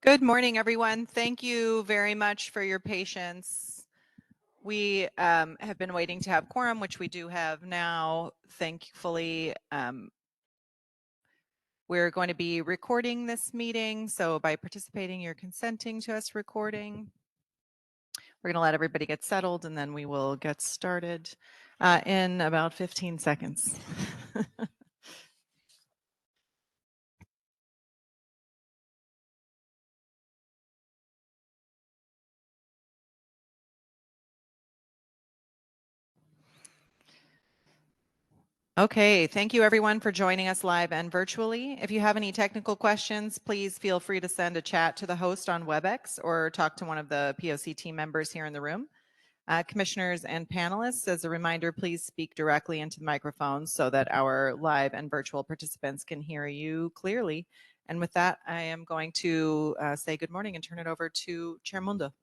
Good morning, everyone. Thank you very much for your patience. We have been waiting to have quorum, which we do have now. Thankfully, we're going to be recording this meeting. So by participating, you're consenting to us recording. We're going to let everybody get settled, and then we will get started in about 15 seconds. Okay, thank you everyone for joining us live and virtually. If you have any technical questions, please feel free to send a chat to the host on WebEx or talk to one of the POC team members here in the room. Commissioners and panelists, as a reminder, please speak directly into the microphone so that our live and virtual participants can hear you clearly. And with that, I am going to say good morning and turn it over to Chair Mundo.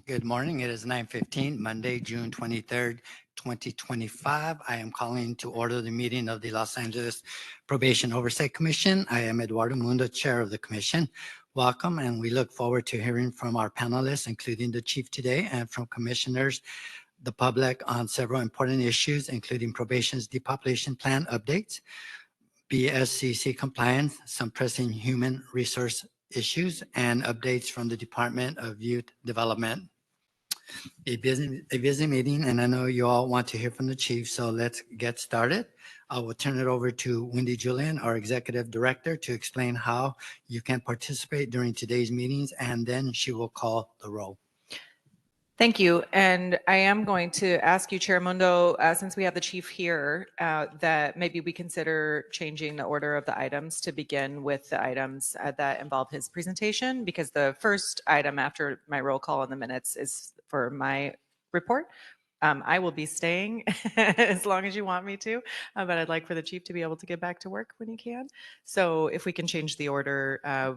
Good morning. It is 9:15, Monday, June 23rd, 2025. I am calling to order the meeting of the Los Angeles Probation Oversight Commission. I am Eduardo Mundo, Chair of the Commission. Welcome, and we look forward to hearing from our panelists, including the Chief today, and from commissioners, the public on several important issues, including probation's depopulation plan updates, BSCC compliance, some pressing human resource issues, and updates from the Department of Youth Development. A busy meeting, and I know you all want to hear from the chief, so let's get started. I will turn it over to Wendy Julian, our Executive Director, to explain how you can participate during today's meetings, and then she will call the roll. Thank you. And I am going to ask you, Chair Mundo, since we have the chief here, that maybe we consider changing the order of the items to begin with the items that involve his presentation, because the first item after my roll call in the minutes is for my report. I will be staying as long as you want me to, but I'd like for the chief to be able to get back to work when he can. So if we can change the order,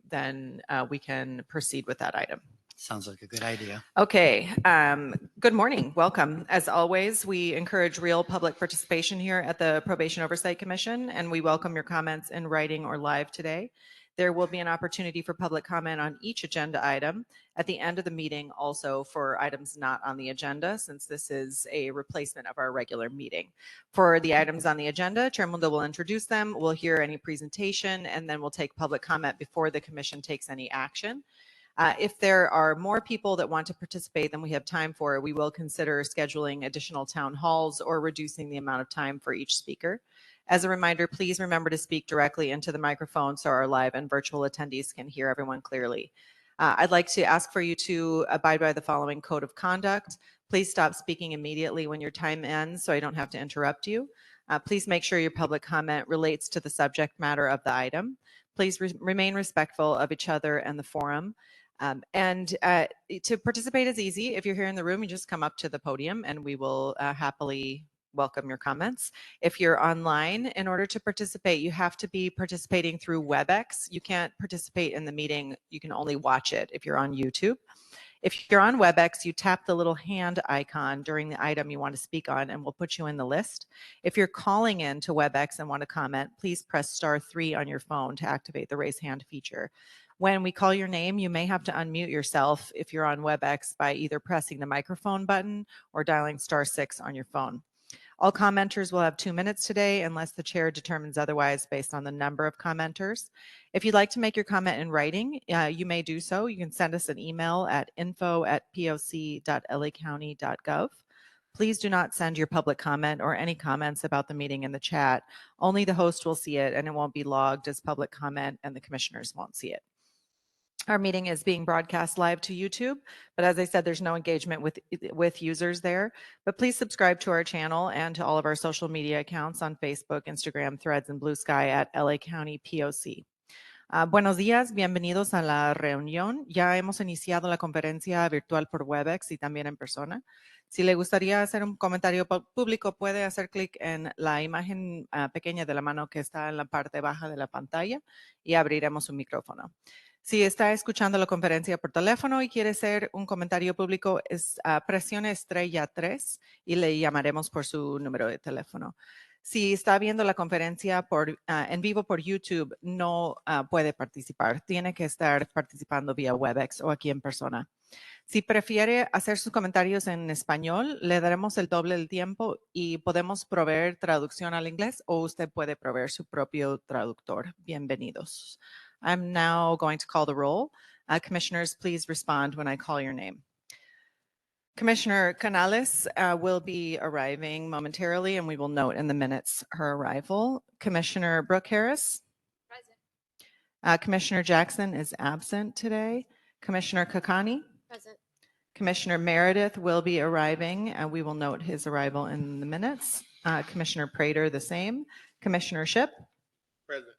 then we can proceed with that item. Sounds like a good idea. Okay, good morning, welcome. As always, we encourage real public participation here at the Probation Oversight Commission, and we welcome your comments in writing or live today. There will be an opportunity for public comment on each agenda item at the end of the meeting, also for items not on the agenda, since this is a replacement of our regular meeting. For the items on the agenda, Chair Mundo will introduce them, we'll hear any presentation, and then we'll take public comment before the commission takes any action. If there are more people that want to participate than we have time for, we will consider scheduling additional town halls or reducing the amount of time for each speaker. As a reminder, please remember to speak directly into the microphone so our live and virtual attendees can hear everyone clearly. I'd like to ask for you to abide by the following code of conduct. Please stop speaking immediately when your time ends so I don't have to interrupt you. Please make sure your public comment relates to the subject matter of the item. Please remain respectful of each other and the forum. To participate is easy. If you're here in the room, you just come up to the podium and we will happily welcome your comments. If you're online, in order to participate, you have to be participating through WebEx. You can't participate in the meeting. You can only watch it if you're on YouTube. If you're on WebEx, you tap the little hand icon during the item you want to speak on and we'll put you in the list. If you're calling in to WebEx and want to comment, please press *3 on your phone to activate the raise hand feature. When we call your name, you may have to unmute yourself if you're on WebEx by either pressing the microphone button or dialing *6 on your phone. All commenters will have 2 minutes today unless the chair determines otherwise based on the number of commenters. If you'd like to make your comment in writing, you may do so. You can send us an email at info@poc.lacounty.gov. Please do not send your public comment or any comments about the meeting in the chat. Only the host will see it and it won't be logged as public comment and the commissioners won't see it. Our meeting is being broadcast live to YouTube, but as I said, there's no engagement with users there. But please subscribe to our channel and to all of our social media accounts on Facebook, Instagram, Threads, and Blue Sky at LA County POC. Buenos días, bienvenidos a la reunión. Ya hemos iniciado la conferencia virtual por WebEx y también en persona. Si le gustaría hacer un comentario público, puede hacer clic en la imagen pequeña de la mano que está en la parte baja de la pantalla y abriremos su micrófono. Si está escuchando la conferencia por teléfono y quiere hacer un comentario público, presione *3 y le llamaremos por su número de teléfono. Si está viendo la conferencia en vivo por YouTube, no puede participar. Tiene que estar participando vía WebEx o aquí en persona. Si prefiere hacer sus comentarios en español, le daremos el doble del tiempo y podemos proveer traducción al inglés o usted puede proveer su propio traductor. Bienvenidos. I'm now going to call the roll. Commissioners, please respond when I call your name. Commissioner Canales will be arriving momentarily, and we will note in the minutes her arrival. Commissioner Brooke Harris? Present. Commissioner Jackson is absent today. Commissioner Kakani? Present. Commissioner Meredith will be arriving, and we will note his arrival in the minutes. Commissioner Prater, the same. Commissioner Shipp? Present.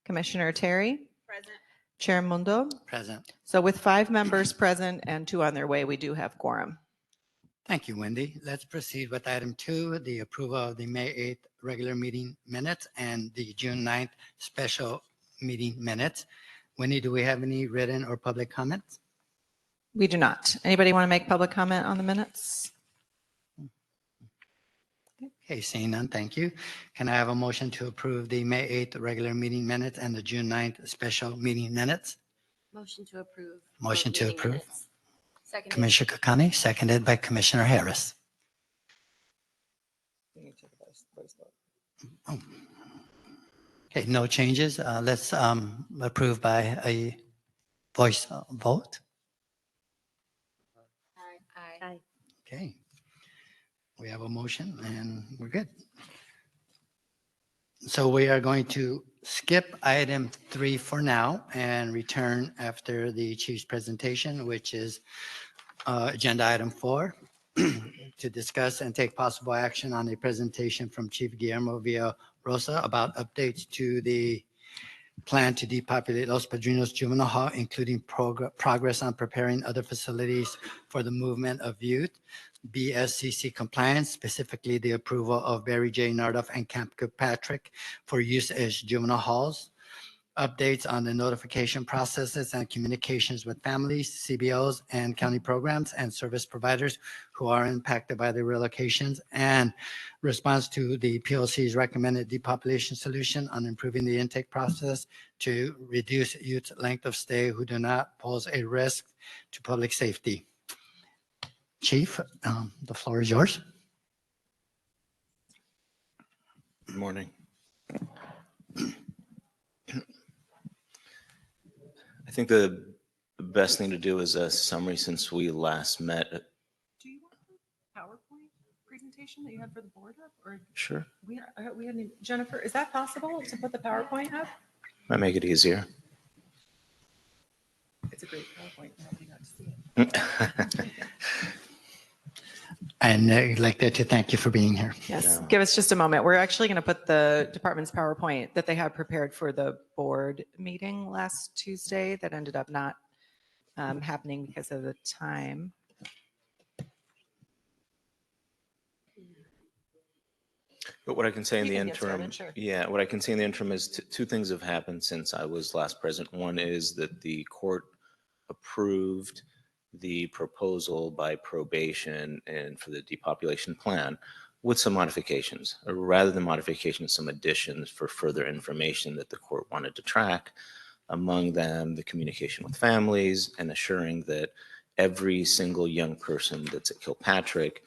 Commissioner Terry? Present. Chair Mundo? Present. So with 5 members present and 2 on their way, we do have quorum. Thank you, Wendy. Let's proceed with item 2, the approval of the May 8th regular meeting minutes and the June 9th special meeting minutes. Wendy, do we have any written or public comments? We do not. Anybody want to make public comment on the minutes? Okay, seeing none, thank you. Can I have a motion to approve the May 8th regular meeting minutes and the June 9th special meeting minutes? Motion to approve. Motion both to meeting approve. minutes. Seconded. Commissioner Kakani, seconded by Commissioner Harris. Oh. Okay, no changes. Let's approve by a voice vote. Aye. Aye. Okay. We have a motion and we're good. So we are going to skip item 3 for now and return after the chief's presentation, which is agenda item 4, to discuss and take possible action on a presentation from Chief Guillermo Villarosa about updates to the plan to depopulate Los Padrinos Juvenile Hall, including progress on preparing other facilities for the movement of youth, BSCC compliance, specifically the approval of Barry J. Nardoff and Camp Kirkpatrick for use as juvenile halls, updates on the notification processes and communications with families, CBOs, and county programs and service providers who are impacted by the relocations, and response to the POC's recommended depopulation solution on improving the intake process to reduce youth length of stay who do not pose a risk to public safety. Chief, the floor is yours. Good morning. I think the best thing to do is a summary since we last met. Do you want the PowerPoint presentation that you had for the board up? Or Sure. we had Jennifer, is that possible to put the PowerPoint up? Might make it easier. It's a great PowerPoint. Nobody got to see it. And I'd like to thank you for being here. Yes, Yeah. give us just a moment. We're actually going to put the department's PowerPoint that they had prepared for the board meeting last Tuesday that ended up not happening because of the time. But what I can say in You the can get started, interim, sure. yeah, what I can say in the interim is two things have happened since I was last present. One is that the court approved the proposal by probation and for the depopulation plan with some modifications, or rather than modifications, some additions for further information that the court wanted to track. Among them, the communication with families and assuring that every single young person that's at Kilpatrick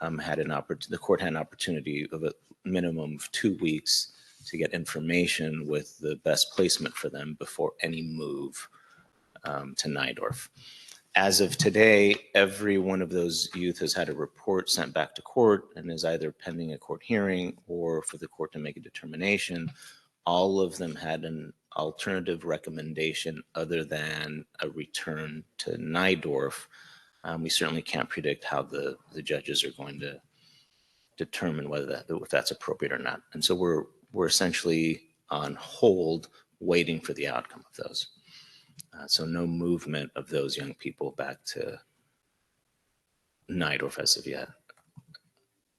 had an opportunity, the court had an opportunity of a minimum of 2 weeks to get information with the best placement for them before any move to Nydorf. As of today, every one of those youth has had a report sent back to court and is either pending a court hearing or for the court to make a determination. All of them had an alternative recommendation other than a return to Nydorf. We certainly can't predict how the judges are going to determine whether if that's appropriate or not. And so we're essentially on hold waiting for the outcome of those. So no movement of those young people back to Nydorf as of yet.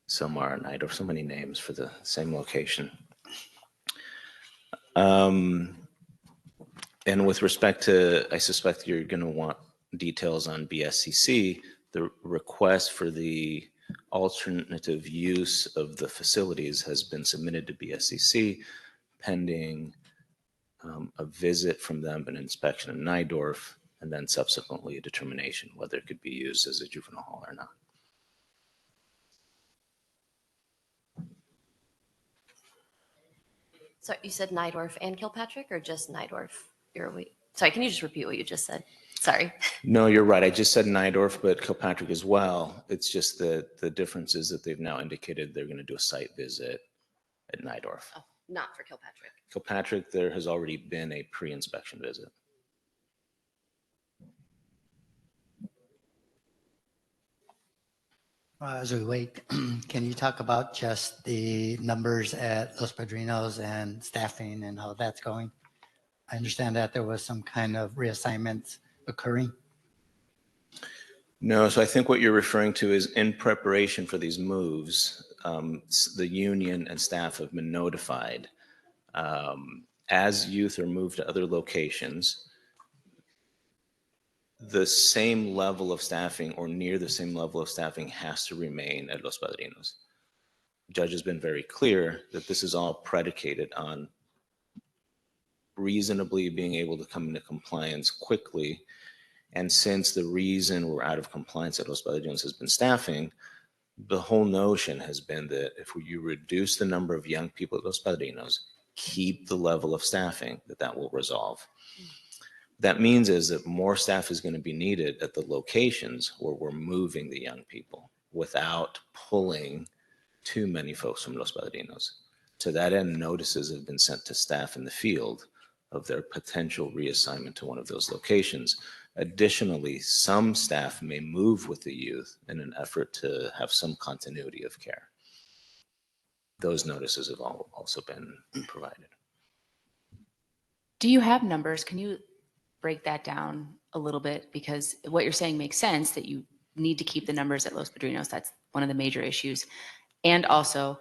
Somar, Nydorf, so many names for the same location. And with respect to, I suspect you're going to want details on BSCC. The request for the alternative use of the facilities has been submitted to BSCC pending a visit from them, an inspection in Nydorf, and then subsequently a determination whether it could be used as a juvenile hall or not. So you said Nydorf and Kilpatrick or just Nydorf? Sorry, can you just repeat what you just said? Sorry. No, you're right. I just said Nydorf, but Kilpatrick as well. It's just that the difference is that they've now indicated they're going to do a site visit at Nydorf. Oh, not for Kilpatrick. Kilpatrick, there has already been a pre-inspection visit. As we wait, can you talk about just the numbers at Los Padrinos and staffing and how that's going? I understand that there was some kind of reassignments occurring. No, so I think what you're referring to is in preparation for these moves, the union and staff have been notified. As youth are moved to other locations, the same level of staffing or near the same level of staffing has to remain at Los Padrinos. The judge has been very clear that this is all predicated on reasonably being able to come into compliance quickly. And since the reason we're out of compliance at Los Padrinos has been staffing, the whole notion has been that if you reduce the number of young people at Los Padrinos, keep the level of staffing, that will resolve. That means is that more staff is going to be needed at the locations where we're moving the young people without pulling too many folks from Los Padrinos. To that end, notices have been sent to staff in the field of their potential reassignment to one of those locations. Additionally, some staff may move with the youth in an effort to have some continuity of care. Those notices have also been provided. Do you have numbers? Can you break that down a little bit? Because what you're saying makes sense, that you need to keep the numbers at Los Padrinos. That's one of the major issues. And also,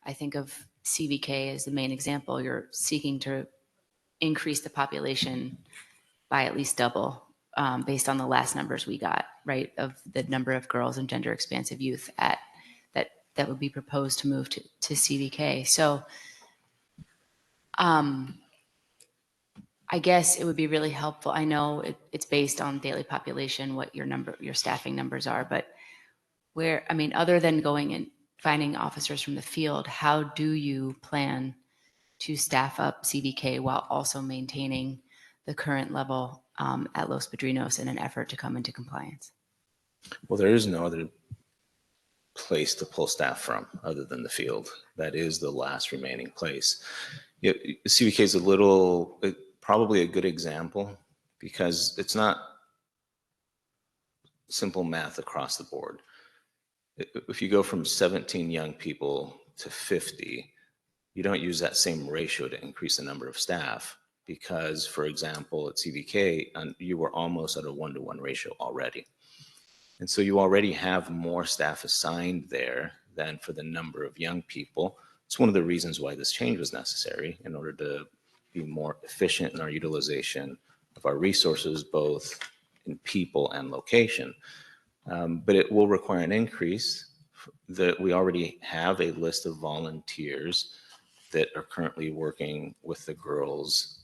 I think of CVK as the main example. You're seeking to increase the population by at least double, based on the last numbers we got, right, of the number of girls and gender expansive youth that would be proposed to move to CVK. So I guess it would be really helpful. I know it's based on daily population, what your staffing numbers are, but other than going and finding officers from the field, how do you plan to staff up CVK while also maintaining the current level at Los Padrinos in an effort to come into compliance? Well, there is no other place to pull staff from other than the field. That is the last remaining place. CVK is probably a good example because it's not simple math across the board. If you go from 17 young people to 50, you don't use that same ratio to increase the number of staff because, for example, at CVK, you were almost at a 1-to-1 ratio already. And so you already have more staff assigned there than for the number of young people. It's one of the reasons why this change was necessary in order to be more efficient in our utilization of our resources, both in people and location. But it will require an increase. That we already have a list of volunteers that are currently working with the girls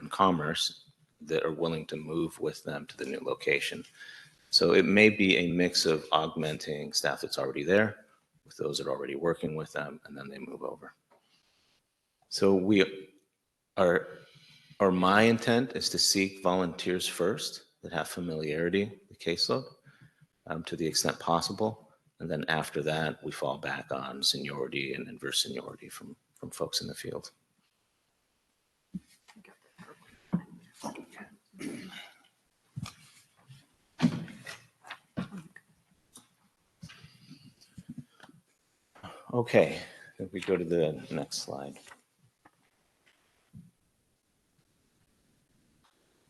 in Commerce that are willing to move with them to the new location. So it may be a mix of augmenting staff that's already there with those that are already working with them, and then they move over. So my intent is to seek volunteers first that have familiarity with the caseload to the extent possible. And then after that, we fall back on seniority and inverse seniority from folks in the field. Okay, if we go to the next slide.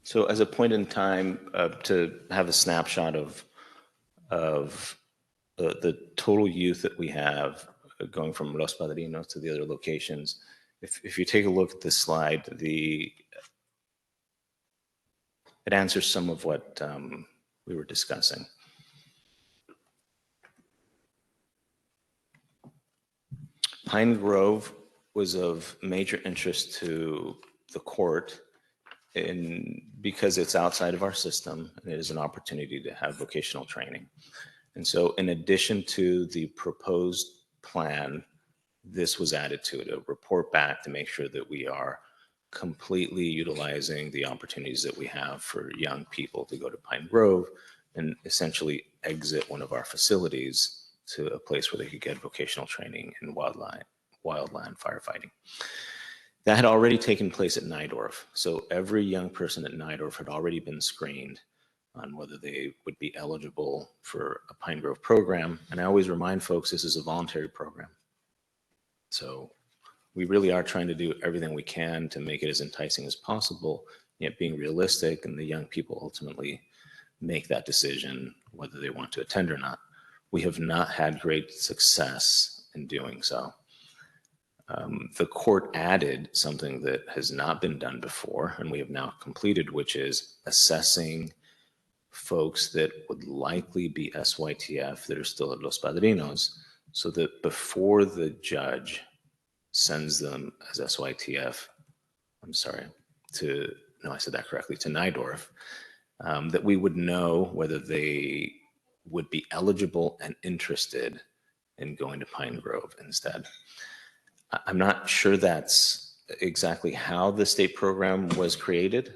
So as a point in time to have a snapshot of the total youth that we have going from Los Padrinos to the other locations, if you take a look at this slide, it answers some of what we were discussing. Pine Grove was of major interest to the court because it's outside of our system and it is an opportunity to have vocational training. And so in addition to the proposed plan, this was added to it, a report back to make sure that we are completely utilizing the opportunities that we have for young people to go to Pine Grove and essentially exit one of our facilities to a place where they could get vocational training in wildland firefighting. That had already taken place at Nydorf. So every young person at Nydorf had already been screened on whether they would be eligible for a Pine Grove program. And I always remind folks, this is a voluntary program. So we really are trying to do everything we can to make it as enticing as possible, yet being realistic, and the young people ultimately make that decision whether they want to attend or not. We have not had great success in doing so. The court added something that has not been done before, and we have now completed, which is assessing folks that would likely be SYTF that are still at Los Padrinos, so that before the judge sends them as SYTF, I said that correctly, to Nydorf, that we would know whether they would be eligible and interested in going to Pine Grove instead. I'm not sure that's exactly how the state program was created.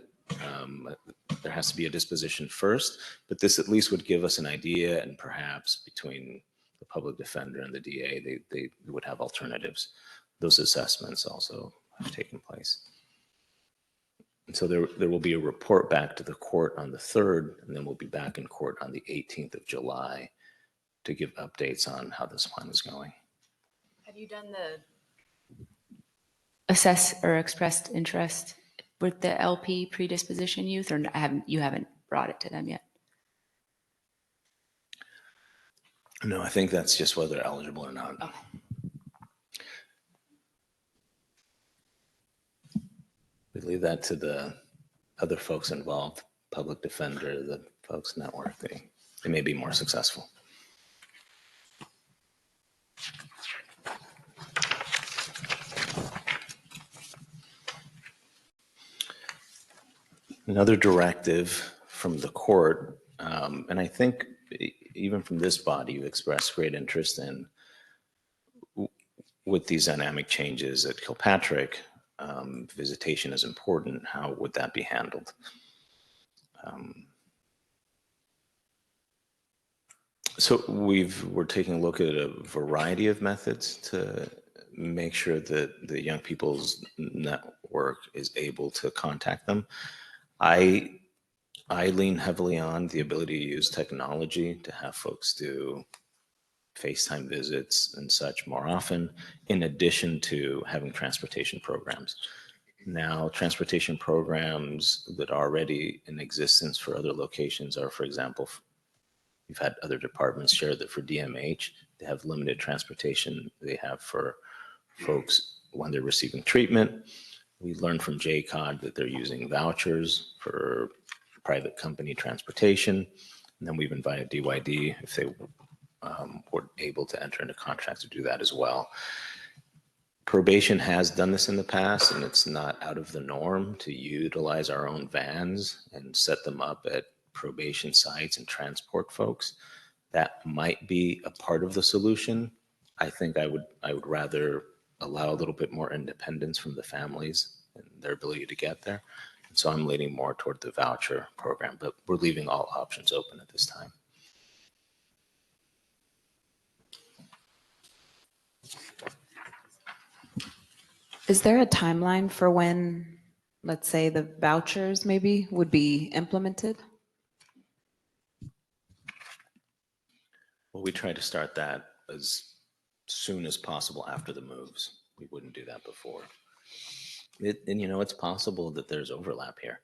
There has to be a disposition first, but this at least would give us an idea, and perhaps between the public defender and the DA, they would have alternatives. Those assessments also have taken place. And so there will be a report back to the court on the 3rd, and then we'll be back in court on the 18th of July to give updates on how this plan is going. Have you done the assess or expressed interest with the LP predisposition youth, or you haven't brought it to them yet? No, I think that's just whether they're eligible or not. Okay. We leave that to the other folks involved, public defender, the folks network. They may be more successful. Another directive from the court, and I think even from this body, you expressed great interest in, with these dynamic changes at Kilpatrick, visitation is important. How would that be handled? So we're taking a look at a variety of methods to make sure that the young people's network is able to contact them. I lean heavily on the ability to use technology to have folks do FaceTime visits and such more often, in addition to having transportation programs. Now, transportation programs that are already in existence for other locations are, for example, we've had other departments share that for DMH, they have limited transportation they have for folks when they're receiving treatment. We learned from JCOD that they're using vouchers for private company transportation. And then we've invited DYD if they were able to enter into contracts to do that as well. Probation has done this in the past, and it's not out of the norm to utilize our own vans and set them up at probation sites and transport folks. That might be a part of the solution. I think I would rather allow a little bit more independence from the families and their ability to get there. And so I'm leaning more toward the voucher program, but we're leaving all options open at this time. Is there a timeline for when, let's say, the vouchers maybe would be implemented? Well, we try to start that as soon as possible after the moves. We wouldn't do that before. And it's possible that there's overlap here.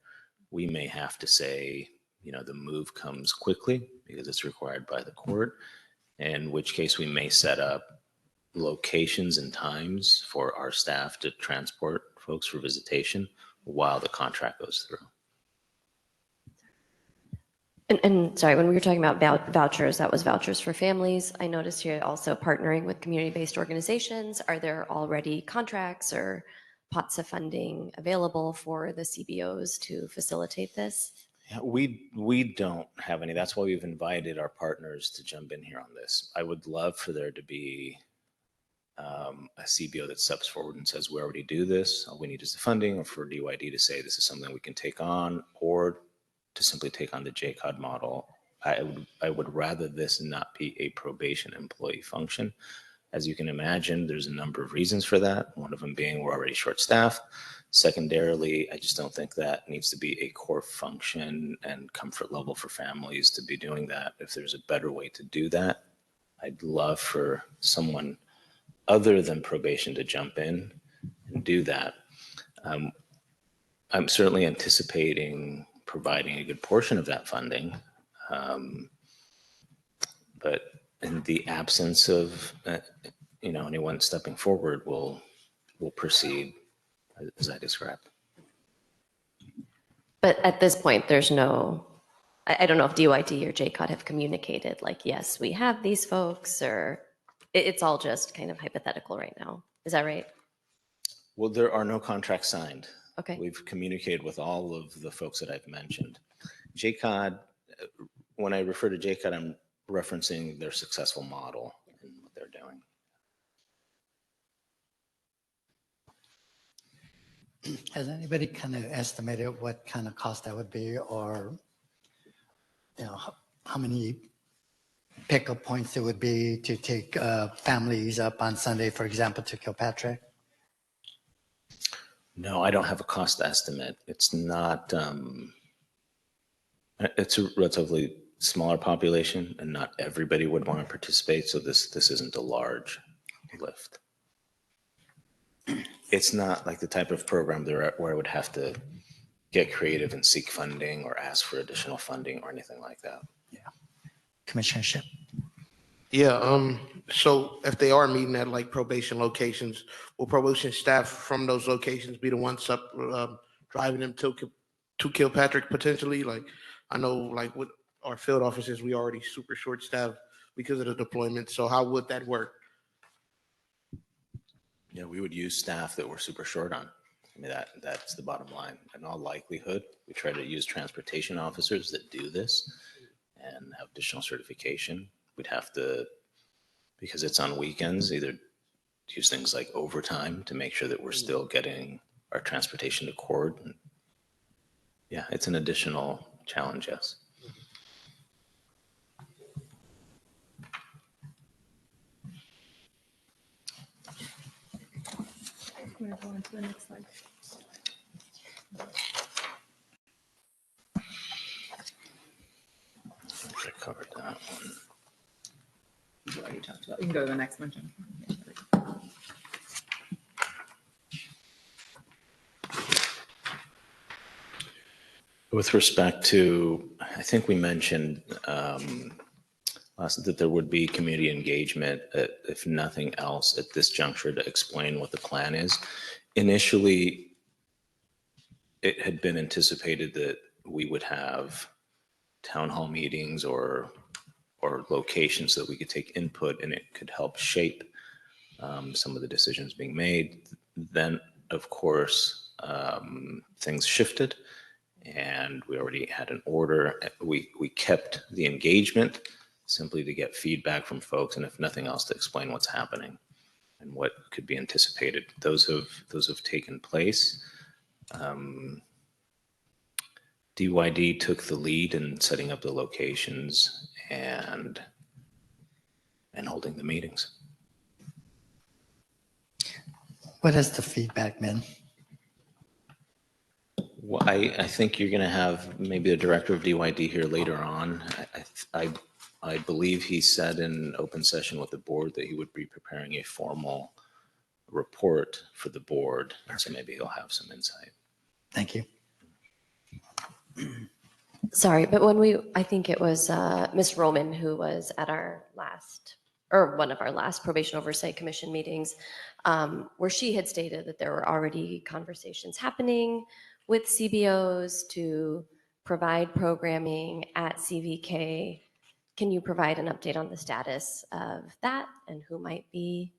We may have to say, the move comes quickly because it's required by the court, in which case we may set up locations and times for our staff to transport folks for visitation while the contract goes through. And sorry, when we were talking about vouchers, that was vouchers for families. I noticed here also partnering with community-based organizations. Are there already contracts or pots of funding available for the CBOs to facilitate this? Yeah, we don't have any. That's why we've invited our partners to jump in here on this. I would love for there to be a CBO that steps forward and says, we already do this. All we need is the funding, or for DYD to say this is something we can take on, or to simply take on the JCOD model. I would rather this not be a probation employee function. As you can imagine, there's a number of reasons for that. One of them being we're already short-staffed. Secondarily, I just don't think that needs to be a core function and comfort level for families to be doing that. If there's a better way to do that, I'd love for someone other than probation to jump in and do that. I'm certainly anticipating providing a good portion of that funding. But in the absence of anyone stepping forward, we'll proceed as I described. But at this point, there's no, I don't know if DYD or JCOD have communicated like, yes, we have these folks, or it's all just kind of hypothetical right now. Is that right? Well, there are no contracts signed. Okay. We've communicated with all of the folks that I've mentioned. JCOD, when I refer to JCOD, I'm referencing their successful model and what they're doing. Has anybody kind of estimated what kind of cost that would be, or how many pickup points it would be to take families up on Sunday, for example, to Kilpatrick? No, I don't have a cost estimate. It's not, it's a relatively smaller population and not everybody would want to participate. So this isn't a large lift. It's not like the type of program where I would have to get creative and seek funding or ask for additional funding or anything like that. Yeah. Commissioner Ship. Yeah, so if they are meeting at like probation locations, will probation staff from those locations be the ones up driving them to Kilpatrick potentially? Like, I know like with our field offices, we already super short staffed because of the deployment. So how would that work? Yeah, we would use staff that we're super short on. I mean, that's the bottom line. In all likelihood, we try to use transportation officers that do this and have additional certification. We'd have to, because it's on weekends, either use things like overtime to make sure that we're still getting our transportation to court. And yeah, it's an additional challenge, yes. I'm going to go on to the next slide. I covered that one. You already talked about. You can go to the next one, Jen. With respect to, I think we mentioned that there would be community engagement, if nothing else, at this juncture to explain what the plan is. Initially, it had been anticipated that we would have town hall meetings or locations so that we could take input and it could help shape some of the decisions being made. Then, of course, things shifted and we already had an order. We kept the engagement simply to get feedback from folks, and if nothing else, to explain what's happening and what could be anticipated. Those have taken place. DYD took the lead in setting up the locations and holding the meetings. What has the feedback been? Well, I think you're going to have maybe the director of DYD here later on. I believe he said in open session with the board that he would be preparing a formal report for the board. So maybe he'll have some insight. Thank you. Sorry, but I think it was Ms. Roman who was at our last, or one of our last Probation Oversight Commission meetings, where she had stated that there were already conversations happening with CBOs to provide programming at CVK. Can you provide an update on the status of that and who might be,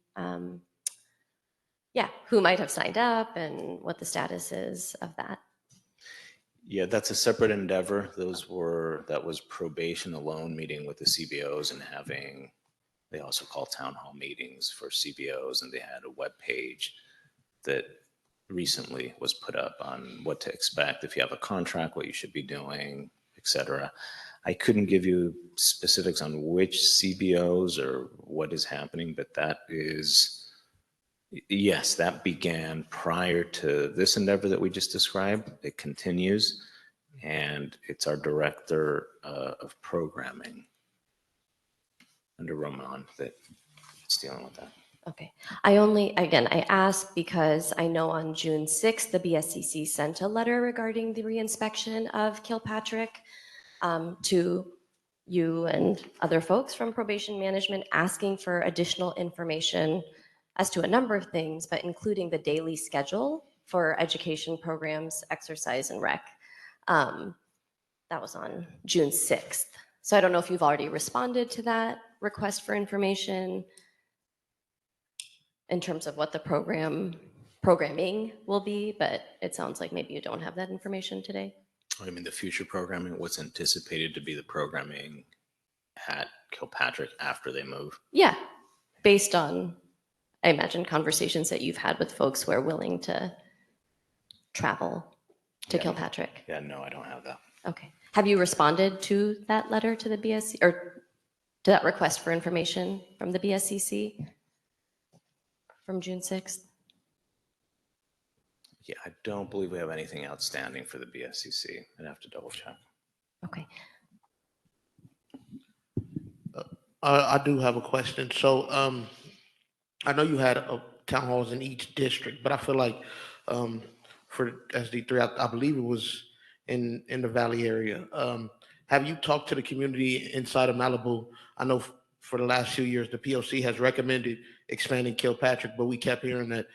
who might have signed up and what the status is of that? Yeah, that's a separate endeavor. That was probation alone, meeting with the CBOs and having, they also call town hall meetings for CBOs, and they had a web page that recently was put up on what to expect if you have a contract, what you should be doing, etc. I couldn't give you specifics on which CBOs or what is happening, but that is, yes, that began prior to this endeavor that we just described. It continues, and it's our director of programming under Roman that's dealing with that. Okay. I asked because I know on June 6th, the BSCC sent a letter regarding the reinspection of Kilpatrick to you and other folks from probation management, asking for additional information as to a number of things, but including the daily schedule for education programs, exercise, and rec. That was on June 6th. So I don't know if you've already responded to that request for information in terms of what the programming will be, but it sounds like maybe you don't have that information today. I mean, the future programming, what's anticipated to be the programming at Kilpatrick after they move? Yeah, based on, I imagine, conversations that you've had with folks who are willing to travel to Yeah. Kilpatrick. Yeah, no, I don't have that. Okay. Have you responded to that letter to the BSC, or to that request for information from the BSCC from June 6th? Yeah, I don't believe we have anything outstanding for the BSCC. I'd have to double check. Okay. I do have a question. So I know you had town halls in each district, but I feel like for SD3, I believe it was in the Valley area. Have you talked to the community inside of Malibu? I know for the last few years, the POC has recommended expanding Kilpatrick, but we kept hearing that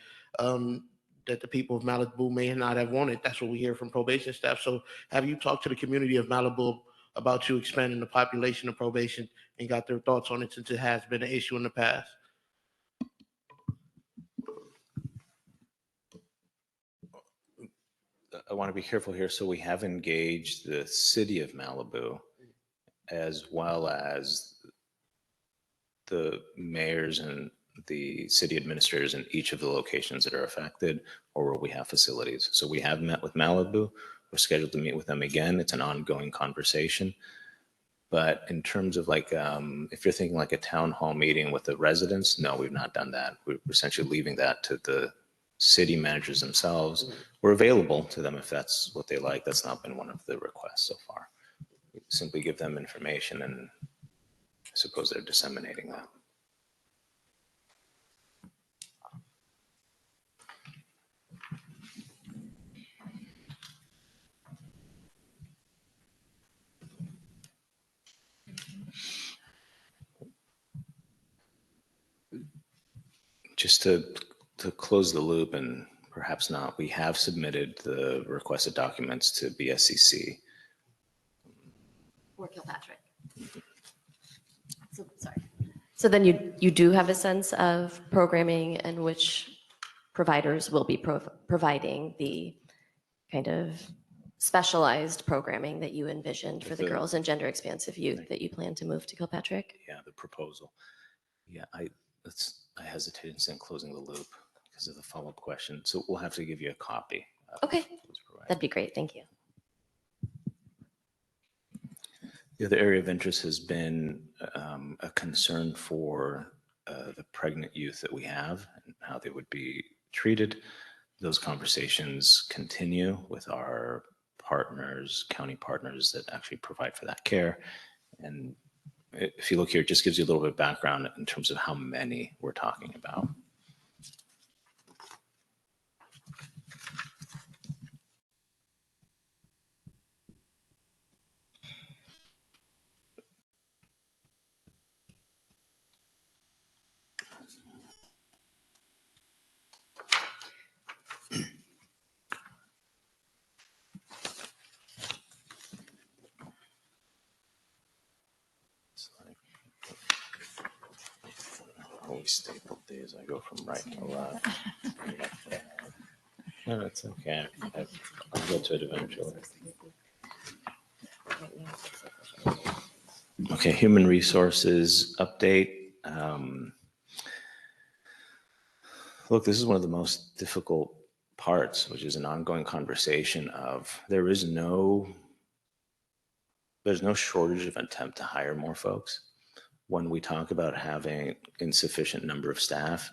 that the people of Malibu may not have wanted. That's what we hear from probation staff. So have you talked to the community of Malibu about you expanding the population of probation and got their thoughts on it, since it has been an issue in the past? I want to be careful here. So we have engaged the city of Malibu as well as the mayors and the city administrators in each of the locations that are affected or where we have facilities. So we have met with Malibu. We're scheduled to meet with them again. It's an ongoing conversation. But in terms of like, if you're thinking like a town hall meeting with the residents, no, we've not done that. We're essentially leaving that to the city managers themselves. We're available to them if that's what they like. That's not been one of the requests so far. We simply give them information, and I suppose they're disseminating that. Just to close the loop, and perhaps not, we have submitted the requested documents to BSCC. Or Kilpatrick. So then you do have a sense of programming and which providers will be providing the kind of specialized programming that you envisioned for the girls and gender expansive youth that you plan to move to Kilpatrick? Yeah, the proposal. Yeah, I hesitated in saying closing the loop because of the follow-up question. So we'll have to give you a copy. Okay, that'd be great. Thank you. The other area of interest has been a concern for the pregnant youth that we have and how they would be treated. Those conversations continue with our partners, county partners that actually provide for that care. And if you look here, it just gives you a little bit of background in terms of how many we're talking about. really stapled these. I go from right to left. No, it's okay. I'll get to it eventually. Okay, human resources update. Look, this is one of the most difficult parts, which is an ongoing conversation of there's no shortage of attempt to hire more folks. When we talk about having insufficient number of staff,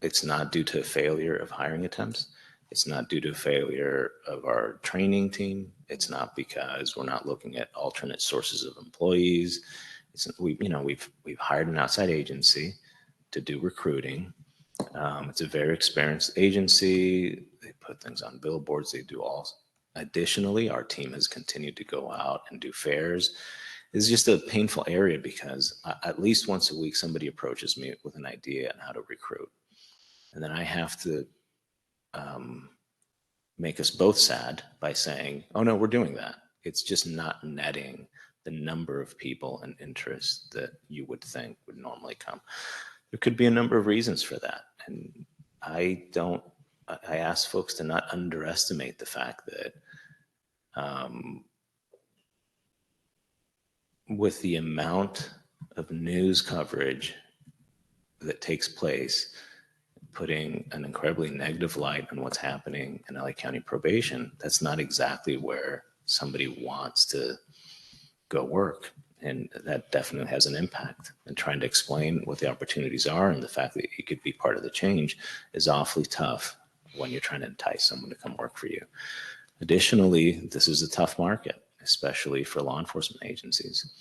it's not due to failure of hiring attempts. It's not due to failure of our training team. It's not because we're not looking at alternate sources of employees. We've hired an outside agency to do recruiting. It's a very experienced agency. They put things on billboards. They do all. Additionally, our team has continued to go out and do fairs. It's just a painful area because at least once a week, somebody approaches me with an idea on how to recruit. And then I have to make us both sad by saying, oh no, we're doing that. It's just not netting the number of people and interests that you would think would normally come. There could be a number of reasons for that. And I ask folks to not underestimate the fact that with the amount of news coverage that takes place, putting an incredibly negative light on what's happening in LA County probation, that's not exactly where somebody wants to go work. And that definitely has an impact. And trying to explain what the opportunities are and the fact that you could be part of the change is awfully tough when you're trying to entice someone to come work for you. Additionally, this is a tough market, especially for law enforcement agencies.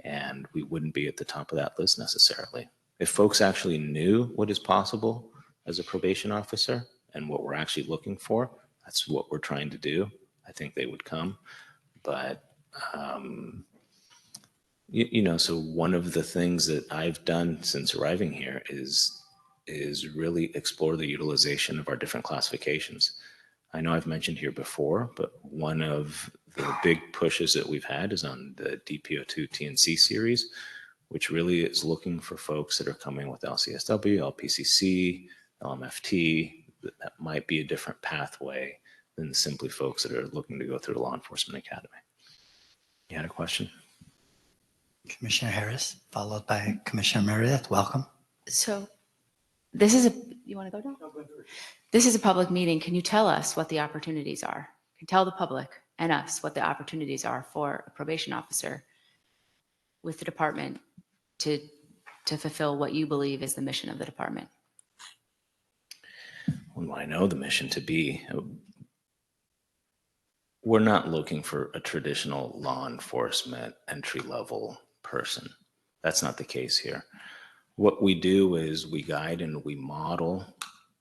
And we wouldn't be at the top of that list necessarily. If folks actually knew what is possible as a probation officer and what we're actually looking for, that's what we're trying to do. I think they would come. But, so one of the things that I've done since arriving here is really explore the utilization of our different classifications. I know I've mentioned here before, but one of the big pushes that we've had is on the DPO2 TNC series, which really is looking for folks that are coming with LCSW, LPCC, LMFT, that might be a different pathway than simply folks that are looking to go through the Law Enforcement Academy. You had a question? Commissioner Harris, followed by Commissioner Meredith. Welcome. So you want to go down? This is a public meeting. Can you tell us what the opportunities are? Can you tell the public and us what the opportunities are for a probation officer with the department to fulfill what you believe is the mission of the department? Well, I know the mission to be, we're not looking for a traditional law enforcement entry-level person. That's not the case here. What we do is we guide and we model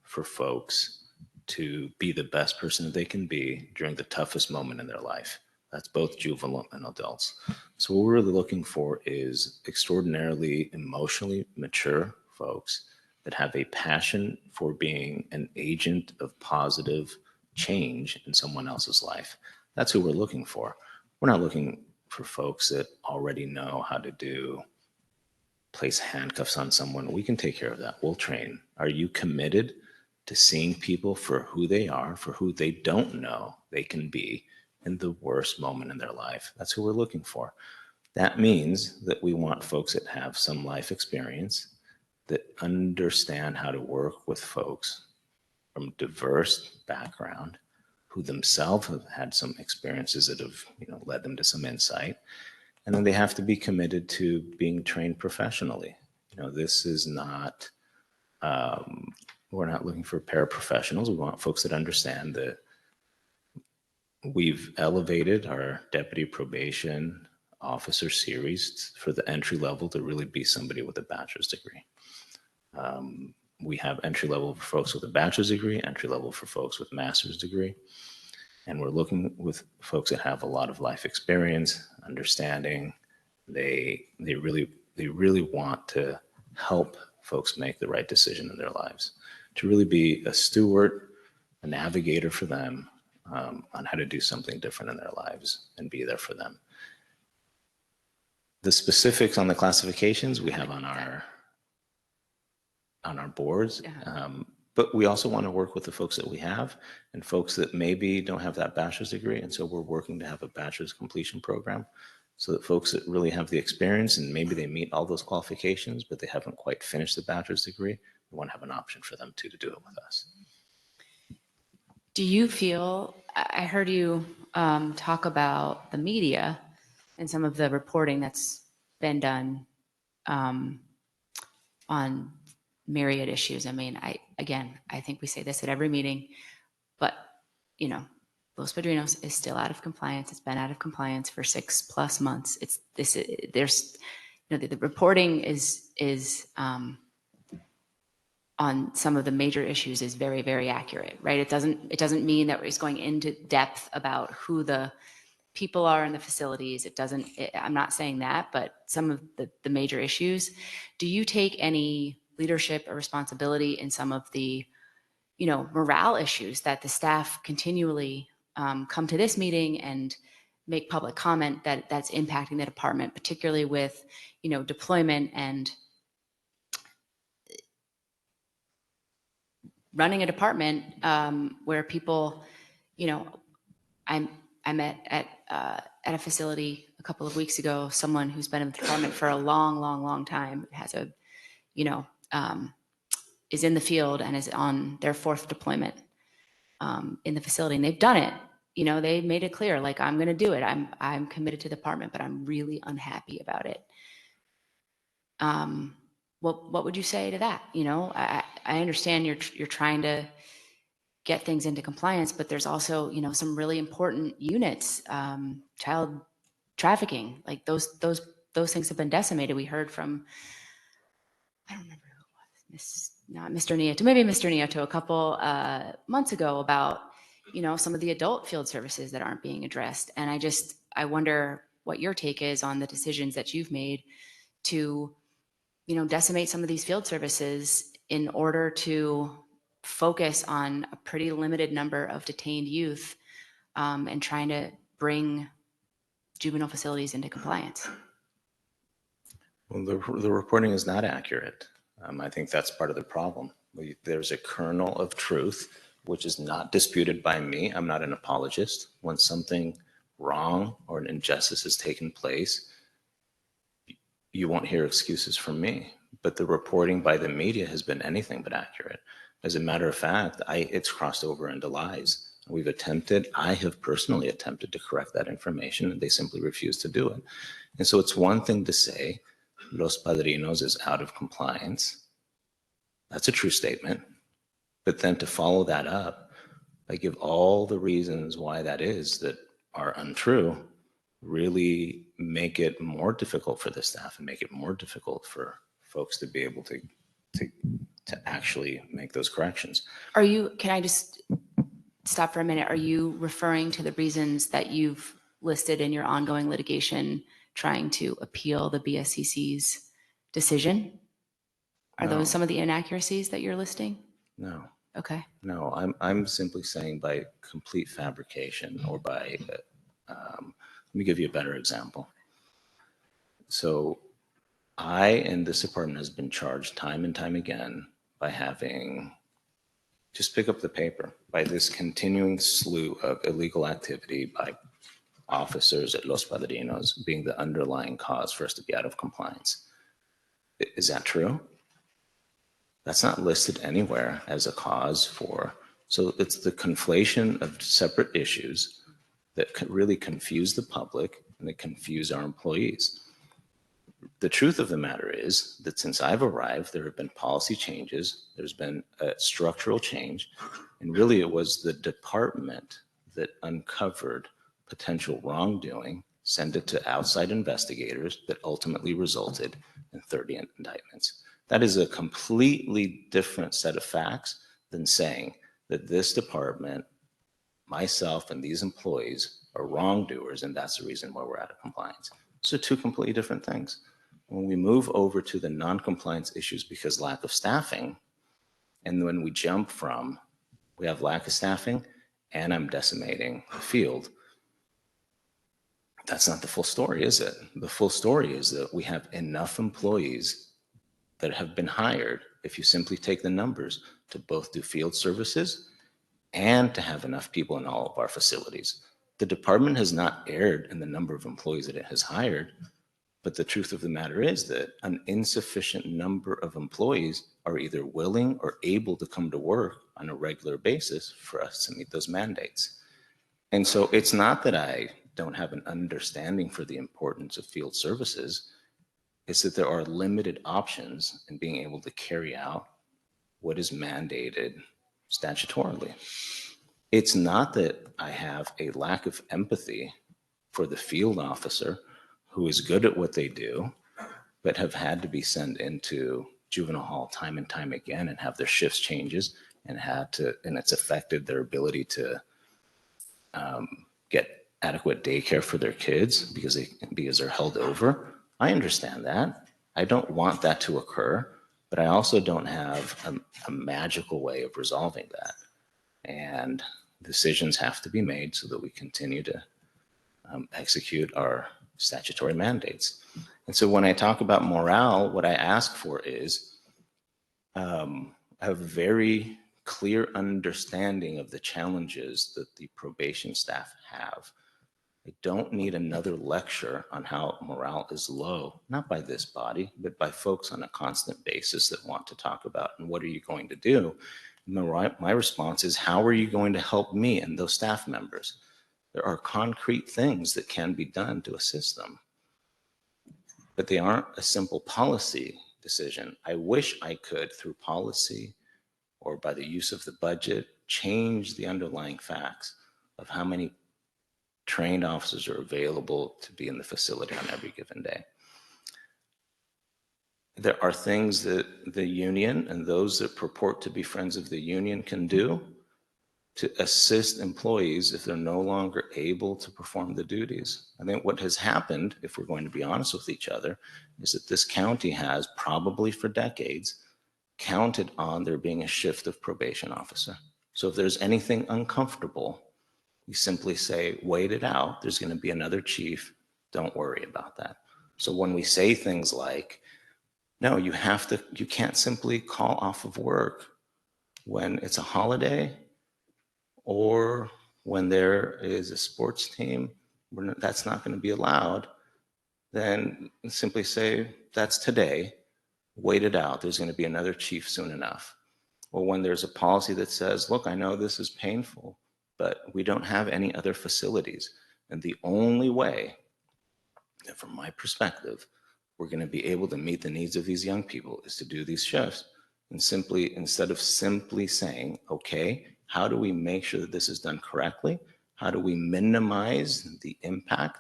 for folks to be the best person that they can be during the toughest moment in their life. That's both juvenile and adults. So what we're really looking for is extraordinarily emotionally mature folks that have a passion for being an agent of positive change in someone else's life. That's who we're looking for. We're not looking for folks that already know how to place handcuffs on someone. We can take care of that. We'll train. Are you committed to seeing people for who they are, for who they don't know they can be in the worst moment in their life? That's who we're looking for. That means that we want folks that have some life experience, that understand how to work with folks from diverse background, who themselves have had some experiences that have led them to some insight. And then they have to be committed to being trained professionally. This is not, we're not looking for paraprofessionals. We want folks that understand that we've elevated our deputy probation officer series for the entry level to really be somebody with a bachelor's degree. We have entry level for folks with a bachelor's degree, entry level for folks with master's degree. And we're looking with folks that have a lot of life experience, understanding. They really want to help folks make the right decision in their lives, to really be a steward, a navigator for them on how to do something different in their lives and be there for them. The specifics on the classifications we have on our on our boards. Yeah. But we also want to work with the folks that we have and folks that maybe don't have that bachelor's degree. And so we're working to have a bachelor's completion program so that folks that really have the experience and maybe they meet all those qualifications, but they haven't quite finished the bachelor's degree, we want to have an option for them to do it with us. Do you feel, I heard you talk about the media and some of the reporting that's been done on myriad issues. I mean, I think we say this at every meeting, but you know, Los Padrinos is still out of compliance. It's been out of compliance for 6+ months. There's, you know, the reporting is on some of the major issues is very, very accurate, right? It doesn't mean that it's going into depth about who the people are in the facilities. I'm not saying that, but some of the major issues. Do you take any leadership or responsibility in some of the, you know, morale issues that the staff continually come to this meeting and make public comment that's impacting the department, particularly with, you know, deployment and running a department where people, you know, I met at a facility a couple of weeks ago, someone who's been in the department for a long time, has a, you know, is in the field and is on their 4th deployment in the facility, and they've done it. You know, they made it clear, like, I'm going to do it. I'm committed to the department, but I'm really unhappy about it. What would you say to that? You know, I understand you're trying to get things into compliance, but there's also, you know, some really important units, child trafficking, like those things have been decimated. We heard from, I don't remember who it was, not Mr. Nieto, maybe Mr. Nieto a couple months ago about, you know, some of the adult field services that aren't being addressed. And I wonder what your take is on the decisions that you've made to, you know, decimate some of these field services in order to focus on a pretty limited number of detained youth and trying to bring juvenile facilities into compliance. Well, the reporting is not accurate. I think that's part of the problem. There's a kernel of truth, which is not disputed by me. I'm not an apologist. When something wrong or an injustice has taken place, you won't hear excuses from me. But the reporting by the media has been anything but accurate. As a matter of fact, it's crossed over into lies. I have personally attempted to correct that information, and they simply refuse to do it. And so it's one thing to say, Los Padrinos is out of compliance. That's a true statement. But then to follow that up, I give all the reasons why that is that are untrue, really make it more difficult for the staff and make it more difficult for folks to be able to actually make those corrections. Can I just stop for a minute? Are you referring to the reasons that you've listed in your ongoing litigation trying to appeal the BSCC's decision? Are No. those some of the inaccuracies that you're listing? No. Okay. No, I'm simply saying by complete fabrication or by, let me give you a better example. So I and this department has been charged time and time again by having, just pick up the paper, by this continuing slew of illegal activity by officers at Los Padrinos being the underlying cause for us to be out of compliance. Is that true? That's not listed anywhere as a cause for, so it's the conflation of separate issues that could really confuse the public and that confuse our employees. The truth of the matter is that since I've arrived, there have been policy changes, there's been a structural change, and really it was the department that uncovered potential wrongdoing, sent it to outside investigators that ultimately resulted in 30 indictments. That is a completely different set of facts than saying that this department, myself and these employees are wrongdoers, and that's the reason why we're out of compliance. So 2 completely different things. When we move over to the non-compliance issues because lack of staffing, and when we jump from, we have lack of staffing and I'm decimating the field, that's not the full story, is it? The full story is that we have enough employees that have been hired if you simply take the numbers to both do field services and to have enough people in all of our facilities. The department has not erred in the number of employees that it has hired, but the truth of the matter is that an insufficient number of employees are either willing or able to come to work on a regular basis for us to meet those mandates. And so it's not that I don't have an understanding for the importance of field services. It's that there are limited options in being able to carry out what is mandated statutorily. It's not that I have a lack of empathy for the field officer who is good at what they do, but have had to be sent into juvenile hall time and time again and have their shifts changes and it's affected their ability to get adequate daycare for their kids because they're held over. I understand that. I don't want that to occur, but I also don't have a magical way of resolving that. And decisions have to be made so that we continue to execute our statutory mandates. And so when I talk about morale, what I ask for is a very clear understanding of the challenges that the probation staff have. I don't need another lecture on how morale is low, not by this body, but by folks on a constant basis that want to talk about, and what are you going to do? My response is, how are you going to help me and those staff members? There are concrete things that can be done to assist them, but they aren't a simple policy decision. I wish I could, through policy or by the use of the budget, change the underlying facts of how many trained officers are available to be in the facility on every given day. There are things that the union and those that purport to be friends of the union can do to assist employees if they're no longer able to perform the duties. I think what has happened, if we're going to be honest with each other, is that this county has, probably for decades, counted on there being a shift of probation officer. So if there's anything uncomfortable, we simply say, wait it out. There's going to be another chief. Don't worry about that. So when we say things like, no, you can't simply call off of work when it's a holiday or when there is a sports team, that's not going to be allowed, then simply say, that's today, wait it out. There's going to be another chief soon enough. Or when there's a policy that says, look, I know this is painful, but we don't have any other facilities. And the only way, from my perspective, we're going to be able to meet the needs of these young people is to do these shifts. And simply, instead of simply saying, okay, how do we make sure that this is done correctly? How do we minimize the impact?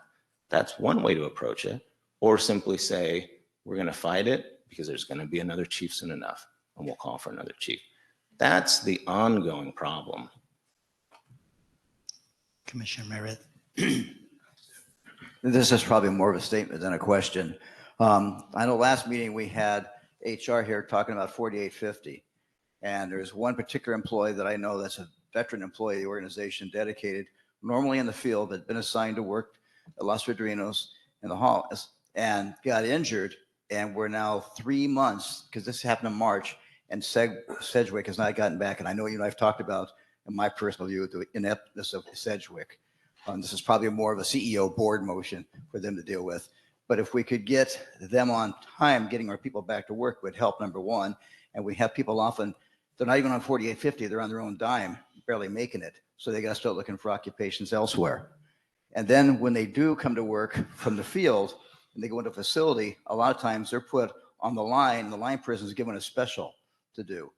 That's one way to approach it. Or simply say, we're going to fight it because there's going to be another chief soon enough, and we'll call for another chief. That's the ongoing problem. Commissioner Meredith. This is probably more of a statement than a question. I know last meeting we had HR here talking about 4850. And there's one particular employee that I know that's a veteran employee of the organization, dedicated, normally in the field, had been assigned to work at Los Padrinos in the halls and got injured. And we're now 3 months, because this happened in March, and Sedgwick has not gotten back. And I know you and I've talked about, in my personal view, the ineptness of Sedgwick. This is probably more of a CEO board motion for them to deal with. But if we could get them on time, getting our people back to work would help, number one. And we have people often, they're not even on 4850, they're on their own dime, barely making it. So they got to start looking for occupations elsewhere. And then when they do come to work from the field and they go into a facility, a lot of times they're put on the line person is given a special to do,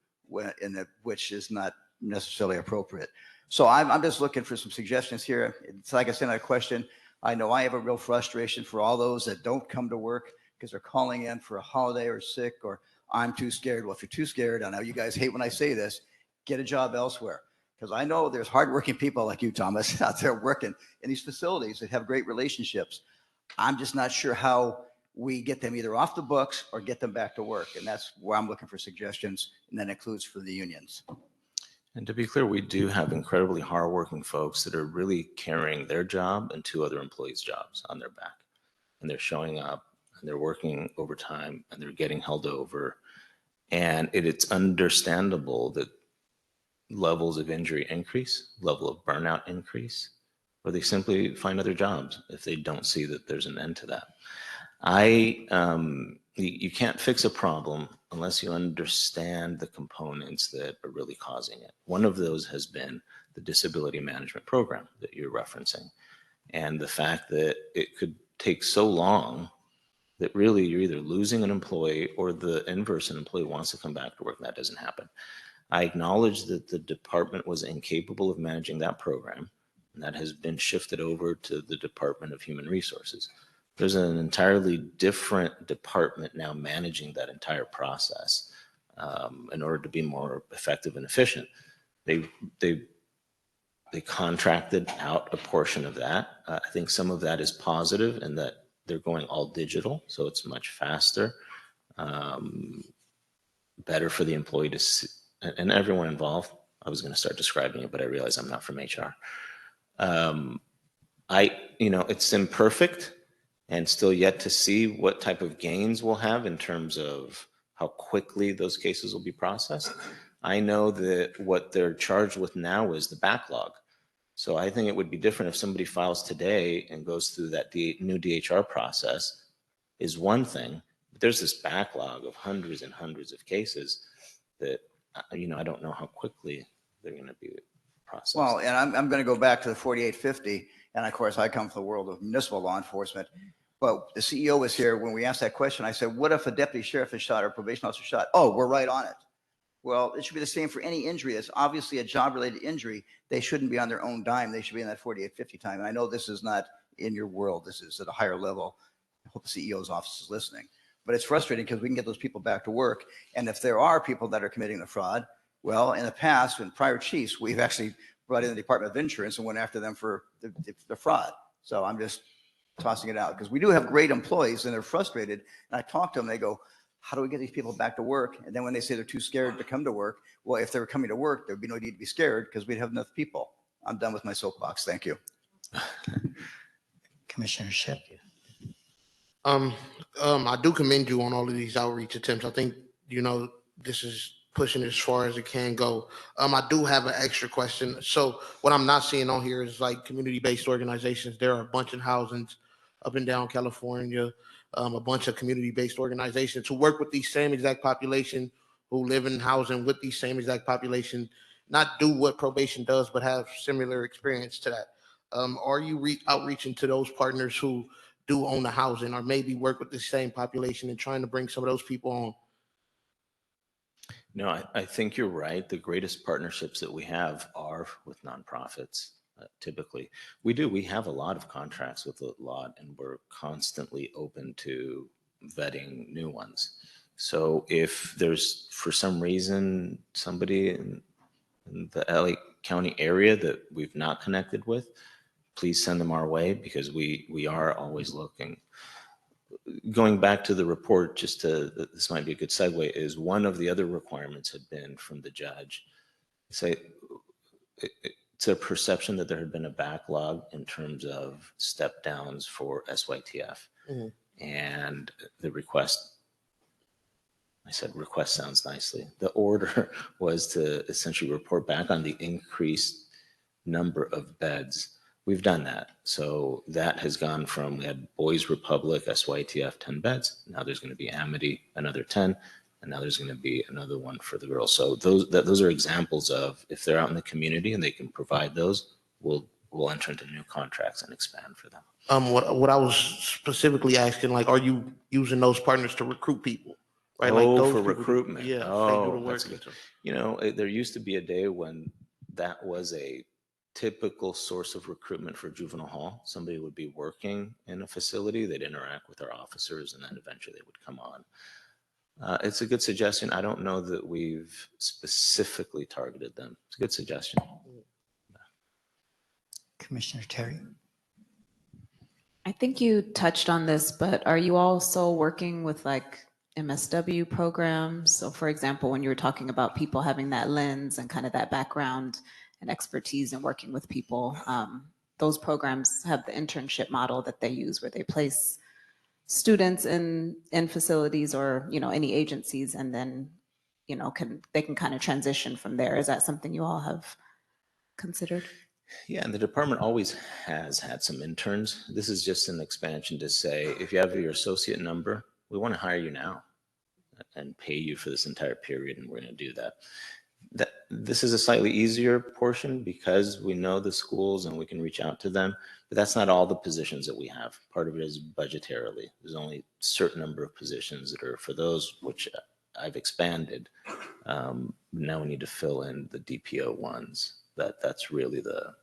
which is not necessarily appropriate. So I'm just looking for some suggestions here. It's like I said in a question, I know I have a real frustration for all those that don't come to work because they're calling in for a holiday or sick, or I'm too scared. Well, if you're too scared, I know you guys hate when I say this, get a job elsewhere. Because I know there's hardworking people like you, Thomas, out there working in these facilities that have great relationships. I'm just not sure how we get them either off the books or get them back to work. And that's where I'm looking for suggestions, and that includes for the unions. And to be clear, we do have incredibly hardworking folks that are really carrying their job and 2 other employees' jobs on their back. And they're showing up and they're working overtime and they're getting held over. And it's understandable that levels of injury increase, level of burnout increase, or they simply find other jobs if they don't see that there's an end to that. You can't fix a problem unless you understand the components that are really causing it. One of those has been the disability management program that you're referencing, and the fact that it could take so long that really you're either losing an employee or the inverse, an employee wants to come back to work and that doesn't happen. I acknowledge that the department was incapable of managing that program, and that has been shifted over to the Department of Human Resources. There's an entirely different department now managing that entire process in order to be more effective and efficient. They contracted out a portion of that. I think some of that is positive in that they're going all digital, so it's much faster, better for the employee to see, and everyone involved. I was going to start describing it, but I realize I'm not from HR. It's imperfect and still yet to see what type of gains we'll have in terms of how quickly those cases will be processed. I know that what they're charged with now is the backlog. So I think it would be different if somebody files today and goes through that new DHR process is one thing, but there's this backlog of hundreds and hundreds of cases that, I don't know how quickly they're going to be processed. Well, and I'm going to go back to the 4850. And of course, I come from the world of municipal law enforcement. But the CEO was here when we asked that question. I said, what if a deputy sheriff is shot or a probation officer shot? Oh, we're right on it. Well, it should be the same for any injury. It's obviously a job-related injury. They shouldn't be on their own dime. They should be in that 4850 time. And I know this is not in your world. This is at a higher level. I hope the CEO's office is listening. But it's frustrating because we can get those people back to work. And if there are people that are committing the fraud, well, in the past, in prior chiefs, we've actually brought in the Department of Insurance and went after them for the fraud. So I'm just tossing it out because we do have great employees and they're frustrated. And I talk to them, they go, how do we get these people back to work? And then when they say they're too scared to come to work, well, if they were coming to work, there'd be no need to be scared because we'd have enough people. I'm done with my soapbox. Thank you. Commissioner Ship. I do commend you on all of these outreach attempts. I think, this is pushing as far as it can go. I do have an extra question. So what I'm not seeing on here is like community-based organizations. There are a bunch of housings up and down California, a bunch of community-based organizations who work with the same exact population, who live in housing with the same exact population, not do what probation does, but have similar experience to that. Are you outreaching to those partners who do own the housing or maybe work with the same population and trying to bring some of those people on? No, I think you're right. The greatest partnerships that we have are with nonprofits. Typically, we have a lot of contracts with a lot, and we're constantly open to vetting new ones. So if there's, for some reason, somebody in the LA County area that we've not connected with, please send them our way because we are always looking. Going back to the report, this might be a good segue, is one of the other requirements had been from the judge, say, it's a perception that there had been a backlog in terms of step downs for SYTF. Mm-hmm. And the request, I said request sounds nicely. The order was to essentially report back on the increased number of beds. We've done that. So that has gone from, we had Boys Republic, SYTF, 10 beds. Now there's going to be Amity, another 10. And now there's going to be another one for the girls. So those are examples of, if they're out in the community and they can provide those, we'll enter into new contracts and expand for them. What I was specifically asking, like, are you using those partners to recruit people? Right? Oh, like those for people recruitment. Yeah. Oh, that's good. There used to be a day when that was a typical source of recruitment for juvenile hall. Somebody would be working in a facility, they'd interact with our officers, and then eventually they would come on. It's a good suggestion. I don't know that we've specifically targeted them. It's a good suggestion. Commissioner Terry. I think you touched on this, but are you also working with like MSW programs? So for example, when you were talking about people having that lens and kind of that background and expertise in working with people, those programs have the internship model that they use where they place students in facilities or, any agencies, and then they can kind of transition from there. Is that something you all have considered? Yeah, and the department always has had some interns. This is just an expansion to say, if you have your associate number, we want to hire you now and pay you for this entire period, and we're going to do that. This is a slightly easier portion because we know the schools and we can reach out to them, but that's not all the positions that we have. Part of it is budgetarily. There's only a certain number of positions that are for those, which I've expanded. Now we need to fill in the DPO ones. That's really the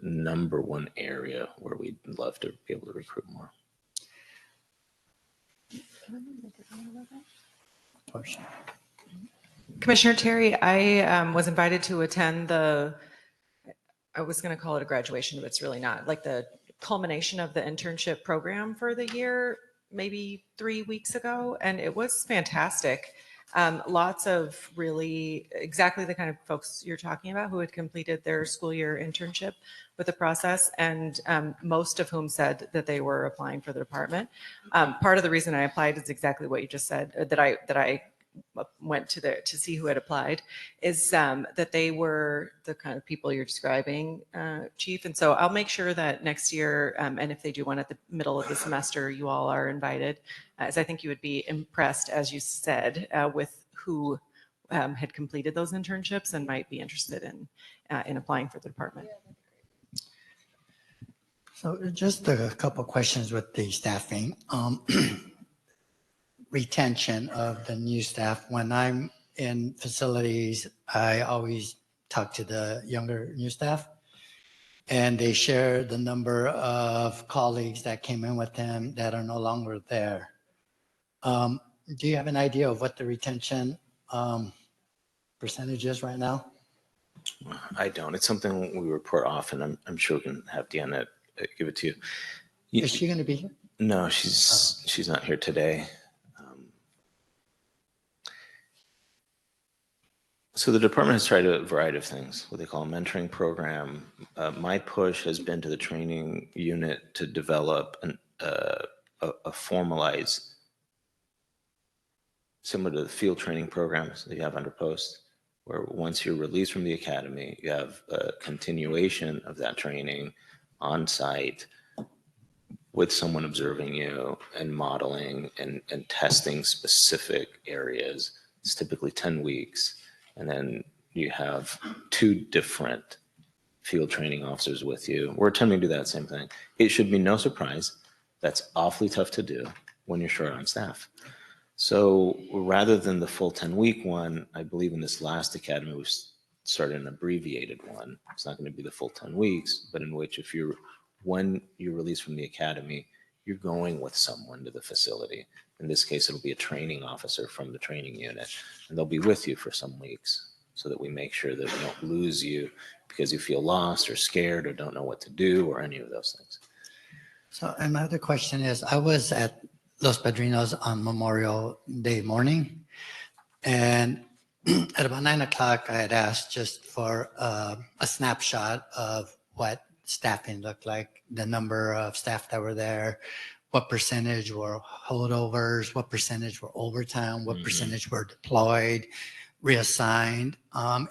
number one area where we'd love to be able to recruit more. Commissioner Terry, I was invited to attend I was going to call it a graduation, but it's really not, like the culmination of the internship program for the year, maybe 3 weeks ago, and it was fantastic. Lots of really exactly the kind of folks you're talking about who had completed their school year internship with the process, and most of whom said that they were applying for the department. Part of the reason I applied is exactly what you just said, that I went to see who had applied, is that they were the kind of people you're describing, Chief. And so I'll make sure that next year, and if they do one at the middle of the semester, you all are invited, as I think you would be impressed, as you said, with who had completed those internships and might be interested in applying for the department. So just a couple questions with the staffing. Retention of the new staff. When I'm in facilities, I always talk to the younger new staff, and they share the number of colleagues that came in with them that are no longer there. Do you have an idea of what the retention percentage is right now? I don't. It's something we report often. I'm sure we can have Deanna give it to you. Is she going to be here? No, she's not here today. So the department has tried a variety of things, what they call a mentoring program. My push has been to the training unit to develop a formalized, similar to the field training programs that you have under post, where once you're released from the academy, you have a continuation of that training on site with someone observing you and modeling and testing specific areas. It's typically 10 weeks. And then you have 2 different field training officers with you. We're attempting to do that same thing. It should be no surprise. That's awfully tough to do when you're short on staff. So rather than the full 10-week one, I believe in this last academy, we started an abbreviated one. It's not going to be the full 10 weeks, but in which when you're released from the academy, you're going with someone to the facility. In this case, it'll be a training officer from the training unit, and they'll be with you for some weeks so that we make sure that we don't lose you because you feel lost or scared or don't know what to do or any of those things. So another question is, I was at Los Padrinos on Memorial Day morning, and at about 9 o'clock, I had asked just for a snapshot of what staffing looked like, the number of staff that were there, what percentage were holdovers, what percentage were overtime, what percentage were deployed, reassigned.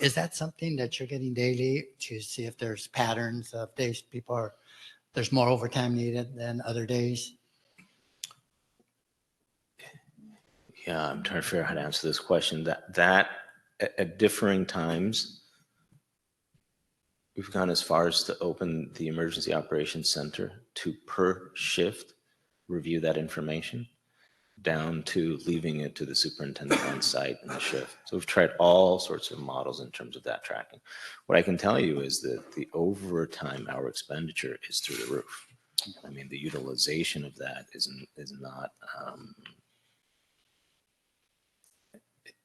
Is that something that you're getting daily to see if there's patterns of days there's more overtime needed than other days? Yeah, I'm trying to figure out how to answer this question. That at differing times, we've gone as far as to open the Emergency Operations Center to per shift review that information, down to leaving it to the superintendent on site in the shift. So we've tried all sorts of models in terms of that tracking. What I can tell you is that the overtime hour expenditure is through the roof. I mean, the utilization of that is not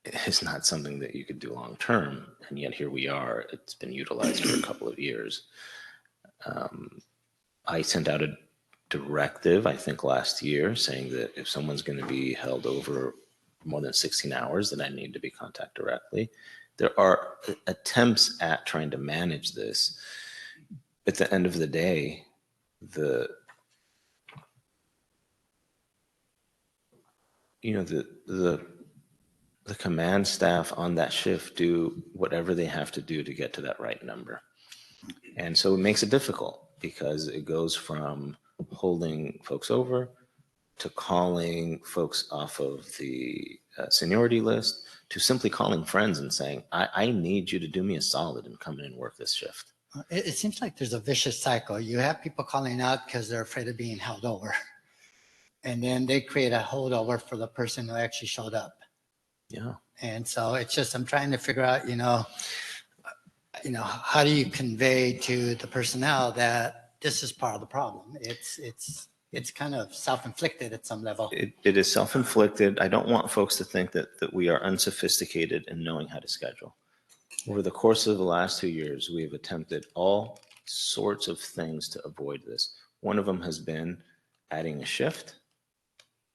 it's not something that you could do long term, and yet here we are. It's been utilized for a couple of years. I sent out a directive, I think last year, saying that if someone's going to be held over more than 16 hours, then I need to be contacted directly. There are attempts at trying to manage this. At the end of the day, the the command staff on that shift do whatever they have to do to get to that right number. And so it makes it difficult because it goes from holding folks over to calling folks off of the seniority list to simply calling friends and saying, I need you to do me a solid and come in and work this shift. It seems like there's a vicious cycle. You have people calling out because they're afraid of being held over. And then they create a holdover for the person who actually showed up. Yeah. And so it's just, I'm trying to figure out, how do you convey to the personnel that this is part of the problem? It's kind of self-inflicted at some level. It is self-inflicted. I don't want folks to think that we are unsophisticated in knowing how to schedule. Over the course of the last 2 years, we have attempted all sorts of things to avoid this. One of them has been adding a shift.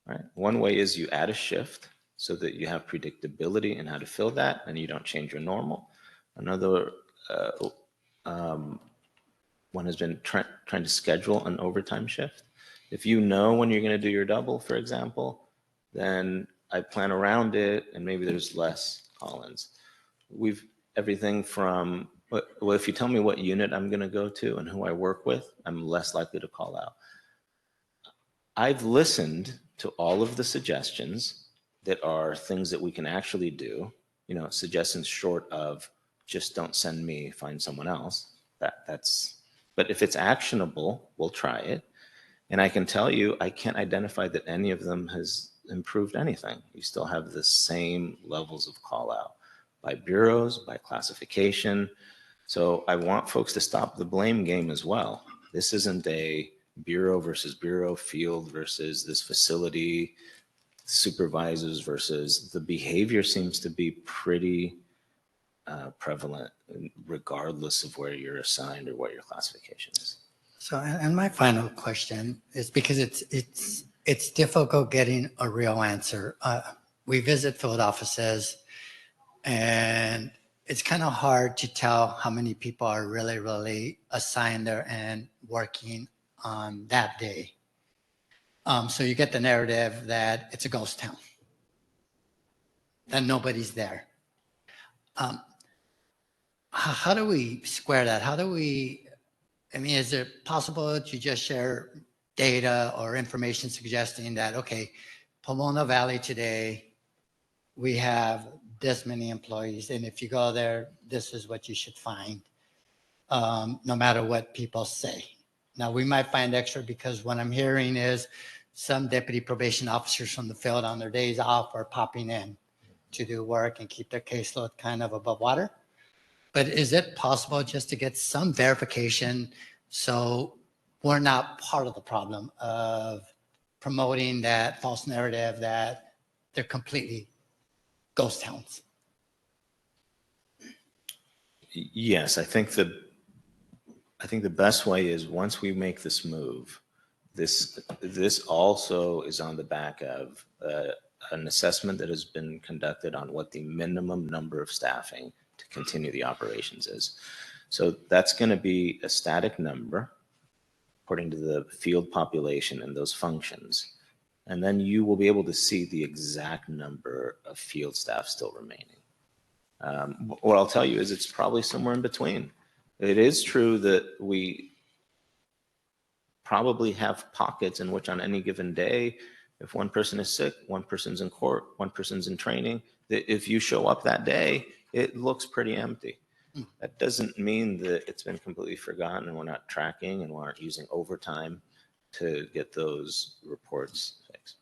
Right? One way is you add a shift so that you have predictability in how to fill that and you don't change your normal. Another one has been trying to schedule an overtime shift. If you know when you're going to do your double, for example, then I plan around it and maybe there's less call-ins. We've everything from, well, if you tell me what unit I'm going to go to and who I work with, I'm less likely to call out. I've listened to all of the suggestions that are things that we can actually do, suggestions short of just don't send me, find someone else. But if it's actionable, we'll try it. And I can tell you, I can't identify that any of them has improved anything. You still have the same levels of call out by bureaus, by classification. So I want folks to stop the blame game as well. This isn't a bureau versus bureau, field versus this facility, supervisors versus, the behavior seems to be pretty prevalent regardless of where you're assigned or what your classification is. So, and my final question is because it's difficult getting a real answer. We visit field offices and it's kind of hard to tell how many people are really assigned there and working on that day. So you get the narrative that it's a ghost town, that nobody's there. How do we square that? Is it possible to just share data or information suggesting that, okay, Pomona Valley today, we have this many employees, and if you go there, this is what you should find, no matter what people say. Now, we might find extra because what I'm hearing is some deputy probation officers from the field on their days off are popping in to do work and keep their caseload kind of above water. But is it possible just to get some verification so we're not part of the problem of promoting that false narrative that they're completely ghost towns? Yes, I think the best way is once we make this move, this also is on the back of an assessment that has been conducted on what the minimum number of staffing to continue the operations is. So that's going to be a static number according to the field population and those functions. And then you will be able to see the exact number of field staff still remaining. What I'll tell you is it's probably somewhere in between. It is true that we probably have pockets in which on any given day, if one person is sick, one person's in court, one person's in training, that if you show up that day, it looks pretty empty. That doesn't mean that it's been completely forgotten and we're not tracking and we aren't using overtime to get those reports fixed.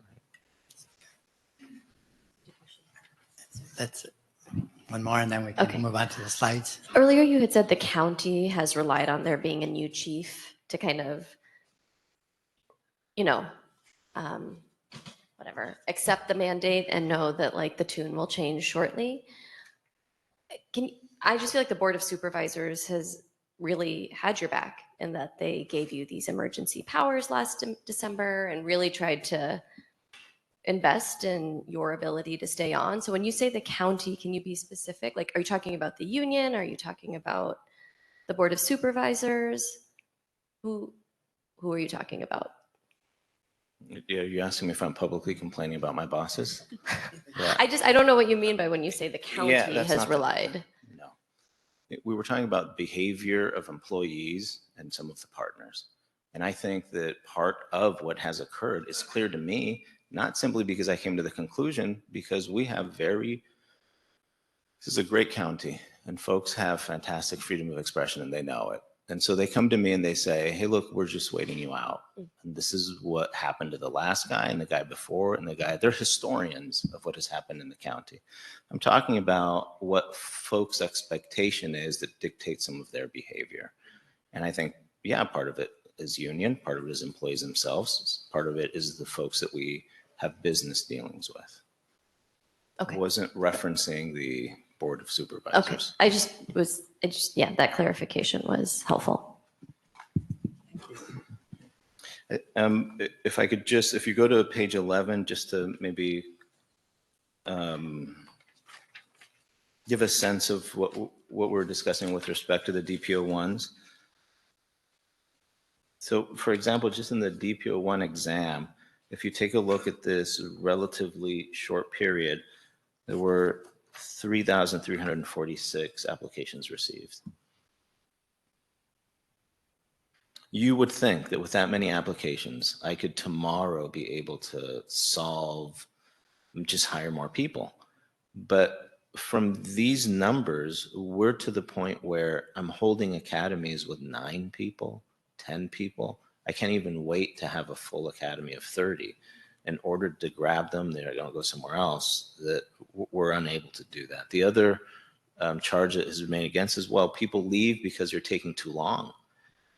That's it. One more and then we can move on to the slides. Earlier, you had said the county has relied on there being a new chief to kind of, accept the mandate and know that like the tune will change shortly. I just feel like the Board of Supervisors has really had your back in that they gave you these emergency powers last December and really tried to invest in your ability to stay on. So when you say the county, can you be specific? Like, are you talking about the union? Are you talking about the Board of Supervisors? Who are you talking about? Yeah, you're asking me if I'm publicly complaining about my bosses? Yeah. I don't know what you mean by when you say the county that's has not the- relied. No. We were talking about behavior of employees and some of the partners. And I think that part of what has occurred is clear to me, not simply because I came to the conclusion, because we have this is a great county and folks have fantastic freedom of expression and they know it. And so they come to me and they say, hey, look, we're just waiting you out. And this is what happened to the last guy and the guy before and the guy. They're historians of what has happened in the county. I'm talking about what folks' expectation is that dictates some of their behavior. And I think, yeah, part of it is union, part of it is employees themselves, part of it is the folks that we have business dealings with. Okay. I wasn't referencing the Board of Okay. Supervisors. Yeah, that clarification was helpful. If you go to page 11, just to maybe give a sense of what we're discussing with respect to the DPO1s. So for example, just in the DPO1 exam, if you take a look at this relatively short period, there were 3,346 applications received. You would think that with that many applications, I could tomorrow be able to just hire more people. But from these numbers, we're to the point where I'm holding academies with 9 people, 10 people. I can't even wait to have a full academy of 30. In order to grab them, they're going to go somewhere else. That we're unable to do that. The other charge that has remained against as well, people leave because you're taking too long.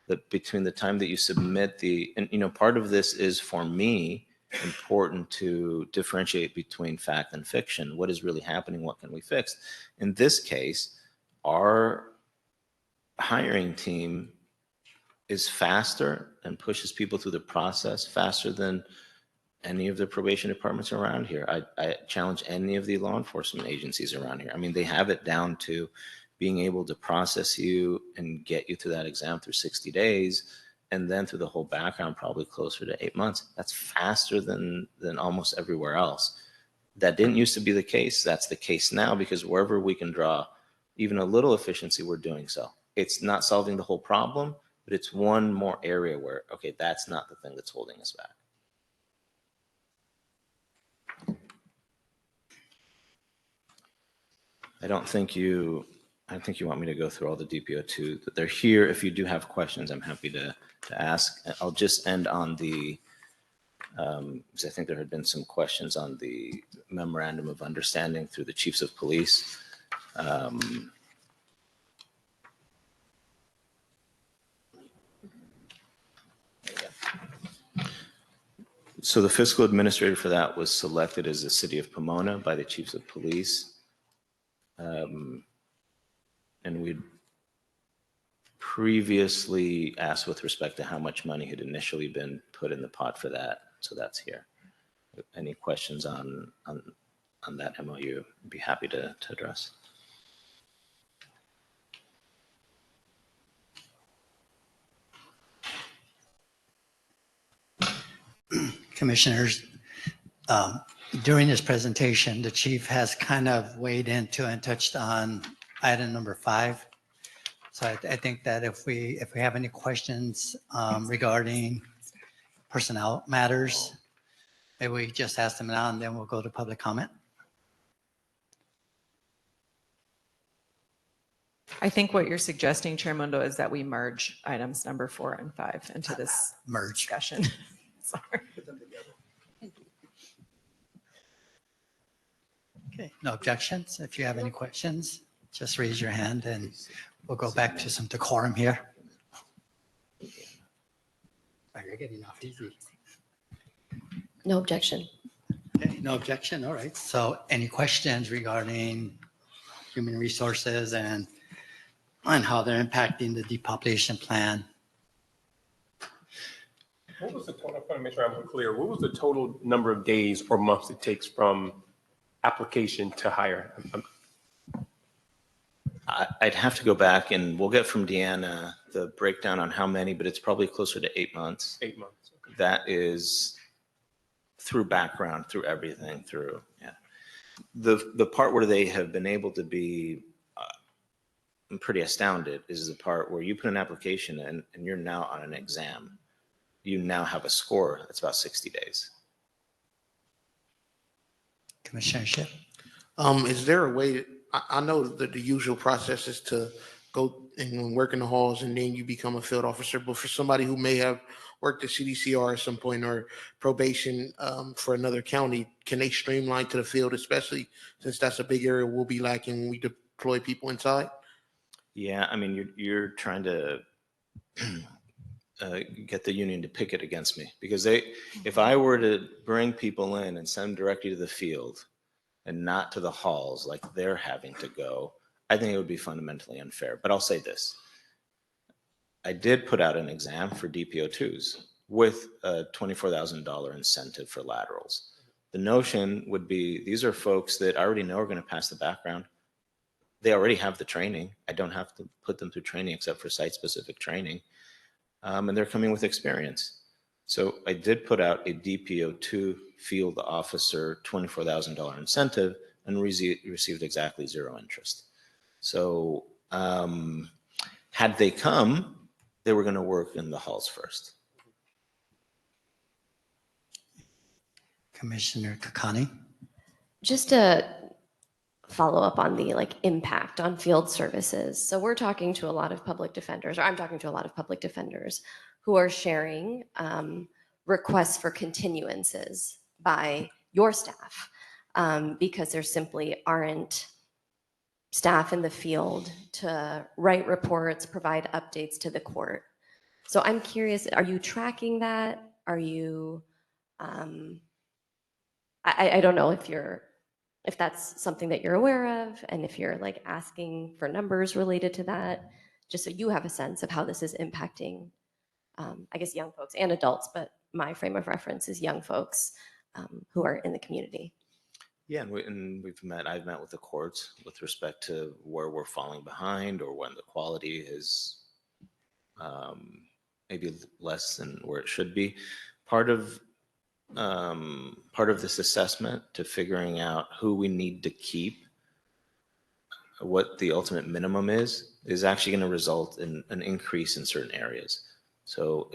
That between the time that you submit part of this is for me important to differentiate between fact and fiction. What is really happening? What can we fix? In this case, our hiring team is faster and pushes people through the process faster than any of the probation departments around here. I challenge any of the law enforcement agencies around here. I mean, they have it down to being able to process you and get you to that exam through 60 days, and then through the whole background, probably closer to 8 months. That's faster than almost everywhere else. That didn't used to be the case. That's the case now, because wherever we can draw even a little efficiency, we're doing so. It's not solving the whole problem, but it's one more area where, okay, that's not the thing that's holding us back. I think you want me to go through all the DPO2. They're here. If you do have questions, I'm happy to ask. I'll just end on because I think there had been some questions on the memorandum of understanding through the chiefs of police. So the fiscal administrator for that was selected as the city of Pomona by the chiefs of police. And we'd previously asked with respect to how much money had initially been put in the pot for that. So that's here. Any questions on that MOU? I'd be happy to address. Commissioners, during this presentation, the chief has kind of weighed into and touched on item number 5. So I think that if we have any questions regarding personnel matters, maybe we just ask them now and then we'll go to public comment. I think what you're suggesting, Chair Mundo, is that we merge items number 4 and 5 into this Merge. discussion. Sorry. Okay, no objections. If you have any questions, just raise your hand and we'll go back to some decorum here. Oh, you're getting off easy. No objection. Okay, no objection. All right. So any questions regarding human resources and how they're impacting the depopulation plan? What was the total, I want to make sure I'm clear, what was the total number of days or months it takes from application to hire? I'd have to go back and we'll get from Deanna the breakdown on how many, but it's probably closer to 8 months. 8 months. Okay. That is through background, through everything, through, yeah. The part where they have been able to be pretty astounded is the part where you put an application in and you're now on an exam. You now have a score that's about 60 days. Commissioner Ship. Is there a way, I know that the usual process is to go and work in the halls and then you become a field officer, but for somebody who may have worked at CDCR at some point or probation for another county, can they streamline to the field, especially since that's a big area we'll be lacking when we deploy people inside? Yeah, I mean, you're trying to get the union to picket against me because if I were to bring people in and send them directly to the field and not to the halls like they're having to go, I think it would be fundamentally unfair. But I'll say this. I did put out an exam for DPO2s with a $24,000 incentive for laterals. The notion would be these are folks that I already know are going to pass the background. They already have the training. I don't have to put them through training except for site-specific training. And they're coming with experience. So I did put out a DPO2 field officer $24,000 incentive and received exactly zero interest. So had they come, they were going to work in the halls first. Commissioner Kakani. Just to follow up on the impact on field services. So we're talking to a lot of public defenders, or I'm talking to a lot of public defenders who are sharing requests for continuances by your staff because there simply aren't staff in the field to write reports, provide updates to the court. So I'm curious, are you tracking that? Are you, I don't know if that's something that you're aware of and if you're asking for numbers related to that, just so you have a sense of how this is impacting, I guess, young folks and adults, but my frame of reference is young folks who are in the community. Yeah, and I've met with the courts with respect to where we're falling behind or when the quality is maybe less than where it should be. Part of this assessment to figuring out who we need to keep, what the ultimate minimum is actually going to result in an increase in certain areas. So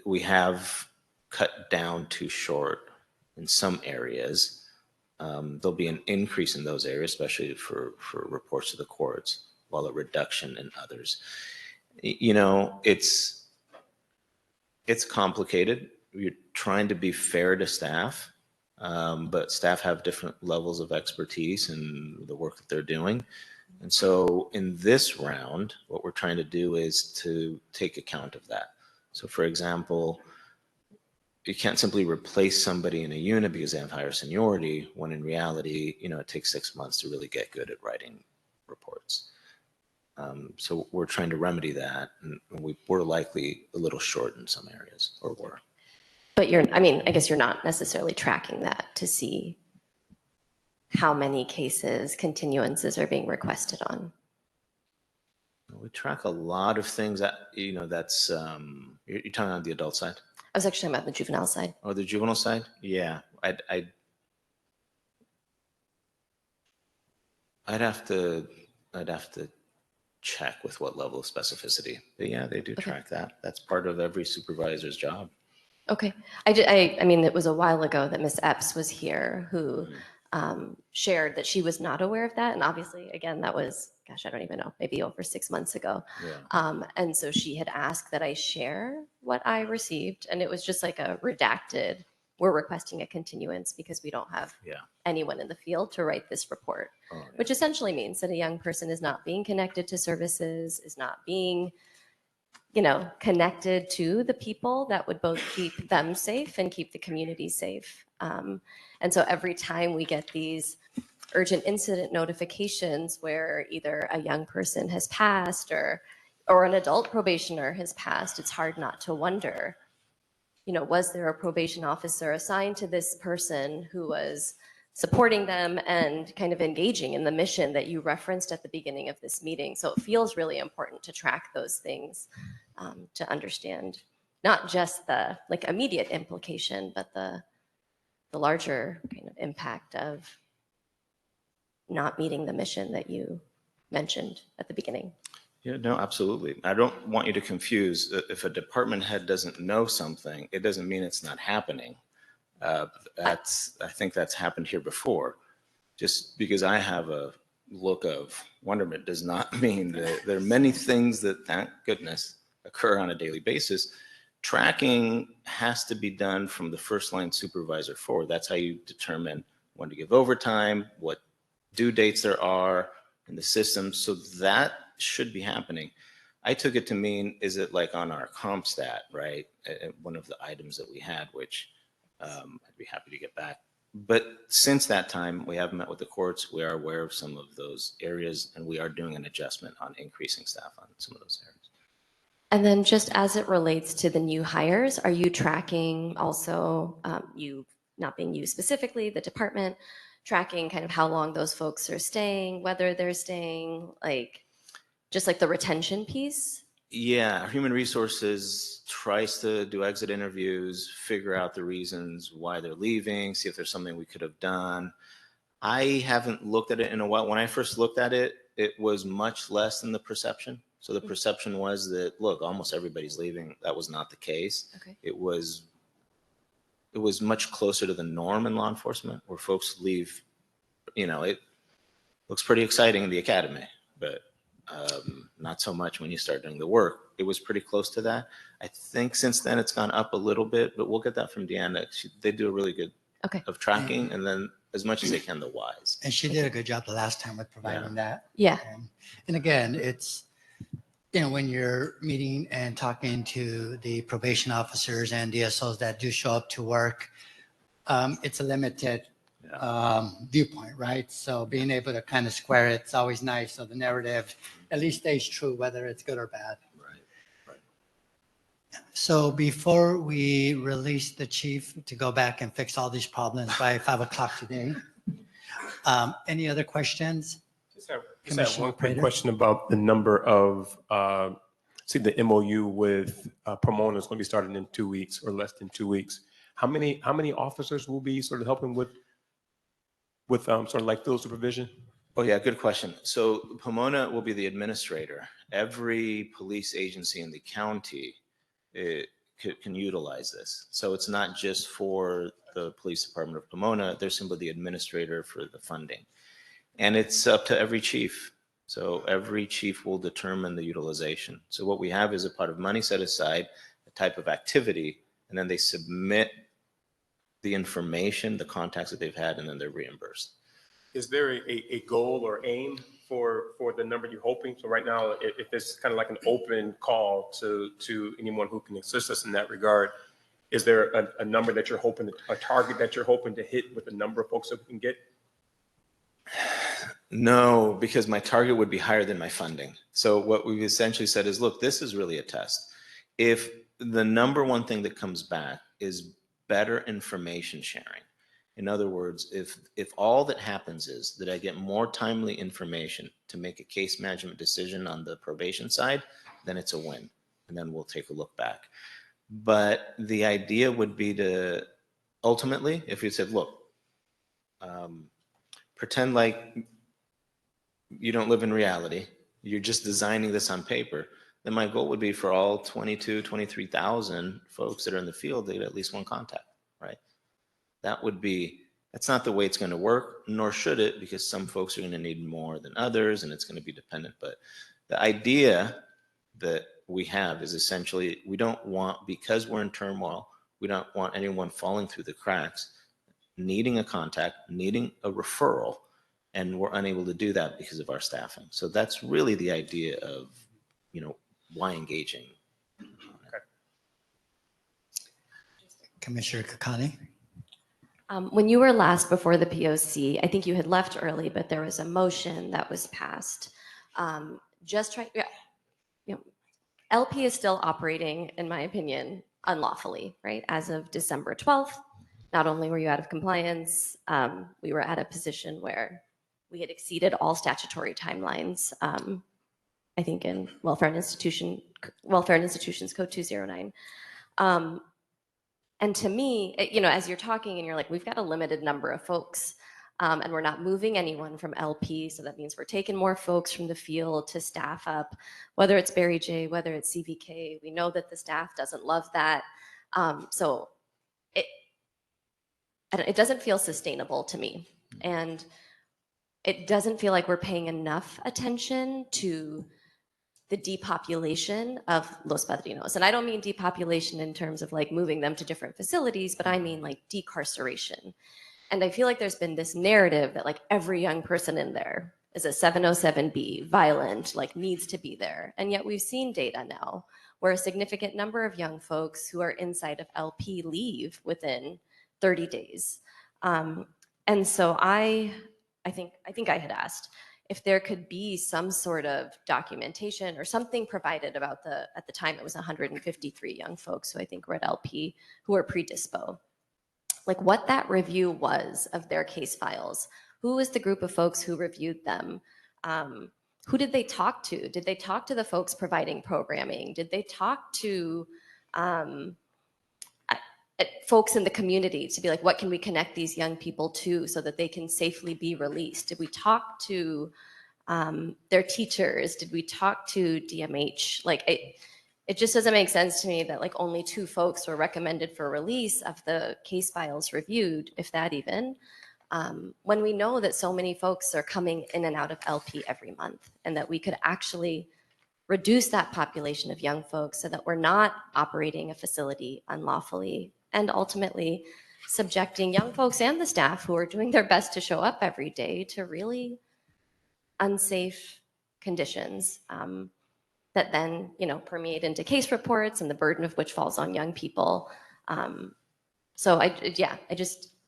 we have cut down too short in some areas. There'll be an increase in those areas, especially for reports to the courts, while a reduction in others. You know, it's complicated. You're trying to be fair to staff, but staff have different levels of expertise in the work that they're doing. And so in this round, what we're trying to do is to take account of that. So for example, you can't simply replace somebody in a unit because they have higher seniority, when in reality, it takes 6 months to really get good at writing reports. So we're trying to remedy that, and we're likely a little short in some areas, or were. But I guess you're not necessarily tracking that to see how many cases continuances are being requested on. We track a lot of things that, that's, you're talking on the adult side? I was actually talking about the juvenile side. Oh, the juvenile side? Yeah, I'd have to check with what level of specificity. But yeah, they do track that. That's part of every supervisor's job. Okay. I mean, it was a while ago that Ms. Epps was here who shared that she was not aware of that. And obviously, again, that was, gosh, I don't even know, maybe over 6 months ago. Yeah. And so she had asked that I share what I received. And it was just like a redacted, we're requesting a continuance because we don't have anyone in the field to write this report, which essentially means that a young person is not being connected to services, is not being connected to the people that would both keep them safe and keep the community safe. And so every time we get these urgent incident notifications where either a young person has passed or an adult probationer has passed, it's hard not to wonder, was there a probation officer assigned to this person who was supporting them and kind of engaging in the mission that you referenced at the beginning of this meeting. So it feels really important to track those things to understand not just the immediate implication, but the the larger kind of impact of not meeting the mission that you mentioned at the beginning. Yeah, no, absolutely. I don't want you to confuse. If a department head doesn't know something, it doesn't mean it's not happening. I think that's happened here before. Just because I have a look of wonderment does not mean that there are many things that, thank goodness, occur on a daily basis. Tracking has to be done from the first line supervisor forward. That's how you determine when to give overtime, what due dates there are in the system. So that should be happening. I took it to mean, is it like on our comp stat, right? One of the items that we had, which I'd be happy to get back. But since that time, we have met with the courts. We are aware of some of those areas, and we are doing an adjustment on increasing staff on some of those areas. And then just as it relates to the new hires, are you tracking also, you not being you specifically, the department, tracking kind of how long those folks are staying, whether they're staying, like just like the retention piece? Yeah, our human resources tries to do exit interviews, figure out the reasons why they're leaving, see if there's something we could have done. I haven't looked at it in a while. When I first looked at it, it was much less than the perception. So the perception was that, look, almost everybody's leaving. That was not the case. Okay. It was much closer to the norm in law enforcement, where folks leave. It looks pretty exciting in the academy, but not so much when you start doing the work. It was pretty close to that. I think since then it's gone up a little bit, but we'll get that from Deanna. They do a really good of tracking, and then as much as they can, the whys. And she did a good job the last time with providing that. Yeah. And again, it's, when you're meeting and talking to the probation officers and DSOs that do show up to work, it's a limited viewpoint, right? So being able to kind of square it's always nice. So the narrative at least stays true, whether it's good or bad. Right. So before we release the chief to go back and fix all these problems by 5 o'clock today, any other questions? Just have Commissioner one quick Prater? question about the number of, see the MOU with Pomona is going to be starting in 2 weeks or less than 2 weeks. How many officers will be sort of helping with sort of like field supervision? Oh yeah, good question. So Pomona will be the administrator. Every police agency in the county can utilize this. So it's not just for the police department of Pomona. They're simply the administrator for the funding. And it's up to every chief. So every chief will determine the utilization. So what we have is a pot of money set aside, a type of activity, and then they submit the information, the contacts that they've had, and then they're reimbursed. Is there a goal or aim for the number you're hoping? So right now, if it's kind of like an open call to anyone who can assist us in that regard, is there a number that you're hoping, a target that you're hoping to hit with the number of folks that we can get? No, because my target would be higher than my funding. So what we've essentially said is, look, this is really a test. If the number one thing that comes back is better information sharing, in other words, if all that happens is that I get more timely information to make a case management decision on the probation side, then it's a win. And then we'll take a look back. But the idea would be to ultimately, if you said, look, pretend like you don't live in reality, you're just designing this on paper, then my goal would be for all 23,000 folks that are in the field, they get at least one contact, right? That's not the way it's going to work, nor should it, because some folks are going to need more than others and it's going to be dependent. But the idea that we have is essentially, we don't want, because we're in turmoil, we don't want anyone falling through the cracks, needing a contact, needing a referral, and we're unable to do that because of our staffing. So that's really the idea of, why engaging. Okay. Commissioner Kakani? When you were last before the POC, I think you had left early, but there was a motion that was passed. LP is still operating, in my opinion, unlawfully, right? As of December 12th, not only were you out of compliance, we were at a position where we had exceeded all statutory timelines, I think in Welfare and Institutions Code 209. And to me, as you're talking and you're like, we've got a limited number of folks, and we're not moving anyone from LP. So that means we're taking more folks from the field to staff up, whether it's Barry J, whether it's CVK. We know that the staff doesn't love that. So it doesn't feel sustainable to me. And it doesn't feel like we're paying enough attention to the depopulation of Los Padrinos. And I don't mean depopulation in terms of like moving them to different facilities, but I mean like decarceration. And I feel like there's been this narrative that like every young person in there is a 707B, violent, like needs to be there. And yet we've seen data now where a significant number of young folks who are inside of LP leave within 30 days. And so I think I had asked if there could be some sort of documentation or something provided about at the time it was 153 young folks who I think were at LP who were pre-dispo. Like what that review was of their case files. Who was the group of folks who reviewed them? Who did they talk to? Did they talk to the folks providing programming? Did they talk to folks in the community to be like, what can we connect these young people to so that they can safely be released? Did we talk to their teachers? Did we talk to DMH? Like it just doesn't make sense to me that like only 2 folks were recommended for release of the case files reviewed, if that even, when we know that so many folks are coming in and out of LP every month and that we could actually reduce that population of young folks so that we're not operating a facility unlawfully and ultimately subjecting young folks and the staff who are doing their best to show up every day to really unsafe conditions that then, permeate into case reports and the burden of which falls on young people. So I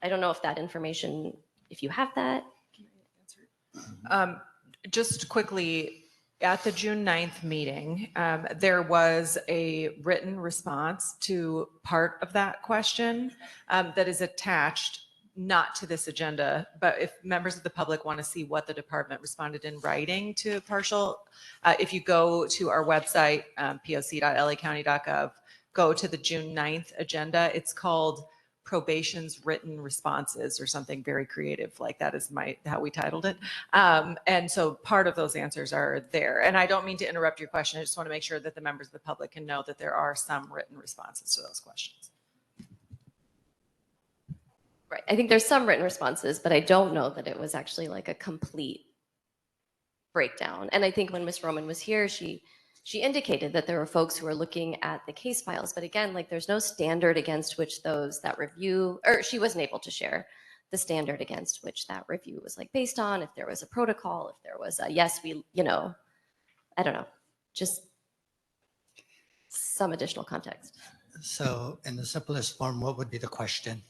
don't know if that information, if you have that. Just quickly, at the June 9th meeting, there was a written response to part of that question that is attached, not to this agenda, but if members of the public want to see what the department responded in writing to partial, if you go to our website, poc.lacounty.gov, go to the June 9th agenda. It's called Probation's Written Responses or something very creative, like that is how we titled it. And so part of those answers are there. And I don't mean to interrupt your question. I just want to make sure that the members of the public can know that there are some written responses to those questions. Right. I think there's some written responses, but I don't know that it was actually like a complete breakdown. And I think when Ms. Roman was here, she indicated that there were folks who were looking at the case files, but again, like there's no standard against which those that review, or she wasn't able to share the standard against which that review was like based on, if there was a protocol, if there was a, yes, we, I don't know, just some additional context. So in the simplest form, what would be the question?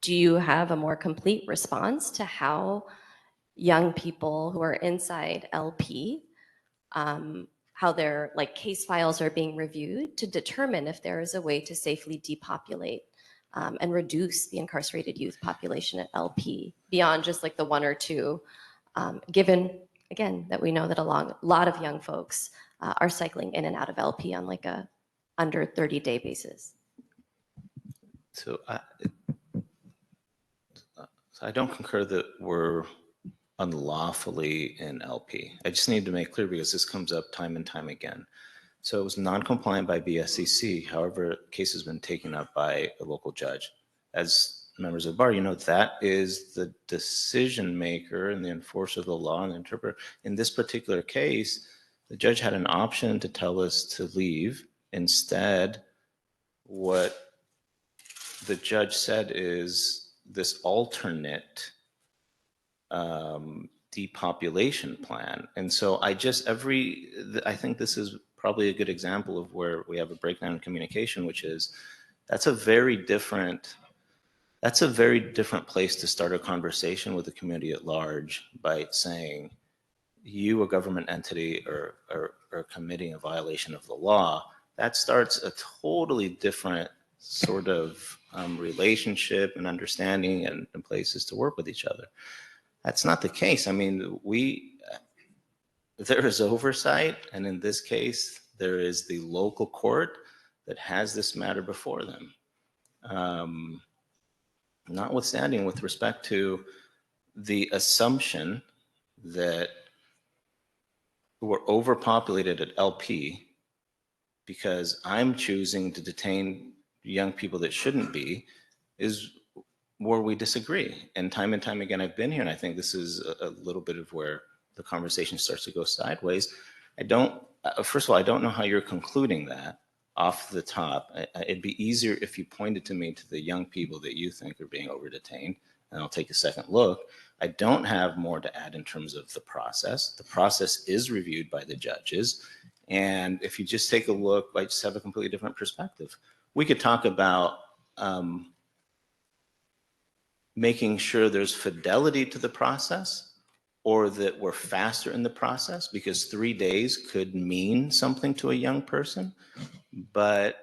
Do you have a more complete response to how young people who are inside LP, how their like case files are being reviewed to determine if there is a way to safely depopulate and reduce the incarcerated youth population at LP beyond just like the 1 or 2, given again that we know that a lot of young folks are cycling in and out of LP on like a under 30-day basis. So I don't concur that we're unlawfully in LP. I just need to make clear because this comes up time and time again. So it was non-compliant by BSCC. However, the case has been taken up by a local judge. As members of the bar, that is the decision maker and the enforcer of the law and the interpreter. In this particular case, the judge had an option to tell us to leave. Instead, what the judge said is this alternate depopulation plan. And so I think this is probably a good example of where we have a breakdown in communication, which is that's a very different place to start a conversation with the community at large by saying you, a government entity, are committing a violation of the law. That starts a totally different sort of relationship and understanding and places to work with each other. That's not the case. I mean, there is oversight, and in this case, there is the local court that has this matter before them. Notwithstanding, with respect to the assumption that we're overpopulated at LP because I'm choosing to detain young people that shouldn't be, is where we disagree. And time again, I've been here, and I think this is a little bit of where the conversation starts to go sideways. First of all, I don't know how you're concluding that off the top. It'd be easier if you pointed to me to the young people that you think are being over-detained, and I'll take a second look. I don't have more to add in terms of the process. The process is reviewed by the judges. And if you just take a look, I just have a completely different perspective. We could talk about making sure there's fidelity to the process, or that we're faster in the process, because 3 days could mean something to a young person. But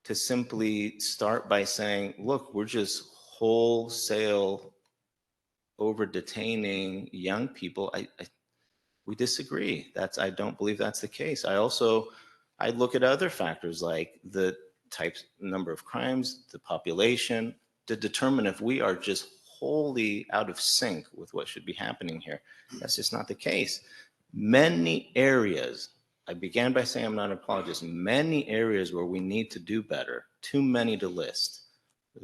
to simply start by saying, look, we're just wholesale over detaining young people, we disagree. I don't believe that's the case. I look at other factors like the number of crimes, the population, to determine if we are just wholly out of sync with what should be happening here. That's just not the case. Many areas, I began by saying I'm not an apologist, many areas where we need to do better, too many to list.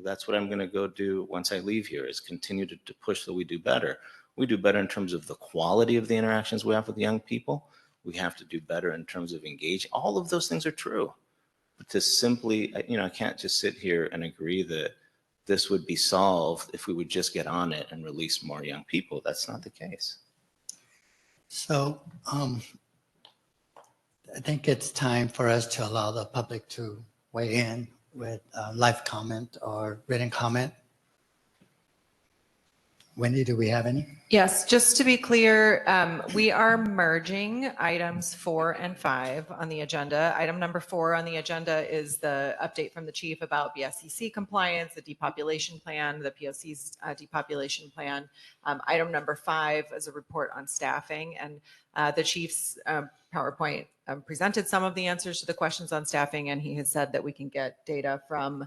That's what I'm going to go do once I leave here, is continue to push so we do better. We do better in terms of the quality of the interactions we have with young people. We have to do better in terms of engaging. All of those things are true. But to simply, I can't just sit here and agree that this would be solved if we would just get on it and release more young people. That's not the case. So I think it's time for us to allow the public to weigh in with live comment or written comment. Wendy, do we have any? Yes, just to be clear, we are merging items 4 and 5 on the agenda. Item number 4 on the agenda is the update from the chief about BSCC compliance, the depopulation plan, the POC's depopulation plan. Item number 5 is a report on staffing, and the chief's PowerPoint presented some of the answers to the questions on staffing, and he has said that we can get data from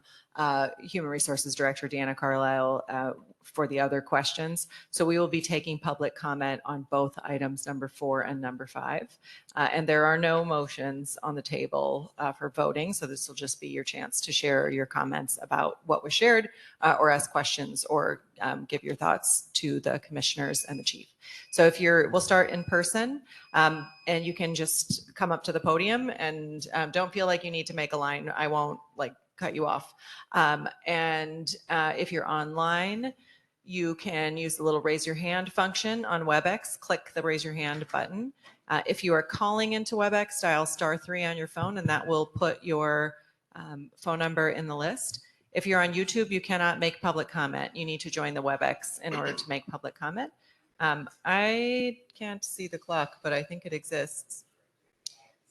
Human Resources Director Deanna Carlisle for the other questions. So we will be taking public comment on both items number 4 and number 5. And there are no motions on the table for voting. So this will just be your chance to share your comments about what was shared, or ask questions, or give your thoughts to the commissioners and the chief. So we'll start in person, and you can just come up to the podium, and don't feel like you need to make a line. I won't cut you off. And if you're online, you can use the little raise your hand function on WebEx. Click the raise your hand button. If you are calling into WebEx, dial *3 on your phone, and that will put your phone number in the list. If you're on YouTube, you cannot make public comment. You need to join the WebEx in order to make public comment. I can't see the clock, but I think it exists.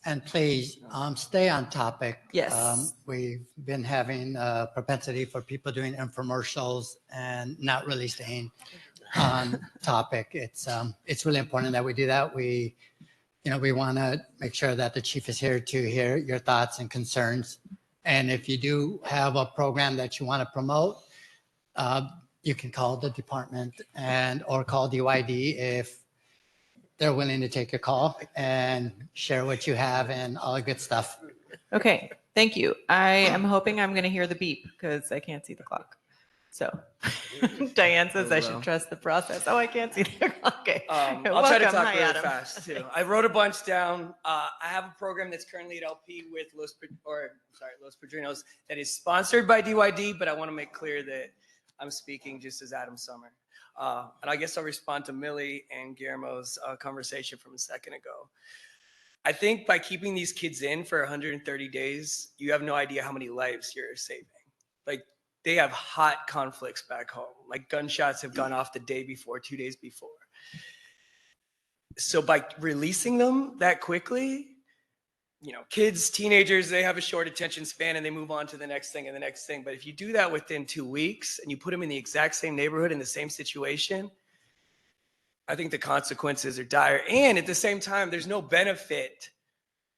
And please stay on topic. Yes. We've been having a propensity for people doing infomercials and not really staying on topic. It's really important that we do that. We want to make sure that the chief is here to hear your thoughts and concerns. And if you do have a program that you want to promote, you can call the department or call DYD if they're willing to take a call and share what you have and all the good stuff. Okay, thank you. I am hoping I'm going to hear the beep because I can't see the clock. So Diane says I should trust the process. Oh, I can't see the clock. Okay. I'll try to Welcome. talk Hi, really Adam. fast too. I wrote a bunch down. I have a program that's currently at LP with Los Padrinos that is sponsored by DYD, but I want to make clear that I'm speaking just as Adam Summer. And I guess I'll respond to Millie and Guillermo's conversation from a second ago. I think by keeping these kids in for 130 days, you have no idea how many lives you're saving. Like, they have hot conflicts back home. Like, gunshots have gone off the day before, 2 days before. So by releasing them that quickly, kids, teenagers, they have a short attention span and they move on to the next thing and the next thing. But if you do that within 2 weeks and you put them in the exact same neighborhood in the same situation, I think the consequences are dire. And at the same time, there's no benefit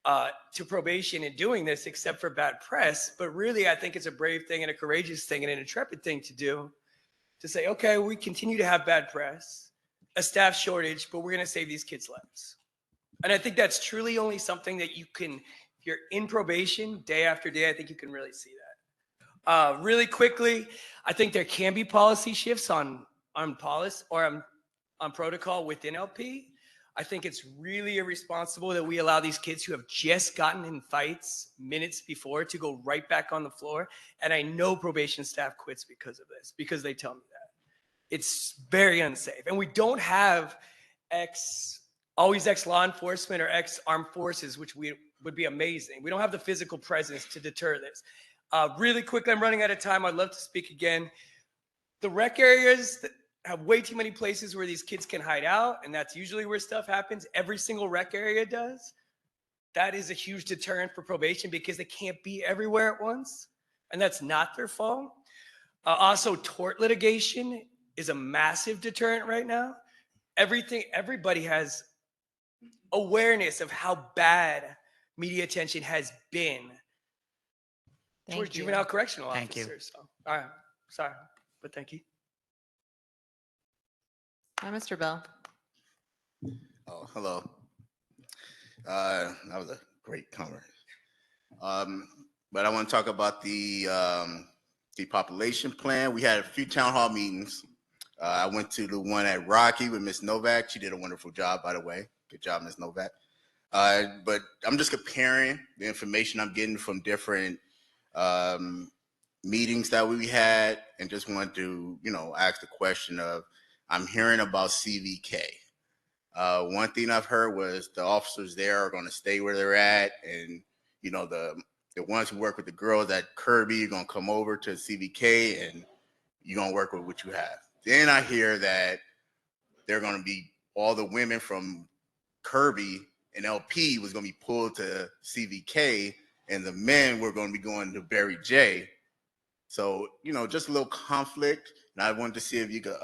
to probation in doing this, except for bad press. But really, I think it's a brave thing and a courageous thing and an intrepid thing to do, to say, okay, we continue to have bad press, a staff shortage, but we're going to save these kids' lives. And I think that's truly only something that you can, if you're in probation day after day, I think you can really see that. Really quickly, I think there can be policy shifts on policy or on protocol within LP. I think it's really irresponsible that we allow these kids who have just gotten in fights minutes before to go right back on the floor. And I know probation staff quits because of this, because they tell me that. It's very unsafe. And we don't have always ex-law enforcement or ex-armed forces, which would be amazing. We don't have the physical presence to deter this. Really quickly, I'm running out of time. I'd love to speak again. The rec areas that have way too many places where these kids can hide out, and that's usually where stuff happens. Every single rec area does. That is a huge deterrent for probation because they can't be everywhere at once, and that's not their fault. Also, tort litigation is a massive deterrent right now. Everybody has awareness of how bad media attention has been towards Thank you. juvenile correctional Thank you. officers. So, all right, sorry, but thank you. Hi, Mr. Bell. Oh, hello. That was a great comment. But I want to talk about the depopulation plan. We had a few town hall meetings. I went to the one at Rocky with Ms. Novak. She did a wonderful job, by the way. Good job, Ms. Novak. But I'm just comparing the information I'm getting from different meetings that we had, and just wanted to, ask the question of, I'm hearing about CVK. One thing I've heard was the officers there are going to stay where they're at, and the ones who work with the girls at Kirby are going to come over to CVK, and you're going to work with what you have. Then I hear that they're going to be all the women from Kirby and LP was going to be pulled to CVK, and the men were going to be going to Barry J. So, just a little conflict, and I wanted to see if you could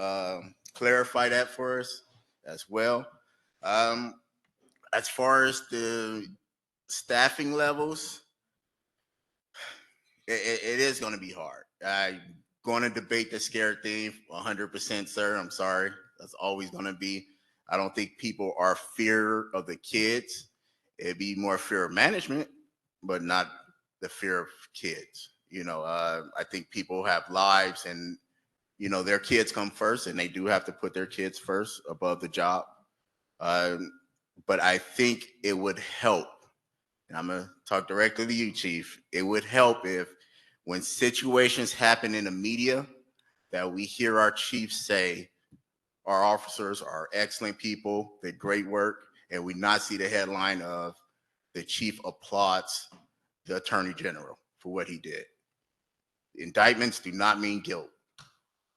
clarify that for us as well. As far as the staffing levels, it is going to be hard. I'm going to debate the scared thing 100%, sir. I'm sorry. That's always going to be. I don't think people are fear of the kids. It'd be more fear of management, but not the fear of kids. I think people have lives, and their kids come first, and they do have to put their kids first above the job. But I think it would help, and I'm going to talk directly to you, Chief. It would help if when situations happen in the media that we hear our chiefs say, our officers are excellent people, they're great work, and we not see the headline of the chief applauds the attorney general for what he did. Indictments do not mean guilt.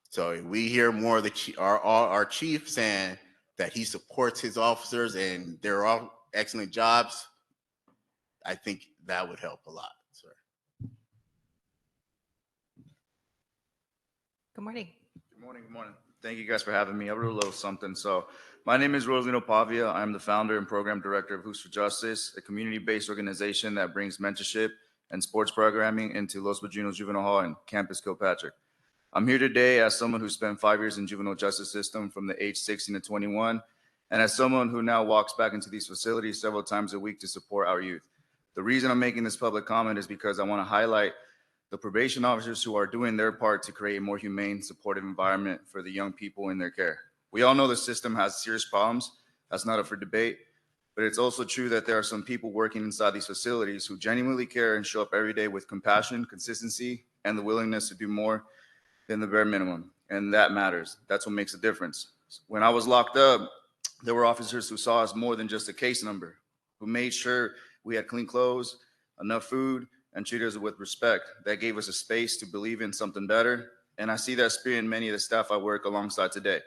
So if we hear more of our chief saying that he supports his officers and they're all excellent jobs, I think that would help a lot, sir. Good morning. Good morning. Good morning. Thank you guys for having me. I wrote a little something. So my name is Rosalino Pavia. I'm the founder and program director of Who's for Justice, a community-based organization that brings mentorship and sports programming into Los Padrinos Juvenile Hall and Campus Kilpatrick. I'm here today as someone who spent 5 years in juvenile justice system from the age 16 to 21, and as someone who now walks back into these facilities several times a week to support our youth. The reason I'm making this public comment is because I want to highlight the probation officers who are doing their part to create a more humane, supportive environment for the young people in their care. We all know the system has serious problems. That's not up for debate, but it's also true that there are some people working inside these facilities who genuinely care and show up every day with compassion, consistency, and the willingness to do more than the bare minimum. And that matters. That's what makes a difference. When I was locked up, there were officers who saw us more than just a case number, who made sure we had clean clothes, enough food, and treated us with respect. That gave us a space to believe in something better. And I see that spirit in many of the staff I work alongside today.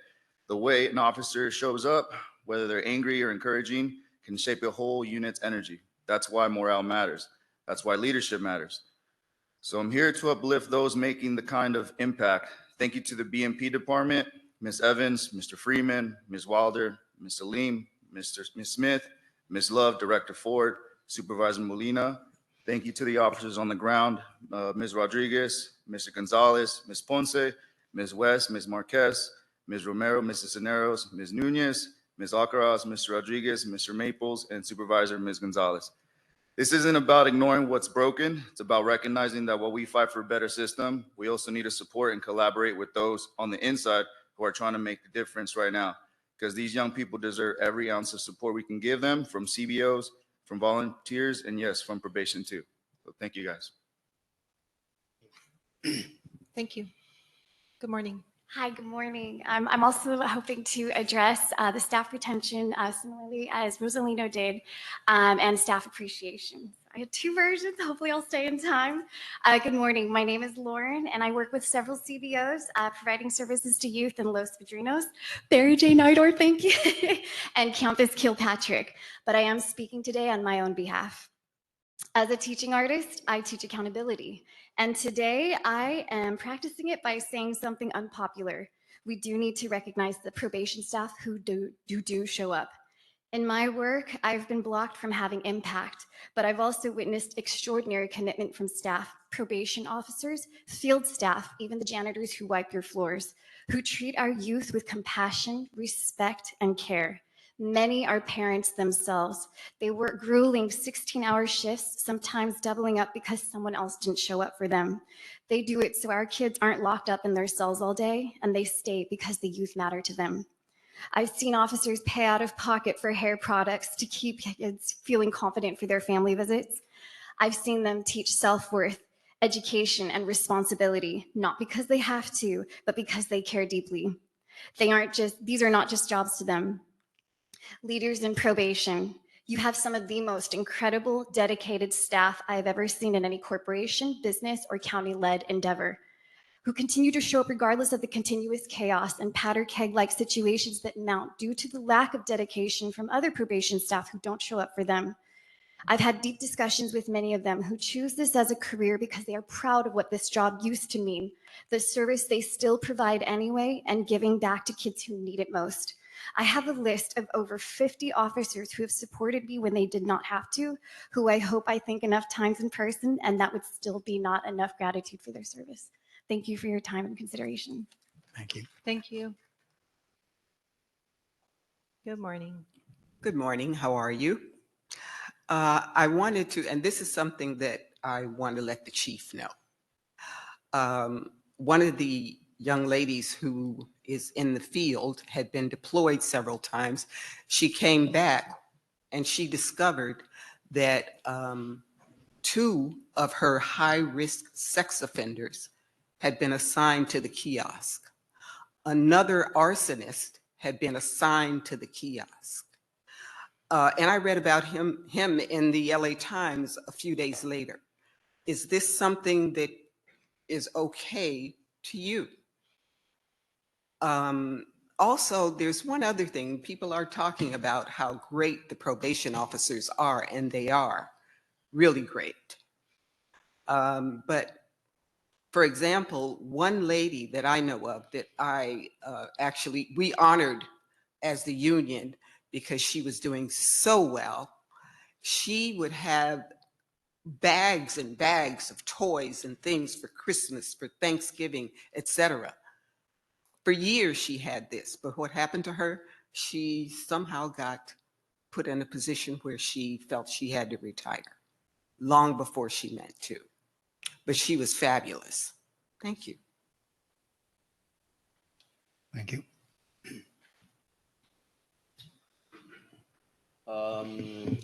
The way an officer shows up, whether they're angry or encouraging, can shape a whole unit's energy. That's why morale matters. That's why leadership matters. So I'm here to uplift those making the kind of impact. Thank you to the BMP department, Ms. Evans, Mr. Freeman, Ms. Wilder, Ms. Salim, Ms. Smith, Ms. Love, Director Ford, Supervisor Molina. Thank you to the officers on the ground, Ms. Rodriguez, Mr. Gonzalez, Ms. Ponce, Ms. West, Ms. Marquez, Ms. Romero, Mrs. Cisneros, Ms. Nunez, Ms. Alcaraz, Mr. Rodriguez, Mr. Maples, and Supervisor Ms. Gonzalez. This isn't about ignoring what's broken. It's about recognizing that while we fight for a better system, we also need to support and collaborate with those on the inside who are trying to make the difference right now. Because these young people deserve every ounce of support we can give them from CBOs, from volunteers, and yes, from probation too. So thank you guys. Thank you. Good morning. Hi, good morning. I'm also hoping to address the staff retention similarly as Rosalino did, and staff appreciation. I had two versions. Hopefully I'll stay in time. Good morning. My name is Lauren, and I work with several CBOs providing services to youth in Los Padrinos, Barry J. Nidor, thank you, and Campus Kilpatrick. But I am speaking today on my own behalf. As a teaching artist, I teach accountability. And today I am practicing it by saying something unpopular. We do need to recognize the probation staff who do show up. In my work, I've been blocked from having impact, but I've also witnessed extraordinary commitment from staff, probation officers, field staff, even the janitors who wipe your floors, who treat our youth with compassion, respect, and care. Many are parents themselves. They work grueling 16-hour shifts, sometimes doubling up because someone else didn't show up for them. They do it so our kids aren't locked up in their cells all day, and they stay because the youth matter to them. I've seen officers pay out of pocket for hair products to keep kids feeling confident for their family visits. I've seen them teach self-worth, education, and responsibility, not because they have to, but because they care deeply. These are not just jobs to them. Leaders in probation, you have some of the most incredible, dedicated staff I have ever seen in any corporation, business, or county-led endeavor, who continue to show up regardless of the continuous chaos and powder keg-like situations that mount due to the lack of dedication from other probation staff who don't show up for them. I've had deep discussions with many of them who choose this as a career because they are proud of what this job used to mean, the service they still provide anyway, and giving back to kids who need it most. I have a list of over 50 officers who have supported me when they did not have to, who I hope I thank enough times in person, and that would still be not enough gratitude for their service. Thank you for your time and consideration. Thank you. Thank you. Good morning. Good morning. How are you? I wanted to, and this is something that I want to let the chief know. One of the young ladies who is in the field had been deployed several times. She came back and she discovered that 2 of her high-risk sex offenders had been assigned to the kiosk. Another arsonist had been assigned to the kiosk. And I read about him in the LA Times a few days later. Is this something that is okay to you? Also, there's one other thing. People are talking about how great the probation officers are, and they are really great. But for example, one lady that I know of that we honored as the union because she was doing so well, she would have bags and bags of toys and things for Christmas, for Thanksgiving, etc. For years she had this, but what happened to her? She somehow got put in a position where she felt she had to retire long before she meant to. But she was fabulous. Thank you. Thank you.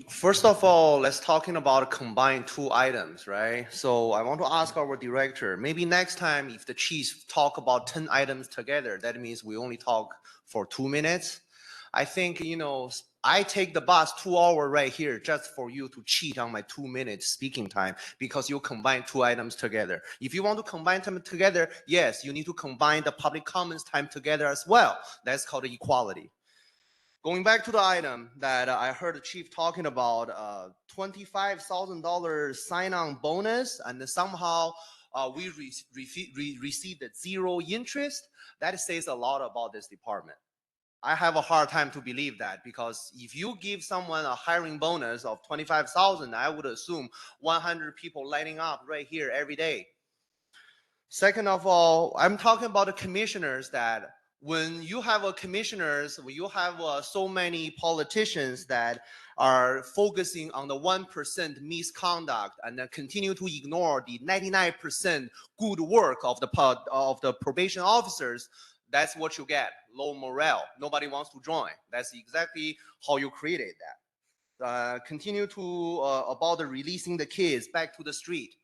First of all, let's talking about combine 2 items, right? So I want to ask our director, maybe next time if the chiefs talk about 10 items together, that means we only talk for 2 minutes. I think, I take the bus 2 hours right here just for you to cheat on my 2 minutes speaking time because you combine 2 items together. If you want to combine them together, yes, you need to combine the public comments time together as well. That's called equality. Going back to the item that I heard the chief talking about, $25,000 sign-on bonus, and somehow we received 0 interest. That says a lot about this department. I have a hard time to believe that, because if you give someone a hiring bonus of 25,000, I would assume 100 people lining up right here every day. Second of all, I'm talking about the commissioners, that when you have when you have so many politicians that are focusing on the 1% misconduct and then continue to ignore the 99% good work of the probation officers, that's what you get: low morale. Nobody wants to join. That's exactly how you created that. Continue to about the releasing the kids back to the street.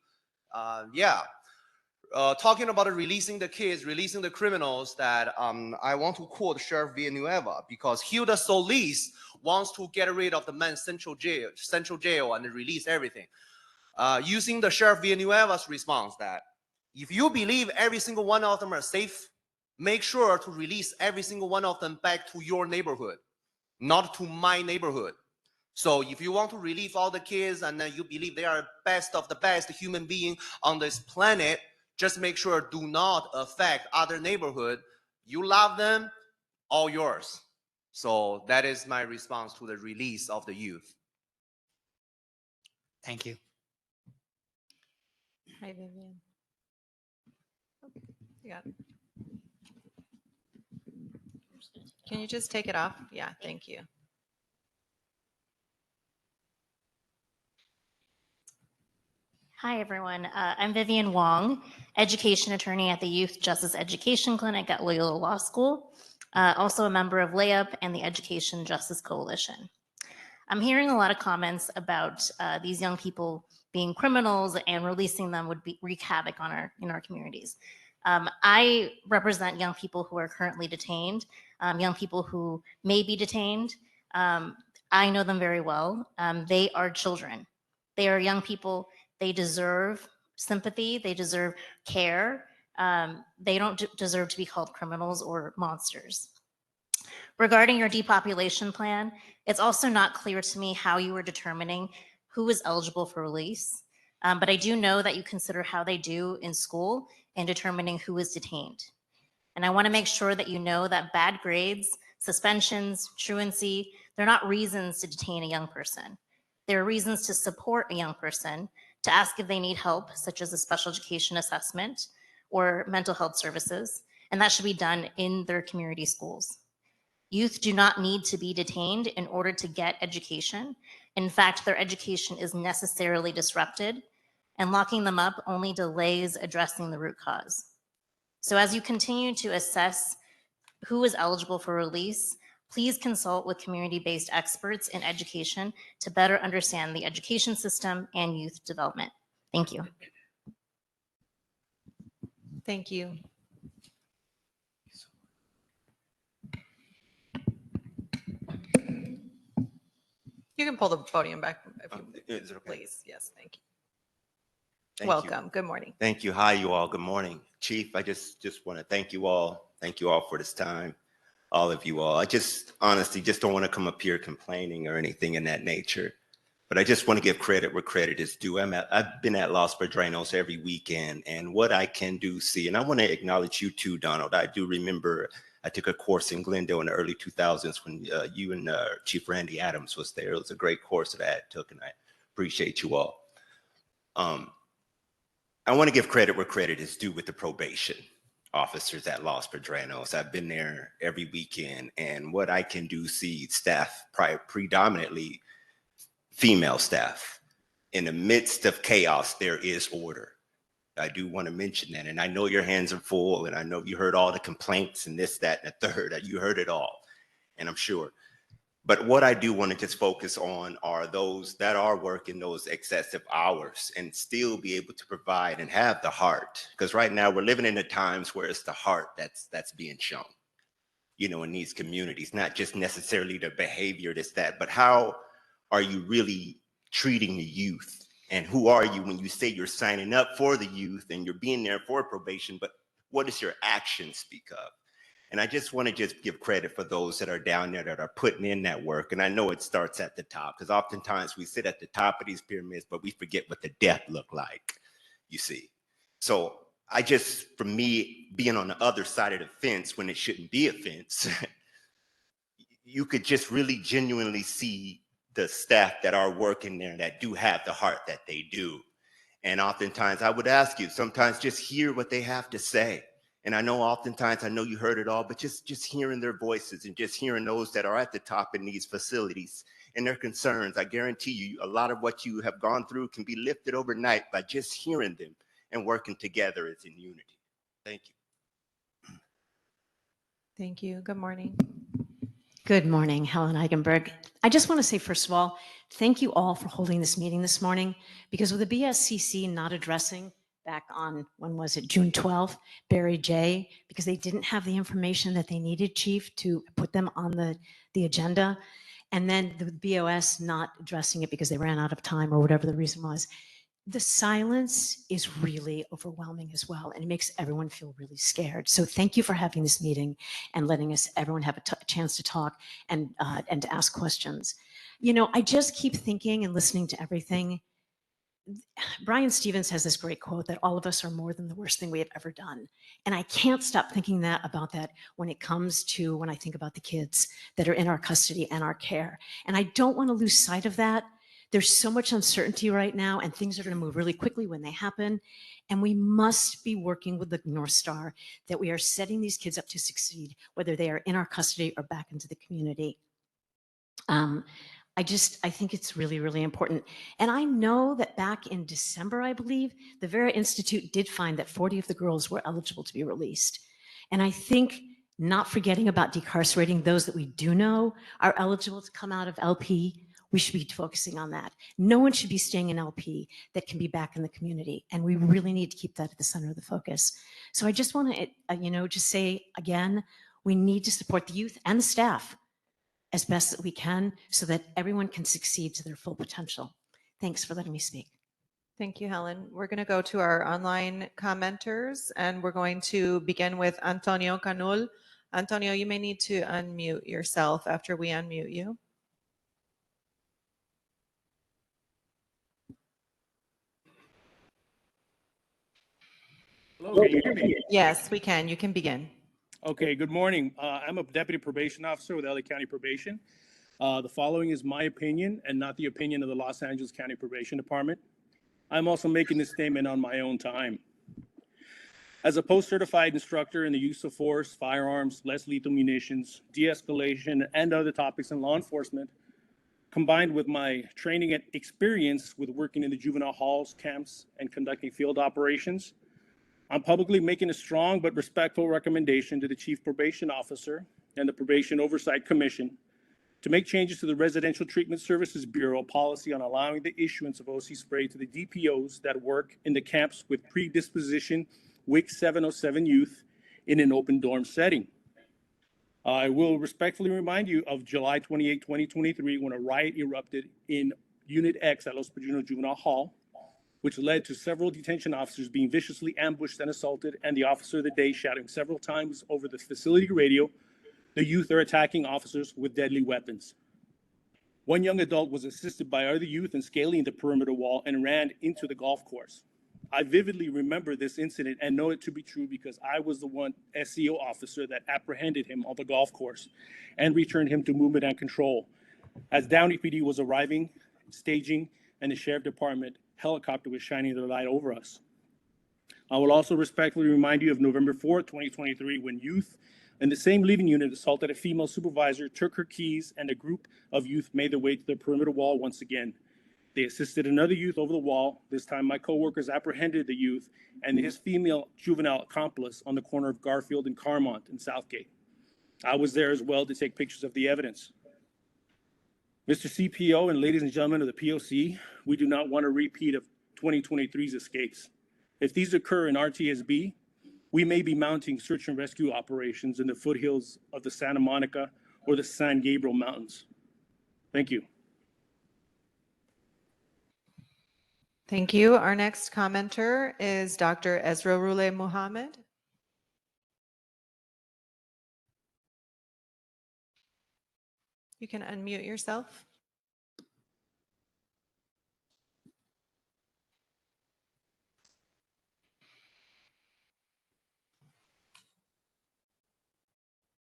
Talking about releasing the kids, releasing the criminals, that I want to quote Sheriff Villanueva, because Hilda Solis wants to get rid of the men's central jail and release everything. Using the Sheriff Villanueva's response, that if you believe every single one of them are safe, make sure to release every single one of them back to your neighborhood, not to my neighborhood. So if you want to release all the kids and then you believe they are best of the best human being on this planet, just make sure do not affect other neighborhood. You love them, all yours. So that is my response to the release of the youth. Thank you. Hi, Vivian. Yeah. Can you just take it off? Yeah, thank you. Hi, everyone. I'm Vivian Wong, education attorney at the Youth Justice Education Clinic at Loyola Law School, also a member of LAYUP and the Education Justice Coalition. I'm hearing a lot of comments about these young people being criminals, and releasing them would wreak havoc in our communities. I represent young people who are currently detained, young people who may be detained. I know them very well. They are children. They are young people. They deserve sympathy. They deserve care. They don't deserve to be called criminals or monsters. Regarding your depopulation plan, it's also not clear to me how you are determining who is eligible for release. But I do know that you consider how they do in school in determining who is detained. And I want to make sure that you know that bad grades, suspensions, truancy, they're not reasons to detain a young person. They're reasons to support a young person, to ask if they need help, such as a special education assessment or mental health services, and that should be done in their community schools. Youth do not need to be detained in order to get education. In fact, their education is necessarily disrupted, and locking them up only delays addressing the root cause. So as you continue to assess who is eligible for release, please consult with community-based experts in education to better understand the education system and youth development. Thank you. Thank you. You can pull the podium back if you Is it okay? please. Yes, thank you. Thank Welcome. you. Good morning. Thank you. Hi, you all. Good morning. Chief, I just want to thank you all. Thank you all for this time. All of you all. I just honestly just don't want to come up here complaining or anything in that nature. But I just want to give credit where credit is due. I've been at Los Padrinos every weekend, and what I can do see, and I want to acknowledge you too, Donald. I do remember I took a course in Glendale in the early 2000s when you and Chief Randy Adams was there. It was a great course that I took, and I appreciate you all. I want to give credit where credit is due with the probation officers at Los Padrinos. I've been there every weekend, and what I can do see, staff, predominantly female staff. In the midst of chaos, there is order. I do want to mention that, and I know your hands are full, and I know you heard all the complaints and this, that, and the third. You heard it all, and I'm sure. But what I do want to just focus on are those that are working those excessive hours and still be able to provide and have the heart. Because right now we're living in the times where it's the heart that's being shown, in these communities, not just necessarily the behavior, this, that, but how are you really treating the youth? And who are you when you say you're signing up for the youth and you're being there for probation, but what does your actions speak of? And I just want to just give credit for those that are down there that are putting in that work. And I know it starts at the top, because oftentimes we sit at the top of these pyramids, but we forget what the depth look like, you see. So I just, for me, being on the other side of the fence when it shouldn't be a fence, you could just really genuinely see the staff that are working there that do have the heart that they do. And oftentimes I would ask you, sometimes just hear what they have to say. And I know oftentimes, I know you heard it all, but just hearing their voices and just hearing those that are at the top in these facilities and their concerns, I guarantee you a lot of what you have gone through can be lifted overnight by just hearing them and working together as in unity. Thank you. Thank you. Good morning. Good morning, Helen Eigenberg. I just want to say, first of all, thank you all for holding this meeting this morning, because with the BSCC not addressing back on, when was it, June 12th, Barry J., because they didn't have the information that they needed, Chief, to put them on the agenda, and then the BOS not addressing it because they ran out of time or whatever the reason was. The silence is really overwhelming as well, and it makes everyone feel really scared. So thank you for having this meeting and letting everyone have a chance to talk and to ask questions. You know, I just keep thinking and listening to everything. Brian Stevens has this great quote that all of us are more than the worst thing we have ever done. And I can't stop thinking about that when it comes to when I think about the kids that are in our custody and our care. And I don't want to lose sight of that. There's so much uncertainty right now, and things are going to move really quickly when they happen. And we must be working with the North Star that we are setting these kids up to succeed, whether they are in our custody or back into the community. I think it's really, really important. And I know that back in December, I believe, the Vera Institute did find that 40 of the girls were eligible to be released. And I think not forgetting about decarcerating those that we do know are eligible to come out of LP, we should be focusing on that. No one should be staying in LP that can be back in the community. And we really need to keep that at the center of the focus. So I just want to, just say again, we need to support the youth and the staff as best as we can so that everyone can succeed to their full potential. Thanks for letting me speak. Thank you, Helen. We're going to go to our online commenters, and we're going to begin with Antonio Canul. Antonio, you may need to unmute yourself after we unmute you. Hello, can you hear me? Yes, we can. You can begin. Okay, good morning. I'm a deputy probation officer with LA County Probation. The following is my opinion and not the opinion of the Los Angeles County Probation Department. I'm also making this statement on my own time. As a post-certified instructor in the use of force, firearms, less lethal munitions, de-escalation, and other topics in law enforcement, combined with my training and experience with working in the juvenile halls, camps, and conducting field operations, I'm publicly making a strong but respectful recommendation to the Chief Probation Officer and the Probation Oversight Commission to make changes to the Residential Treatment Services Bureau policy on allowing the issuance of OC spray to the DPOs that work in the camps with predisposition WIC 707 youth in an open dorm setting. I will respectfully remind you of July 28, 2023, when a riot erupted in Unit X at Los Padrinos Juvenile Hall, which led to several detention officers being viciously ambushed and assaulted, and the officer of the day shouting several times over the facility radio, "The youth are attacking officers with deadly weapons." One young adult was assisted by other youth in scaling the perimeter wall and ran into the golf course. I vividly remember this incident and know it to be true because I was the one SEO officer that apprehended him on the golf course and returned him to movement and control. As Downey PD was arriving, staging, and the sheriff department helicopter was shining their light over us. I will also respectfully remind you of November 4th, 2023, when youth in the same living unit assaulted a female supervisor, took her keys, and a group of youth made their way to the perimeter wall once again. They assisted another youth over the wall. This time, my coworkers apprehended the youth and his female juvenile accomplice on the corner of Garfield and Carmont in Southgate. I was there as well to take pictures of the evidence. Mr. CPO and ladies and gentlemen of the POC, we do not want a repeat of 2023's escapes. If these occur in RTSB, we may be mounting search and rescue operations in the foothills of the Santa Monica or the San Gabriel Mountains. Thank you. Thank you. Our next commenter is Dr. Ezra Rule Muhammad. You can unmute yourself.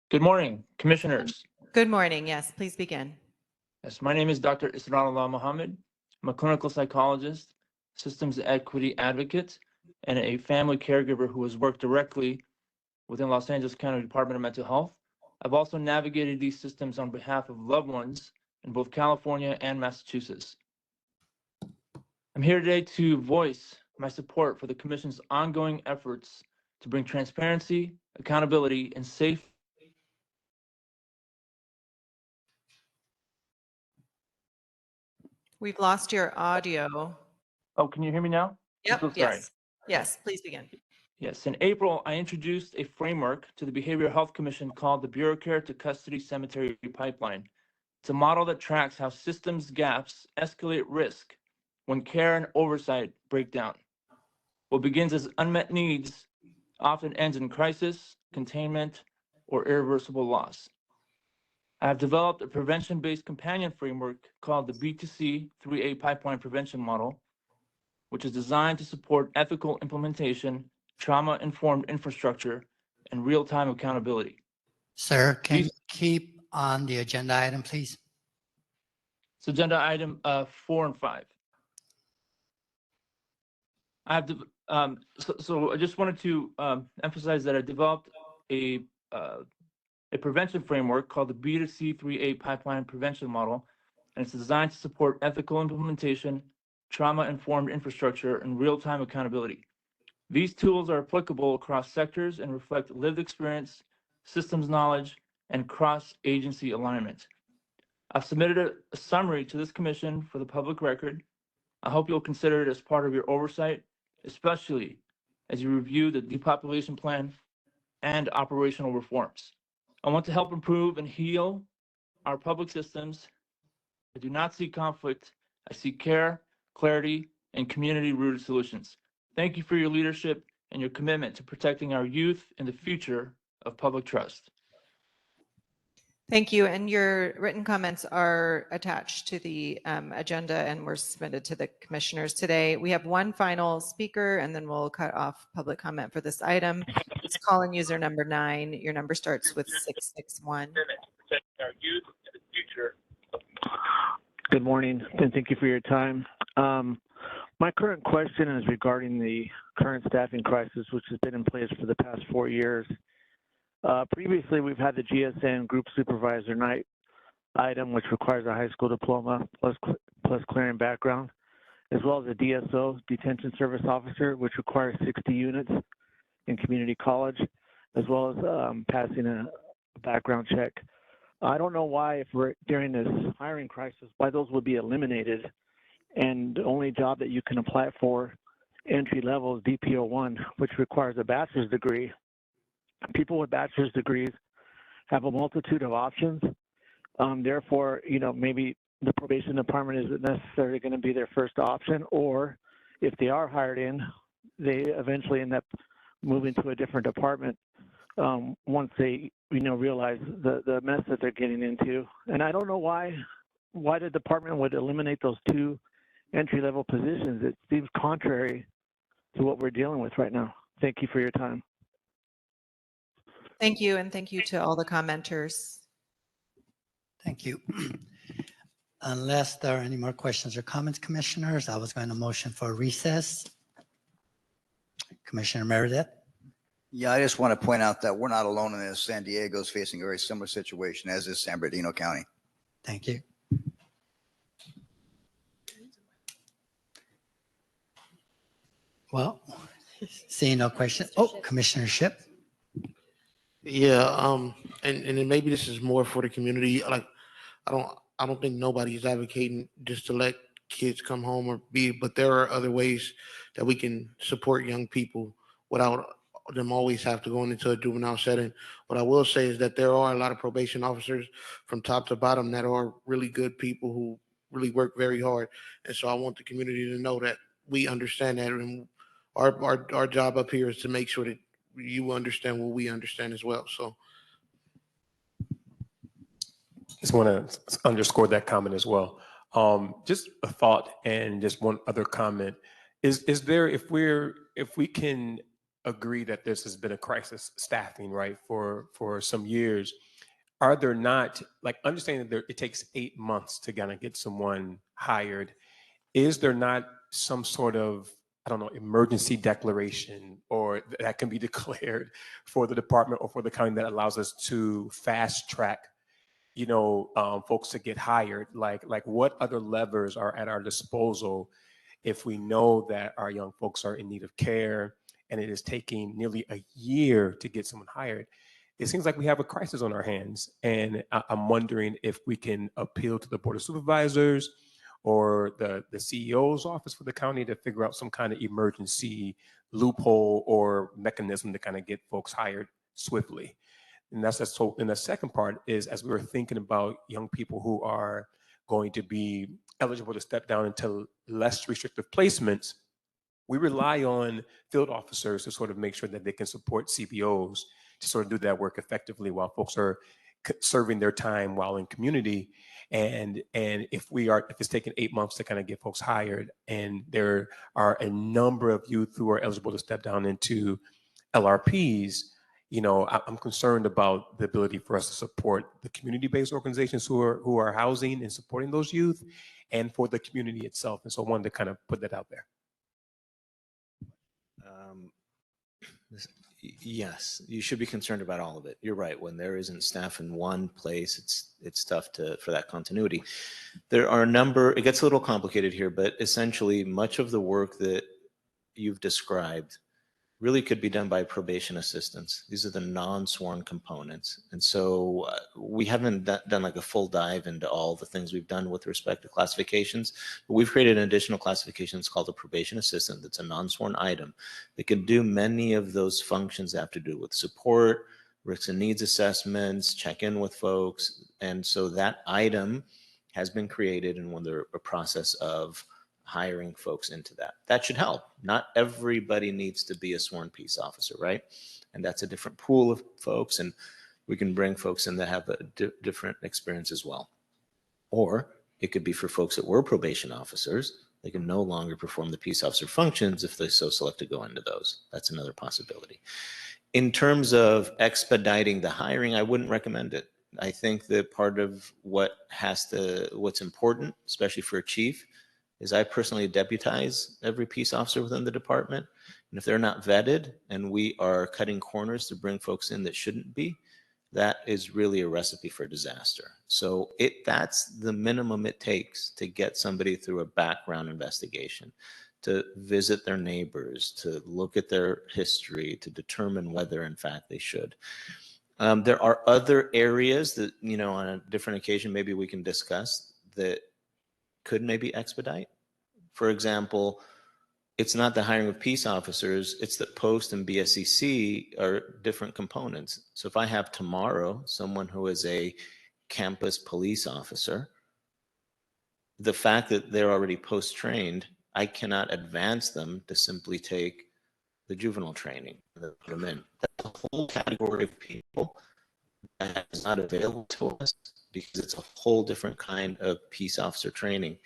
Good morning, commissioners. Good morning. Yes, please begin. Yes, my name is Dr. Isranullah Mohammed. I'm a clinical psychologist, systems equity advocate, and a family caregiver who has worked directly within Los Angeles County Department of Mental Health. I've also navigated these systems on behalf of loved ones in both California and Massachusetts. I'm here today to voice my support for the Commission's ongoing efforts to bring transparency, accountability, and safe. We've lost your audio. Oh, can you hear me now? Yep. I'm so sorry. Yes. Yes, please begin. Yes, in April, I introduced a framework to the Behavioral Health Commission called the Bureau Care to Custody Cemetery Pipeline. It's a model that tracks how systems gaps escalate risk when care and oversight break down. What begins as unmet needs often ends in crisis, containment, or irreversible loss. I have developed a prevention-based companion framework called the B2C 3A Pipeline Prevention Model, which is designed to support ethical implementation, trauma-informed infrastructure, and real-time accountability. Sir, can you keep on the agenda item, please? It's agenda item 4 and 5. I have so I just wanted to emphasize that I developed a prevention framework called the B2C 3A Pipeline Prevention Model, and it's designed to support ethical implementation, trauma-informed infrastructure, and real-time accountability. These tools are applicable across sectors and reflect lived experience, systems knowledge, and cross-agency alignment. I've submitted a summary to this commission for the public record. I hope you'll consider it as part of your oversight, especially as you review the depopulation plan and operational reforms. I want to help improve and heal our public systems. I do not see conflict. I see care, clarity, and community-rooted solutions. Thank you for your leadership and your commitment to protecting our youth and the future of public trust. Thank you. And your written comments are attached to the agenda and were submitted to the commissioners today. We have one final speaker, and then we'll cut off public comment for this item. It's call-in user number 9. Your number starts with 661. Our youth and the future. Good morning, and thank you for your time. My current question is regarding the current staffing crisis, which has been in place for the past 4 years. Previously, we've had the GSN group supervisor night item, which requires a high school diploma plus clearing background, as well as a DSO, detention service officer, which requires 60 units in community college, as well as passing a background check. I don't know why, if we're during this hiring crisis, why those would be eliminated, and the only job that you can apply for entry level is DPO1, which requires a bachelor's degree. People with bachelor's degrees have a multitude of options. Therefore, maybe the probation department isn't necessarily going to be their first option, or if they are hired in, they eventually end up moving to a different department once they, realize the mess that they're getting into. And I don't know why the department would eliminate those 2 entry-level positions. It seems contrary to what we're dealing with right now. Thank you for your time. Thank you, and thank you to all the commenters. Thank you. Unless there are any more questions or comments, commissioners, I was going to motion for recess. Commissioner Meredith? Yeah, I just want to point out that we're not alone in this. San Diego is facing a very similar situation, as is San Bernardino County. Thank you. Well, seeing no question. Oh, Commissioner Ship. Yeah, and then maybe this is more for the community. Like, I don't think nobody's advocating just to let kids come home or but there are other ways that we can support young people without them always have to go into a juvenile setting. What I will say is that there are a lot of probation officers from top to bottom that are really good people who really work very hard. And so I want the community to know that we understand that, and our job up here is to make sure that you understand what we understand as well. So Just want to underscore that comment as well. Just a thought and just one other comment. Is there, if we can agree that this has been a crisis staffing, right, for some years, are there not, like, understanding that it takes 8 months to kind of get someone hired, is there not some sort of, I don't know, emergency declaration or that can be declared for the department or for the county that allows us to fast track, folks to get hired? Like what other levers are at our disposal if we know that our young folks are in need of care and it is taking nearly a year to get someone hired? It seems like we have a crisis on our hands, and I'm wondering if we can appeal to the Board of Supervisors or the CEO's office for the county to figure out some kind of emergency loophole or mechanism to kind of get folks hired swiftly. And that's so. And the second part is, as we were thinking about young people who are going to be eligible to step down into less restrictive placements, we rely on field officers to sort of make sure that they can support CBOs to sort of do that work effectively while folks are serving their time while in community. And if it's taking 8 months to kind of get folks hired, and there are a number of youth who are eligible to step down into LRPs, I'm concerned about the ability for us to support the community-based organizations who are housing and supporting those youth, and for the community itself. And so I wanted to kind of put that out there. Yes, you should be concerned about all of it. You're right. When there isn't staff in one place, it's tough for that continuity. There are a number, it gets a little complicated here, but essentially much of the work that you've described really could be done by probation assistants. These are the non-sworn components. And so we haven't done like a full dive into all the things we've done with respect to classifications, but we've created an additional classification. It's called a probation assistant. That's a non-sworn item that can do many of those functions that have to do with support, risks and needs assessments, check in with folks. And so that item has been created, and when they're a process of hiring folks into that. That should help. Not everybody needs to be a sworn peace officer, right? And that's a different pool of folks, and we can bring folks in that have a different experience as well. Or it could be for folks that were probation officers. They can no longer perform the peace officer functions if they so select to go into those. That's another possibility. In terms of expediting the hiring, I wouldn't recommend it. I think that part of what's important, especially for a chief, is I personally deputize every peace officer within the department. And if they're not vetted and we are cutting corners to bring folks in that shouldn't be, that is really a recipe for disaster. So that's the minimum it takes to get somebody through a background investigation, to visit their neighbors, to look at their history, to determine whether in fact they should. There are other areas that, on a different occasion, maybe we can discuss that could maybe expedite. For example, it's not the hiring of peace officers, it's that post and BSCC are different components. So if I have tomorrow someone who is a campus police officer, the fact that they're already post-trained, I cannot advance them to simply take the juvenile training that put them in. That's a whole category of people that is not available to us because it's a whole different kind of peace officer training.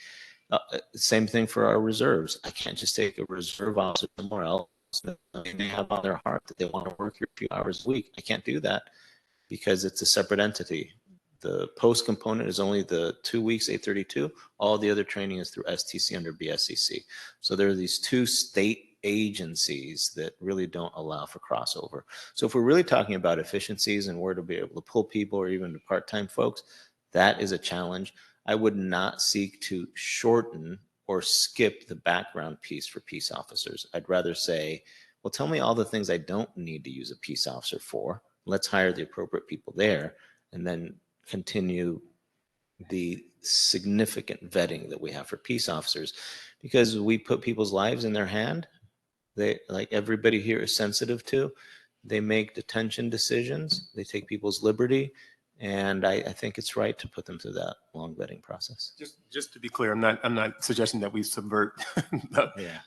Same thing for our reserves. I can't just take a reserve officer somewhere else that they have on their heart that they want to work here a few hours a week. I can't do that because it's a separate entity. The post component is only the 2 weeks, 832. All the other training is through STC under BSCC. So there are these two state agencies that really don't allow for crossover. So if we're really talking about efficiencies and where to be able to pull people or even part-time folks, that is a challenge. I would not seek to shorten or skip the background piece for peace officers. I'd rather say, well, tell me all the things I don't need to use a peace officer for. Let's hire the appropriate people there, and then continue the significant vetting that we have for peace officers, because we put people's lives in their hand. They, like everybody here is sensitive to, they make detention decisions, they take people's liberty. And I think it's right to put them through that long vetting process. Just to be clear, I'm not suggesting that we subvert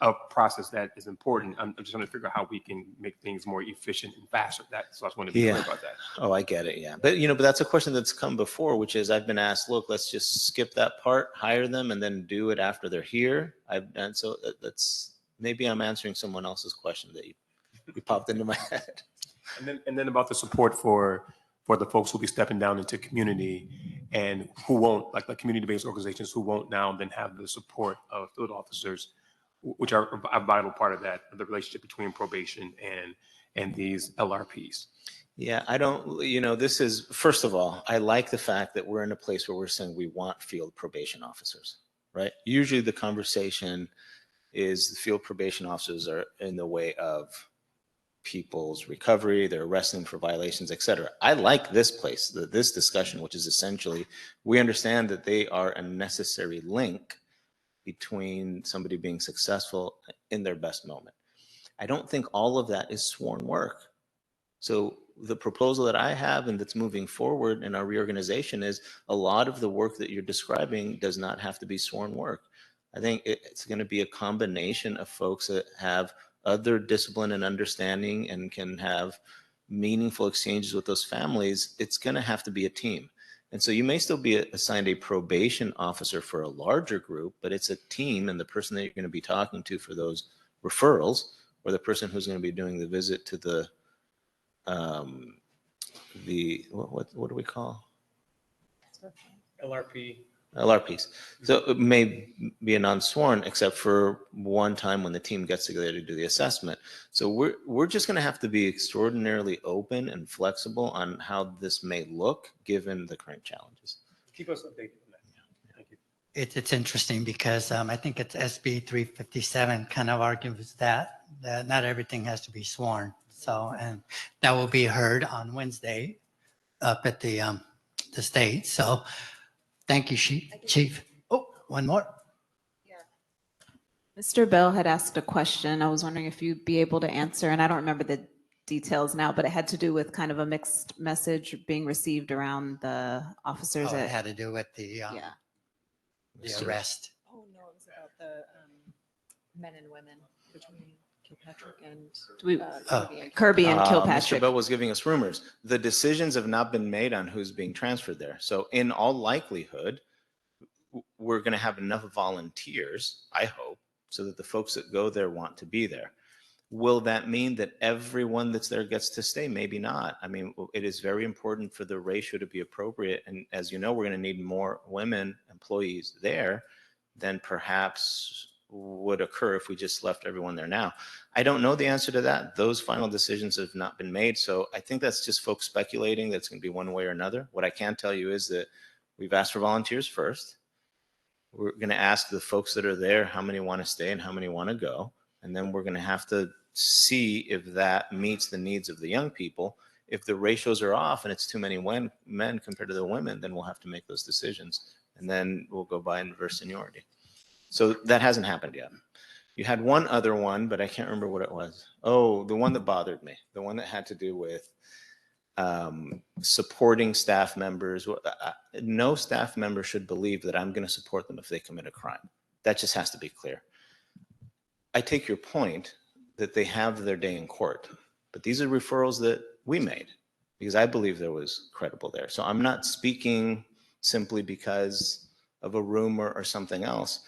a process that is important. I'm just trying to figure out how we can make things more efficient and faster. So I just want to be clear about that. Oh, I get it. Yeah, but but that's a question that's come before, which is I've been asked, look, let's just skip that part, hire them, and then do it after they're here. And so that's maybe I'm answering someone else's question that you popped into my head. And then about the support for for the folks who'll be stepping down into community and who won't, like the community-based organizations who won't now then have the support of field officers, which are a vital part of that, the relationship between probation and these LRPs. Yeah, I don't, this is, first of all, I like the fact that we're in a place where we're saying we want field probation officers, right? Usually the conversation is the field probation officers are in the way of people's recovery, they're arresting for violations, et cetera. I like this place, this discussion, which is essentially, we understand that they are a necessary link between somebody being successful in their best moment. I don't think all of that is sworn work. So the proposal that I have and that's moving forward in our reorganization is a lot of the work that you're describing does not have to be sworn work. I think it's going to be a combination of folks that have other discipline and understanding and can have meaningful exchanges with those families. It's going to have to be a team. And so you may still be assigned a probation officer for a larger group, but it's a team, and the person that you're going to be talking to for those referrals, or the person who's going to be doing the visit to the what do we call? LRPs. So it may be a non-sworn, except for one time when the team gets together to do the assessment. So we're just going to have to be extraordinarily open and flexible on how this may look given the current challenges. Keep us updated on that. Thank you. It's interesting because I think it's SB 357 kind of argues that not everything has to be sworn. So, and that will be heard on Wednesday up at the state. So thank you, Chief. Oh, one more. Mr. Bell had asked a question. I was wondering if you'd be able to answer, and I don't remember the details now, but it had to do with kind of a mixed message being received around the officers. It had to do with the arrest. Oh, no, it was about the men and women between Kilpatrick and Kirby and Kilpatrick. Mr. Bell was giving us rumors. The decisions have not been made on who's being transferred there. So in all likelihood, we're going to have enough volunteers, I hope, so that the folks that go there want to be there. Will that mean that everyone that's there gets to stay? Maybe not. I mean, it is very important for the ratio to be appropriate. And as you know, we're going to need more women employees there than perhaps would occur if we just left everyone there now. I don't know the answer to that. Those final decisions have not been made. So I think that's just folks speculating that it's going to be one way or another. What I can tell you is that we've asked for volunteers first. We're going to ask the folks that are there how many want to stay and how many want to go. And then we're going to have to see if that meets the needs of the young people. If the ratios are off and it's too many men compared to the women, then we'll have to make those decisions. And then we'll go by inverse seniority. So that hasn't happened yet. You had one other one, but I can't remember what it was. Oh, the one that bothered me, the one that had to do with supporting staff members. No staff member should believe that I'm going to support them if they commit a crime. That just has to be clear. I take your point that they have their day in court, but these are referrals that we made because I believe there was credible there. So I'm not speaking simply because of a rumor or something else.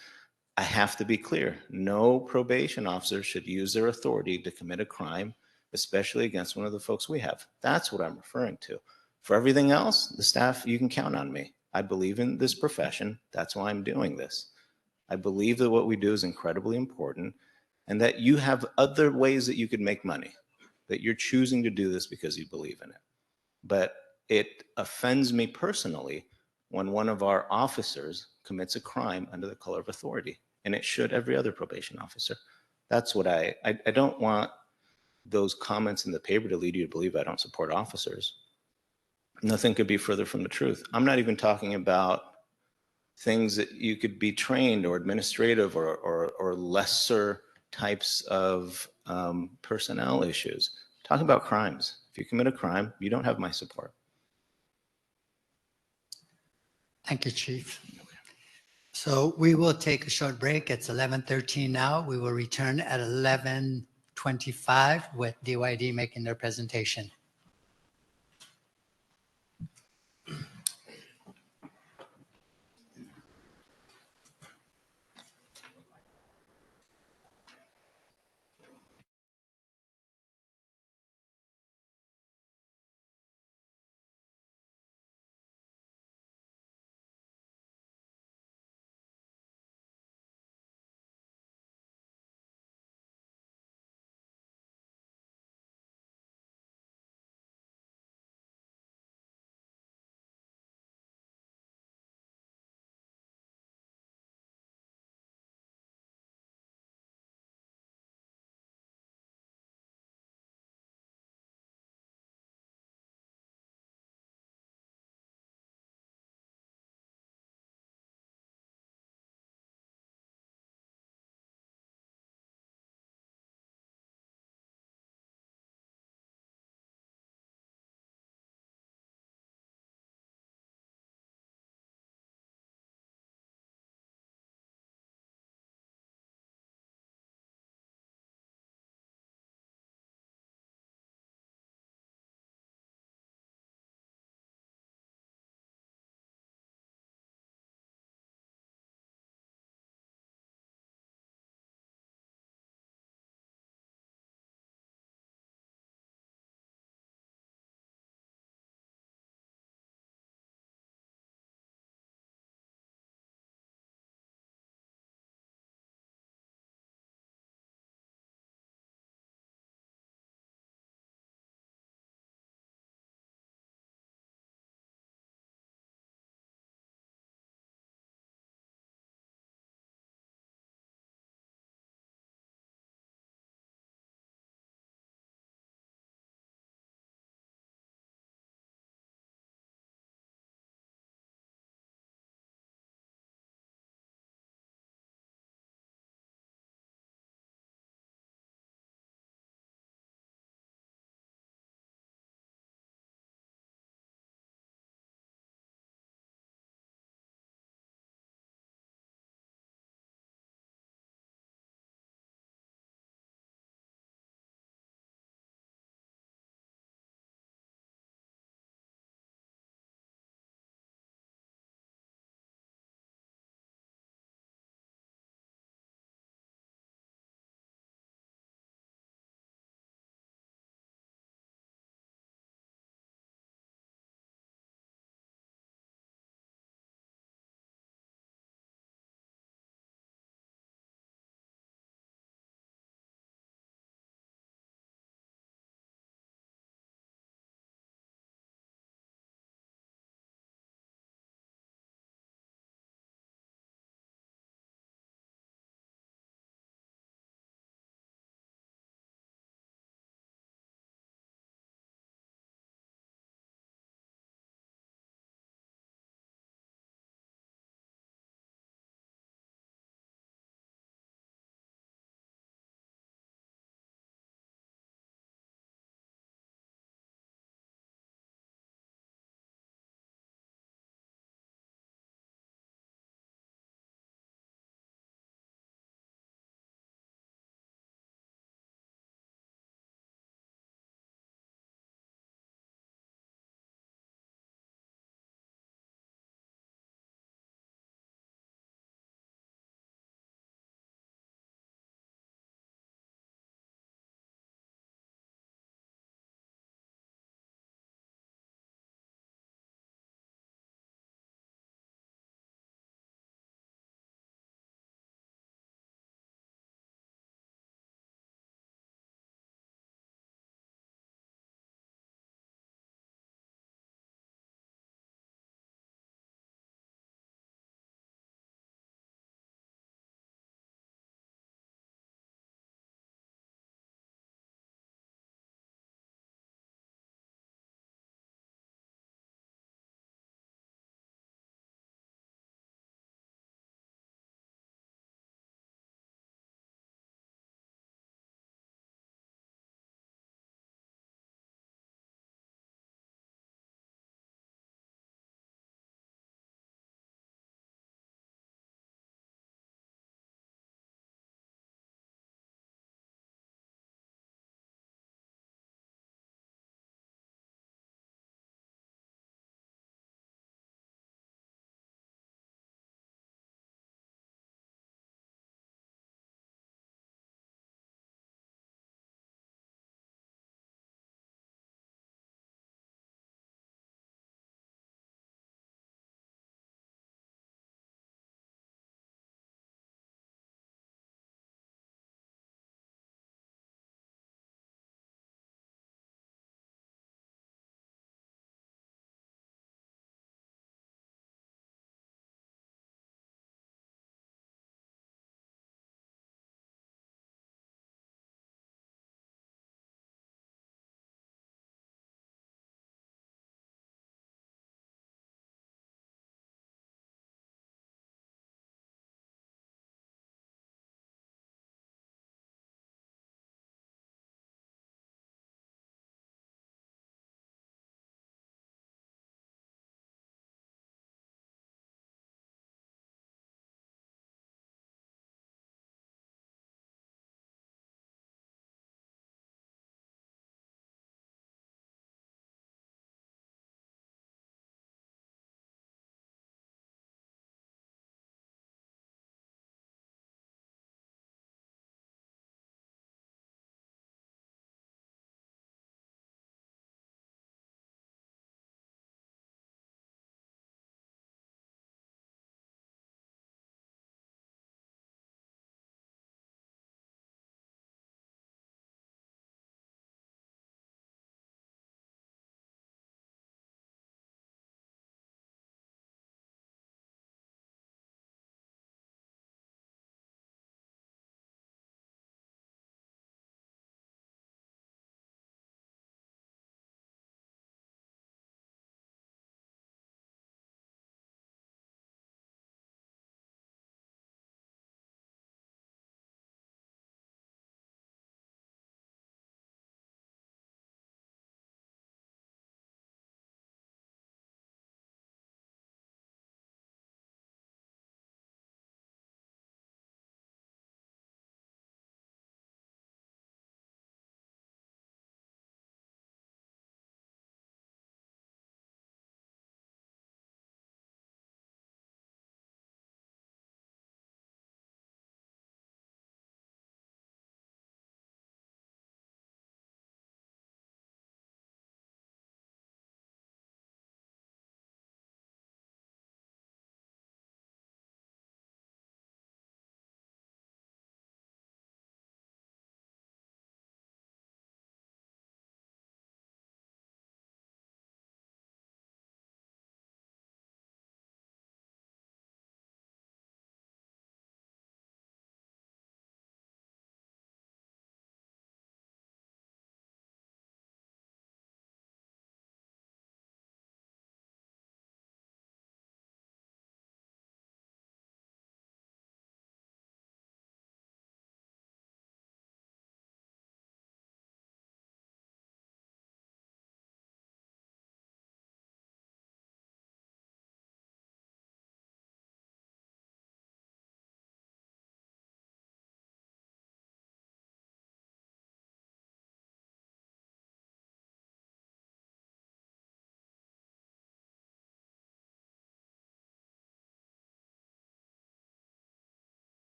I have to be clear. No probation officer should use their authority to commit a crime, especially against one of the folks we have. That's what I'm referring to. For everything else, the staff, you can count on me. I believe in this profession. That's why I'm doing this. I believe that what we do is incredibly important and that you have other ways that you could make money, that you're choosing to do this because you believe in it. But it offends me personally when one of our officers commits a crime under the color of authority, and it should every other probation officer. That's what I don't want those comments in the paper to lead you to believe I don't support officers. Nothing could be further from the truth. I'm not even talking about things that you could be trained or administrative or lesser types of personnel issues. I'm talking about crimes. If you commit a crime, you don't have my support. Thank you, Chief. So we will take a short break. It's 11:13 now. We will return at 11:25 with DYD making their presentation.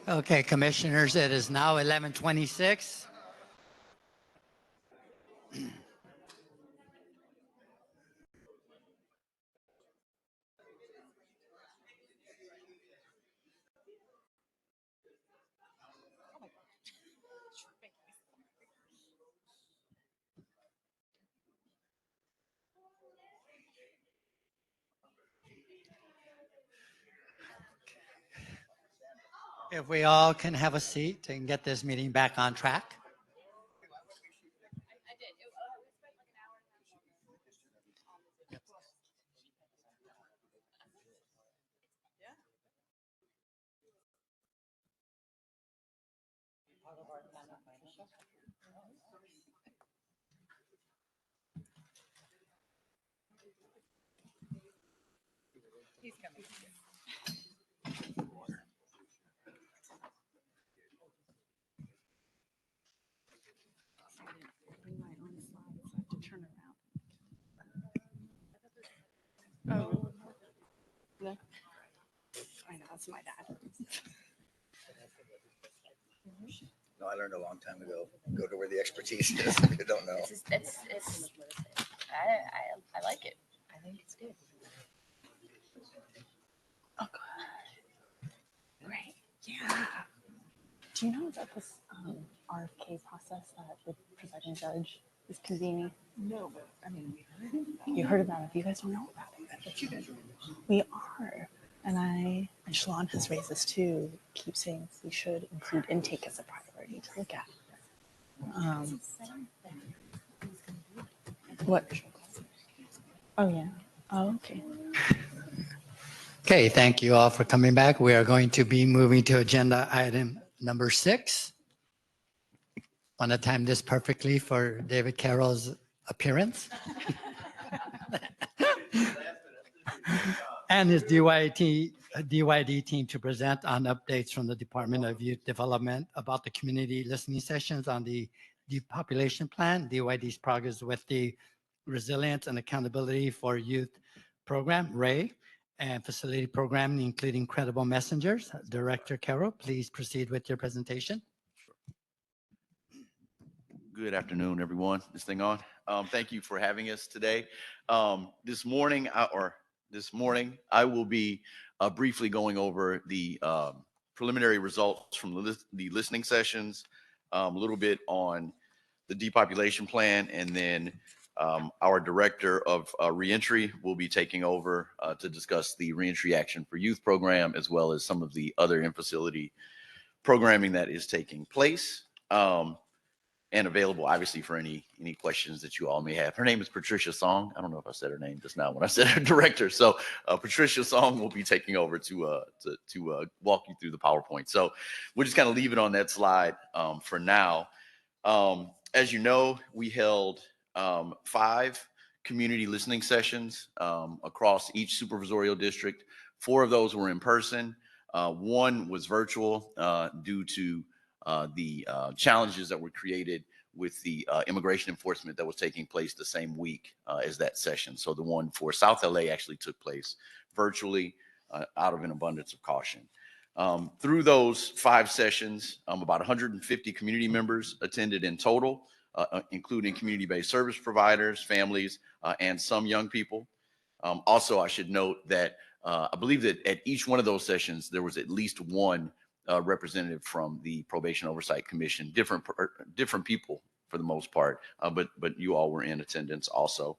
Okay, commissioners, it is now 11:26. If we all can have a seat and get this meeting back on track. He's coming. Oh. Yeah. I know, that's my dad. No, I learned a long time ago. Go to where the expertise is. If you don't know. I like it. I think it's good. Oh, great. Yeah. Do you know about this RFK process that the presiding judge is convening? No, but I mean, we heard about it. You heard about it. You guys don't know about it. You guys don't know. We are. And Shalon has raised this too, keep saying we should include intake as a priority to look at. What? Oh, yeah. Oh, okay. Okay, thank you all for coming back. We are going to be moving to agenda item number 6. Want to time this perfectly for David Carroll's appearance and his DYD team to present on updates from the Department of Youth Development about the community listening sessions on the depopulation plan, DYD's progress with the Resilience and Accountability for Youth program, RAY, and facility programming, including credible messengers. Director Carroll, please proceed with your presentation. Good afternoon, everyone. This thing on. Thank you for having us today. This morning, I will be briefly going over the preliminary results from the listening sessions, a little bit on the depopulation plan, and then our director of reentry will be taking over to discuss the Reentry Action for Youth program, as well as some of the other in-facility programming that is taking place. And available, obviously, for any questions that you all may have. Her name is Patricia Song. I don't know if I said her name just now when I said her director. So Patricia Song will be taking over to walk you through the PowerPoint. So we'll just kind of leave it on that slide for now. As you know, we held 5 community listening sessions across each supervisorial district. 4 of those were in person. 1 was virtual due to the challenges that were created with the immigration enforcement that was taking place the same week as that session. So the one for South LA actually took place virtually out of an abundance of caution. Through those 5 sessions, about 150 community members attended in total, including community-based service providers, families, and some young people. Also, I should note that I believe that at each one of those sessions, there was at least one representative from the Probation Oversight Commission, different people for the most part, but you all were in attendance also.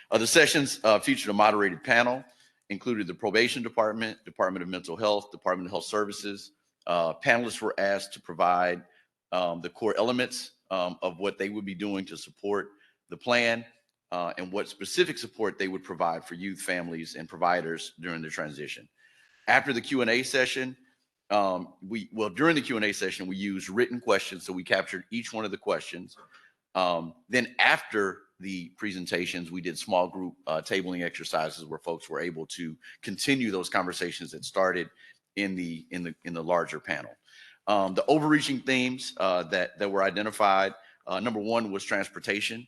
The sessions featured a moderated panel, included the Probation Department, Department of Mental Health, Department of Health Services. Panelists were asked to provide the core elements of what they would be doing to support the plan and what specific support they would provide for youth, families, and providers during the transition. After the Q&A session, during the Q&A session, we used written questions, so we captured each one of the questions. Then after the presentations, we did small group tabling exercises where folks were able to continue those conversations that started in the larger panel. The overreaching themes that were identified, number 1 was transportation,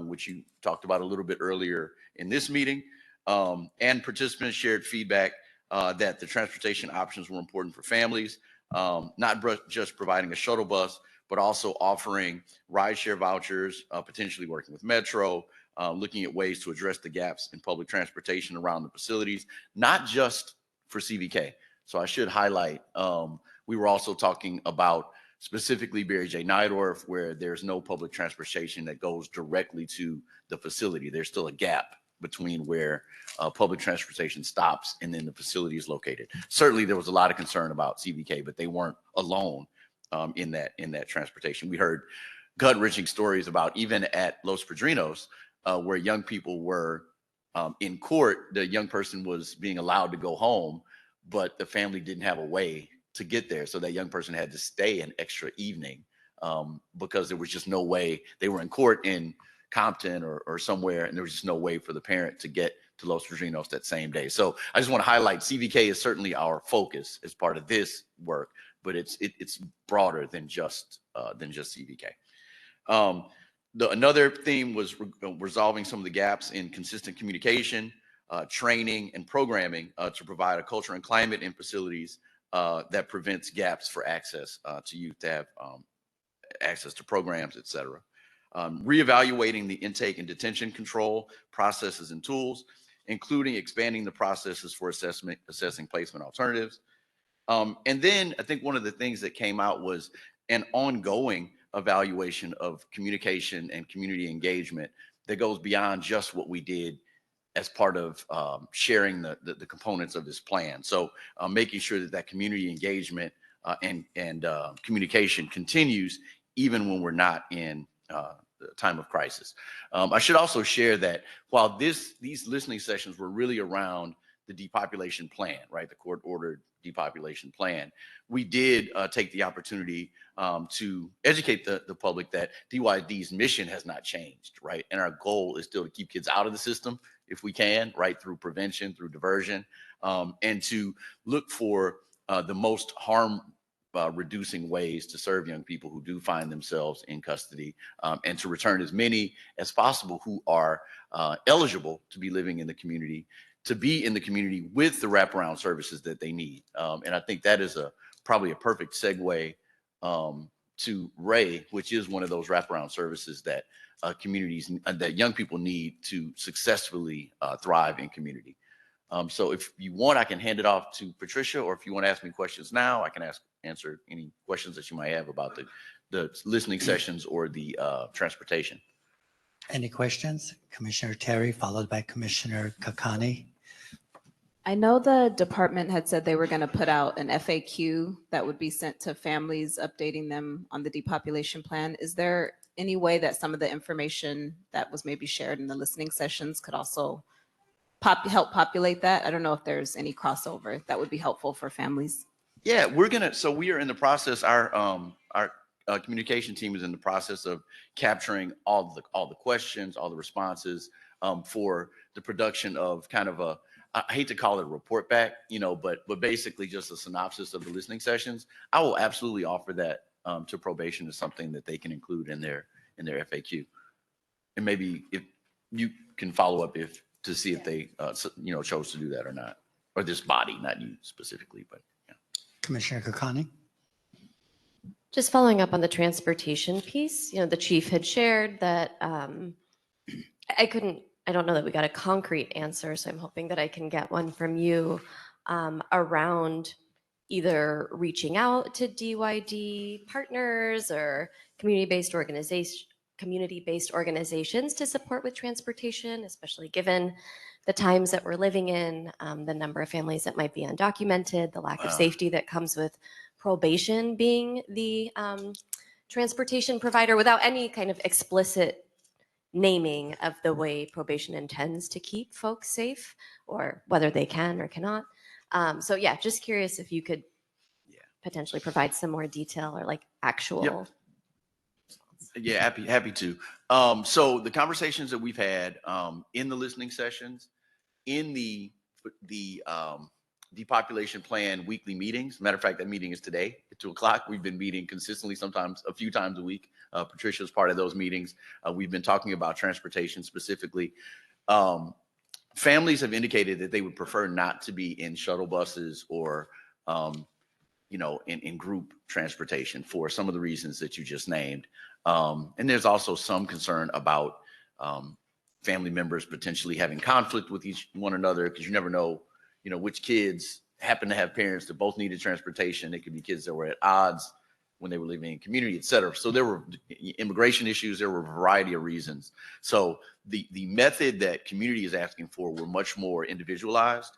which you talked about a little bit earlier in this meeting, and participants shared feedback that the transportation options were important for families, not just providing a shuttle bus, but also offering rideshare vouchers, potentially working with Metro, looking at ways to address the gaps in public transportation around the facilities, not just for CVK. So I should highlight, we were also talking about specifically Barry J. Nydorf, where there's no public transportation that goes directly to the facility. There's still a gap between where public transportation stops and then the facility is located. Certainly there was a lot of concern about CVK, but they weren't alone in that transportation. We heard gut-wrenching stories about even at Los Padrinos, where young people were in court, the young person was being allowed to go home, but the family didn't have a way to get there. So that young person had to stay an extra evening because there was just no way. They were in court in Compton or somewhere, and there was just no way for the parent to get to Los Padrinos that same day. So I just want to highlight CVK is certainly our focus as part of this work, but it's broader than just CVK. Another theme was resolving some of the gaps in consistent communication, training, and programming to provide a culture and climate in facilities that prevents gaps for access to youth to have access to programs, et cetera. Reevaluating the intake and detention control processes and tools, including expanding the processes for assessing placement alternatives. And then I think one of the things that came out was an ongoing evaluation of communication and community engagement that goes beyond just what we did as part of sharing the components of this plan. So making sure that community engagement and communication continues even when we're not in the time of crisis. I should also share that while these listening sessions were really around the depopulation plan, right? The court-ordered depopulation plan, we did take the opportunity to educate the public that DYD's mission has not changed, right? And our goal is still to keep kids out of the system if we can, right? Through prevention, through diversion, and to look for the most harm reducing ways to serve young people who do find themselves in custody, and to return as many as possible who are eligible to be living in the community, to be in the community with the wraparound services that they need. And I think that is probably a perfect segue to Ray, which is one of those wraparound services that communities, that young people need to successfully thrive in community. So if you want, I can hand it off to Patricia, or if you want to ask me questions now, I can answer any questions that you might have about the listening sessions or the transportation. Any questions? Commissioner Terry, followed by Commissioner Kakani. I know the department had said they were going to put out an FAQ that would be sent to families, updating them on the depopulation plan. Is there any way that some of the information that was maybe shared in the listening sessions could also help populate that? I don't know if there's any crossover that would be helpful for families. Yeah, so we are in the process, our communication team is in the process of capturing all the questions, all the responses for the production of kind of I hate to call it a report back, but basically just a synopsis of the listening sessions. I will absolutely offer that to probation as something that they can include in their FAQ. And maybe if you can follow up to see if they chose to do that or not, or this body, not you specifically, but yeah. Commissioner Kakani. Just following up on the transportation piece, the chief had shared that I don't know that we got a concrete answer, so I'm hoping that I can get one from you around either reaching out to DYD partners or community-based organizations to support with transportation, especially given the times that we're living in, the number of families that might be undocumented, the lack of safety that comes with probation being the transportation provider without any kind of explicit naming of the way probation intends to keep folks safe or whether they can or cannot. So yeah, just curious if you could potentially provide some more detail or like actual. Yeah, happy to. So the conversations that we've had in the listening sessions, in the depopulation plan weekly meetings. Matter of fact, that meeting is today at 2:00. We've been meeting consistently, sometimes a few times a week. Patricia's part of those meetings. We've been talking about transportation specifically. Families have indicated that they would prefer not to be in shuttle buses or in group transportation for some of the reasons that you just named. And there's also some concern about family members potentially having conflict with one another, because you never know, which kids happen to have parents that both needed transportation. It could be kids that were at odds when they were living in community, et cetera. So there were immigration issues. There were a variety of reasons. So the method that community is asking for were much more individualized,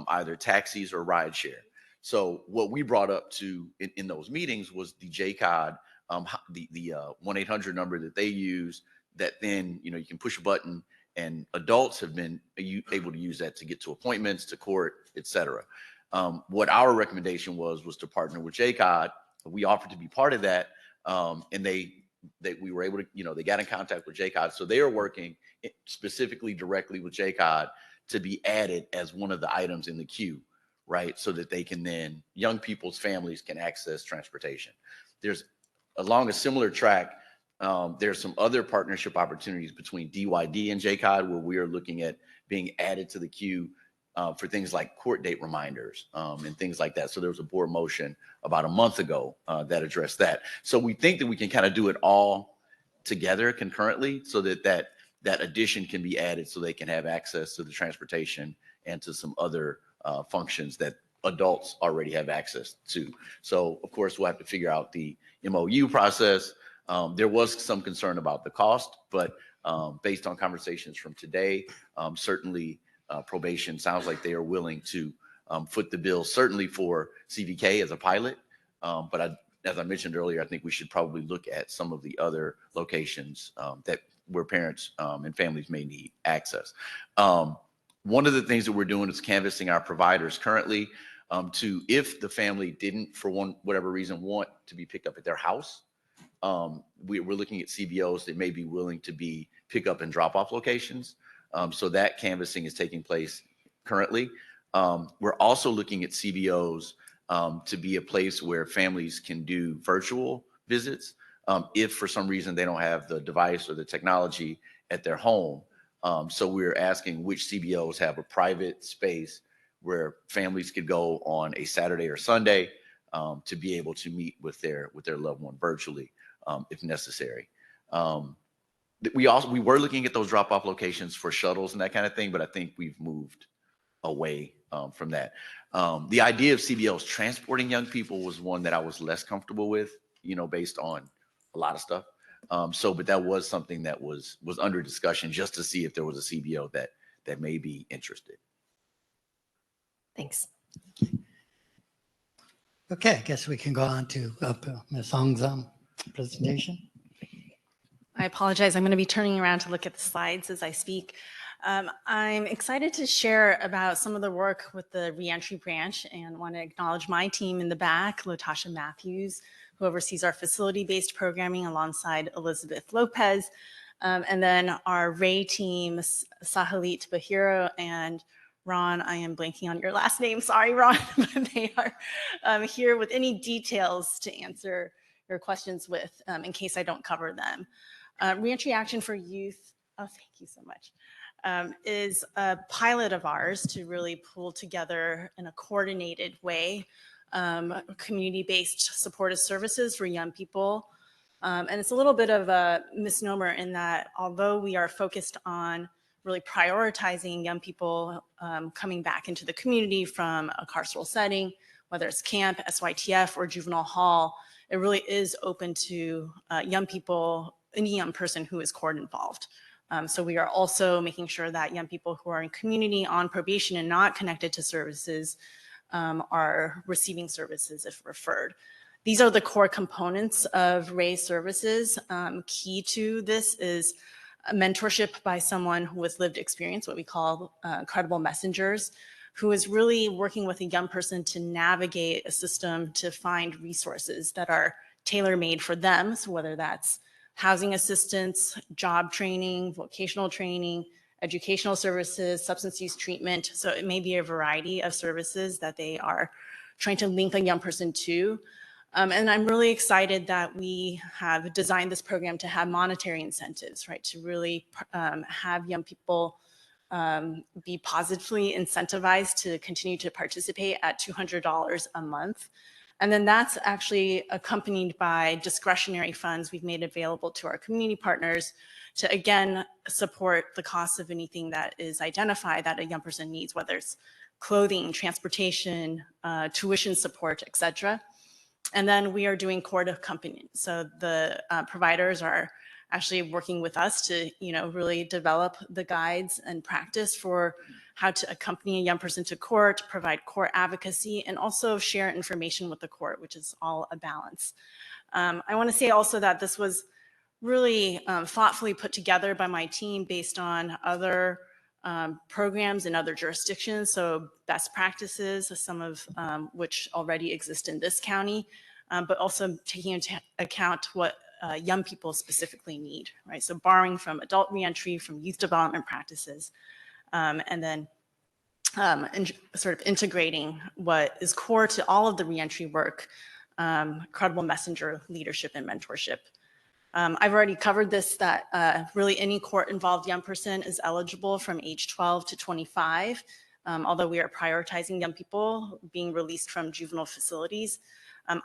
either taxis or rideshare. So what we brought up in those meetings was the JCOD, the 1-800 number that they use, that then, you can push a button, and adults have been able to use that to get to appointments, to court, et cetera. What our recommendation was to partner with JCOD. We offered to be part of that. And we were able to, they got in contact with JCOD. So they are working specifically directly with JCOD to be added as one of the items in the queue, right? So that they can then, young people's families can access transportation. There's, along a similar track, there's some other partnership opportunities between DYD and JCOD, where we are looking at being added to the queue for things like court date reminders and things like that. So there was a board motion about a month ago that addressed that. So we think that we can kind of do it all together concurrently, so that addition can be added, so they can have access to the transportation and to some other functions that adults already have access to. So of course, we'll have to figure out the MOU process. There was some concern about the cost, but based on conversations from today, certainly probation sounds like they are willing to foot the bill, certainly for CVK as a pilot. But as I mentioned earlier, I think we should probably look at some of the other locations where parents and families may need access. One of the things that we're doing is canvassing our providers currently to, if the family didn't, for whatever reason, want to be picked up at their house, we're looking at CBOs that may be willing to be pick-up and drop-off locations. So that canvassing is taking place currently. We're also looking at CBOs to be a place where families can do virtual visits if for some reason they don't have the device or the technology at their home. So we're asking which CBOs have a private space where families could go on a Saturday or Sunday to be able to meet with their loved one virtually if necessary. We were looking at those drop-off locations for shuttles and that kind of thing, but I think we've moved away from that. The idea of CBOs transporting young people was one that I was less comfortable with, based on a lot of stuff. But that was something that was under discussion, just to see if there was a CBO that may be interested. Thanks. Okay, I guess we can go on to Ms. Hong's presentation. I apologize. I'm going to be turning around to look at the slides as I speak. I'm excited to share about some of the work with the reentry branch, and want to acknowledge my team in the back, Latasha Matthews, who oversees our facility-based programming alongside Elizabeth Lopez, and then our Ray team, Sahalit Bahiro and Ron. I am blanking on your last name. Sorry, Ron, but they are here with any details to answer your questions with, in case I don't cover them. Reentry Action for Youth, oh, thank you so much, is a pilot of ours to really pull together in a coordinated way community-based supportive services for young people. And it's a little bit of a misnomer in that, although we are focused on really prioritizing young people coming back into the community from a carceral setting, whether it's camp, SYTF, or juvenile hall, it really is open to young people, any young person who is court involved. So we are also making sure that young people who are in community on probation and not connected to services are receiving services if referred. These are the core components of RAISE services. Key to this is a mentorship by someone with lived experience, what we call credible messengers, who is really working with a young person to navigate a system to find resources that are tailor-made for them. So whether that's housing assistance, job training, vocational training, educational services, substance use treatment. So it may be a variety of services that they are trying to link a young person to. And I'm really excited that we have designed this program to have monetary incentives, right? To really have young people be positively incentivized to continue to participate at $200 a month. And then that's actually accompanied by discretionary funds we've made available to our community partners to, again, support the cost of anything that is identified that a young person needs, whether it's clothing, transportation, tuition support, et cetera. And then we are doing court accompaniment. So the providers are actually working with us to, really develop the guides and practice for how to accompany a young person to court, provide court advocacy, and also share information with the court, which is all a balance. I want to say also that this was really thoughtfully put together by my team based on other programs in other jurisdictions. So best practices, some of which already exist in this county, but also taking into account what young people specifically need, right? So borrowing from adult reentry, from youth development practices, and then sort of integrating what is core to all of the reentry work, credible messenger leadership and mentorship. I've already covered this, that really any court-involved young person is eligible from age 12 to 25, although we are prioritizing young people being released from juvenile facilities,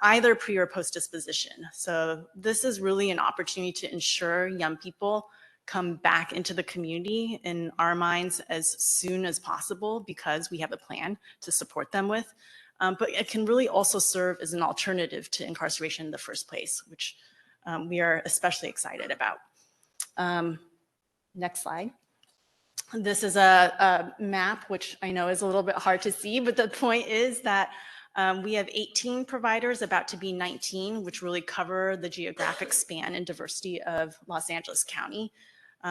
either pre or post-disposition. So this is really an opportunity to ensure young people come back into the community in our minds as soon as possible, because we have a plan to support them with. But it can really also serve as an alternative to incarceration in the first place, which we are especially excited about. Next slide. This is a map, which I know is a little bit hard to see, but the point is that we have 18 providers, about to be 19, which really cover the geographic span and diversity of Los Angeles County.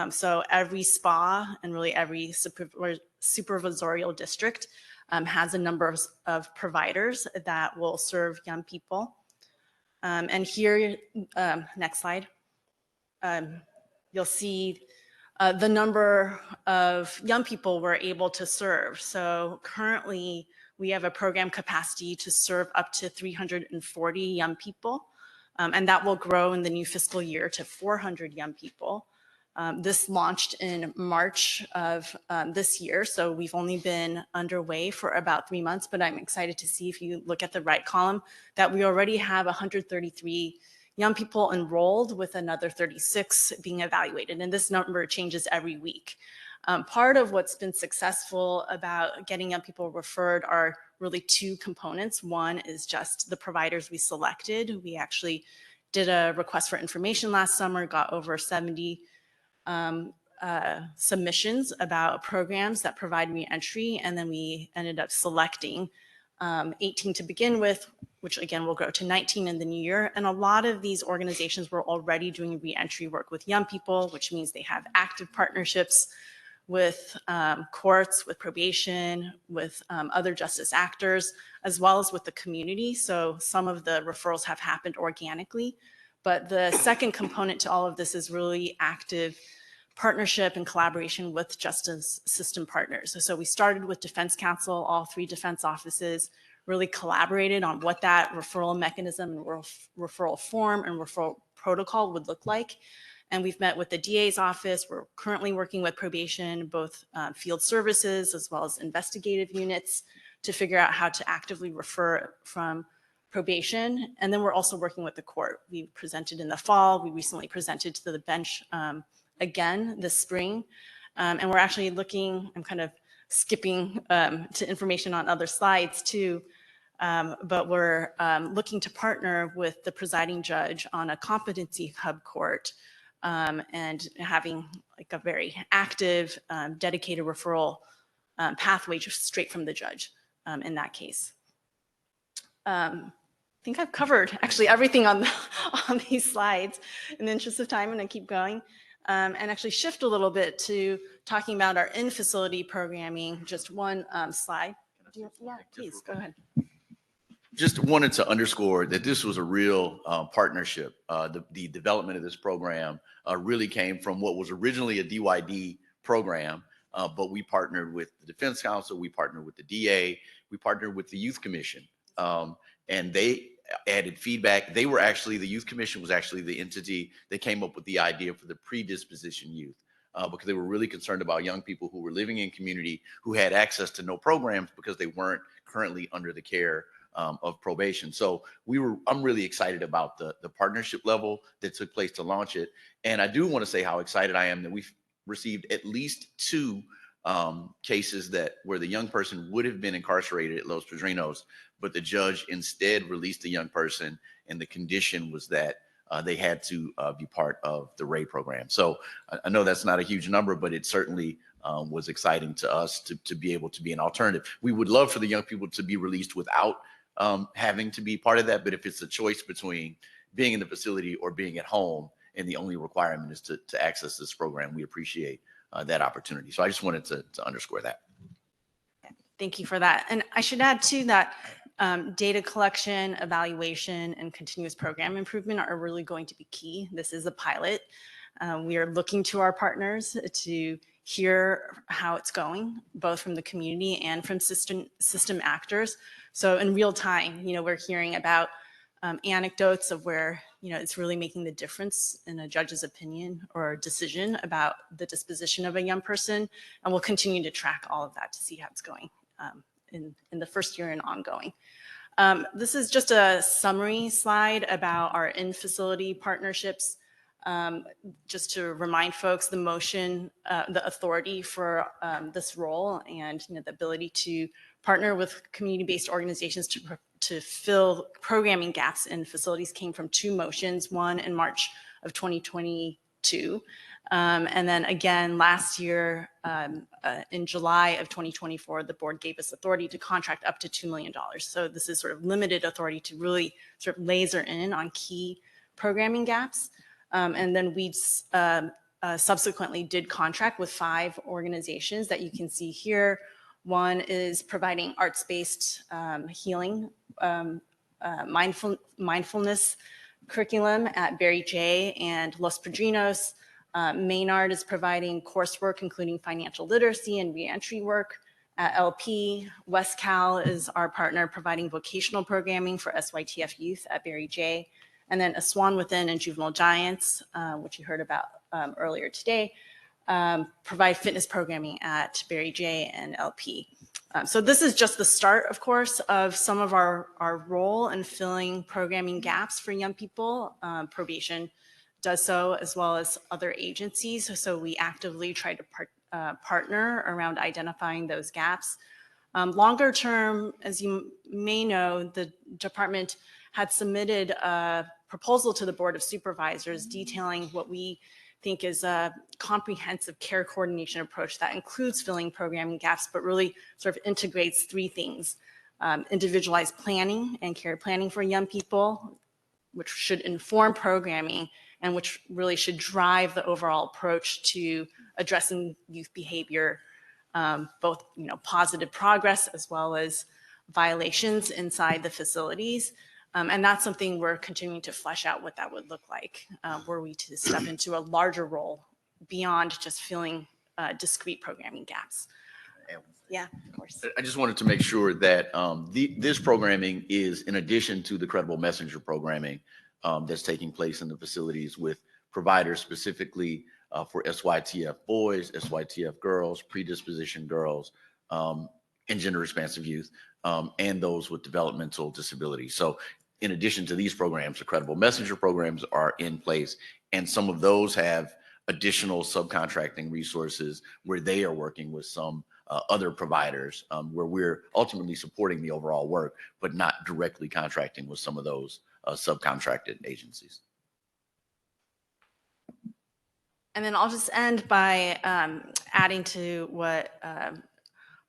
So every SPA and really every supervisorial district has a number of providers that will serve young people. And here, next slide, you'll see the number of young people we're able to serve. So currently, we have a program capacity to serve up to 340 young people, and that will grow in the new fiscal year to 400 young people. This launched in March of this year, so we've only been underway for about 3 months, but I'm excited to see, if you look at the right column, that we already have 133 young people enrolled, with another 36 being evaluated, and this number changes every week. Part of what's been successful about getting young people referred are really two components. One is just the providers we selected. We actually did a request for information last summer, got over 70 submissions about programs that provide reentry, and then we ended up selecting 18 to begin with, which again will grow to 19 in the new year. And a lot of these organizations were already doing reentry work with young people, which means they have active partnerships with courts, with probation, with other justice actors, as well as with the community. So some of the referrals have happened organically. But the second component to all of this is really active partnership and collaboration with justice system partners. So we started with Defense Counsel, all 3 defense offices really collaborated on what that referral mechanism and referral form and referral protocol would look like. And we've met with the DA's office. We're currently working with probation, both field services as well as investigative units, to figure out how to actively refer from probation. And then we're also working with the court. We presented in the fall. We recently presented to the bench again this spring. And we're actually looking, I'm kind of skipping to information on other slides too, but we're looking to partner with the presiding judge on a competency hub court, and having like a very active, dedicated referral pathway just straight from the judge in that case. I think I've covered actually everything on these slides. In the interest of time, I'm going to keep going and actually shift a little bit to talking about our in-facility programming. Just one slide. Yeah, please go ahead. Just wanted to underscore that this was a real partnership. The development of this program really came from what was originally a DYD program, but we partnered with the Defense Counsel, we partnered with the DA, we partnered with the Youth Commission, and they added feedback. They were actually, the Youth Commission was actually the entity that came up with the idea for the predisposition youth, because they were really concerned about young people who were living in community who had access to no programs because they weren't currently under the care of probation. So I'm really excited about the partnership level that took place to launch it. And I do want to say how excited I am that we've received at least 2 cases where the young person would have been incarcerated at Los Padrinos, but the judge instead released the young person, and the condition was that they had to be part of the RAY program. So I know that's not a huge number, but it certainly was exciting to us to be able to be an alternative. We would love for the young people to be released without having to be part of that, but if it's a choice between being in the facility or being at home, and the only requirement is to access this program, we appreciate that opportunity. So I just wanted to underscore that. Thank you for that. And I should add too that data collection, evaluation, and continuous program improvement are really going to be key. This is a pilot. We are looking to our partners to hear how it's going, both from the community and from system actors. So in real time, we're hearing about anecdotes of where it's really making the difference in a judge's opinion or decision about the disposition of a young person, and we'll continue to track all of that to see how it's going in the first year and ongoing. This is just a summary slide about our in-facility partnerships. Just to remind folks, the motion, the authority for this role and the ability to partner with community-based organizations to fill programming gaps in facilities came from 2 motions, one in March of 2022. And then again, last year, in July of 2024, the board gave us authority to contract up to $2 million. So this is sort of limited authority to really sort of laser in on key programming gaps. And then we subsequently did contract with 5 organizations that you can see here. One is providing arts-based healing, mindfulness curriculum at Barry J and Los Padrinos. Maynard is providing coursework, including financial literacy and reentry work at LP. West Cal is our partner providing vocational programming for SYTF youth at Barry J. And then A Swan Within and Juvenile Giants, which you heard about earlier today, provide fitness programming at Barry J and LP. So this is just the start, of course, of some of our role in filling programming gaps for young people. Probation does so, as well as other agencies. So we actively try to partner around identifying those gaps. Longer term, as you may know, the department had submitted a proposal to the Board of Supervisors detailing what we think is a comprehensive care coordination approach that includes filling programming gaps, but really sort of integrates 3 things: individualized planning and care planning for young people, which should inform programming and which really should drive the overall approach to addressing youth behavior, both positive progress as well as violations inside the facilities. And that's something we're continuing to flesh out what that would look like, were we to step into a larger role beyond just filling discrete programming gaps. Yeah, of course. I just wanted to make sure that this programming is in addition to the Credible Messenger programming that's taking place in the facilities with providers specifically for SYTF boys, SYTF girls, predisposition girls, and gender expansive youth, and those with developmental disabilities. So in addition to these programs, the Credible Messenger programs are in place, and some of those have additional subcontracting resources where they are working with some other providers, where we're ultimately supporting the overall work, but not directly contracting with some of those subcontracted agencies. And then I'll just end by adding to what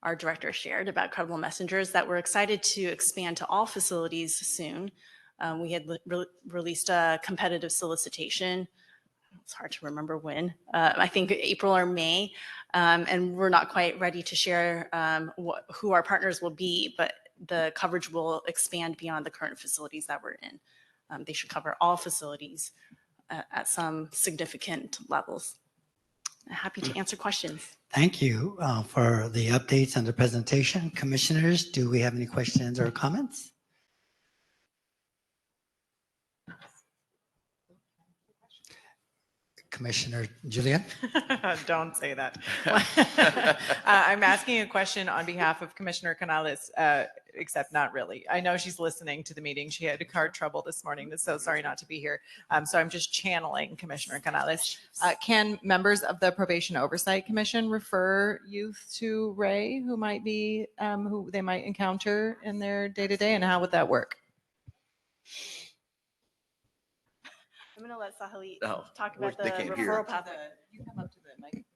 our director shared about Credible Messengers, that we're excited to expand to all facilities soon. We had released a competitive solicitation. It's hard to remember when, I think April or May, and we're not quite ready to share who our partners will be, but the coverage will expand beyond the current facilities that we're in. They should cover all facilities at some significant levels. I'm happy to answer questions. Thank you for the updates and the presentation. Commissioners, do we have any questions or comments? Commissioner Julian? Don't say that. I'm asking a question on behalf of Commissioner Canales, except not really. I know she's listening to the meeting. She had car trouble this morning. So sorry not to be here. So I'm just channeling Commissioner Canales. Can members of the Probation Oversight Commission refer youth to Ray who might be, who they might encounter in their day-to-day, and how would that work? I'm going to let Sahali Oh, talk about the they can't hear. referral pathway. You come up to the mic.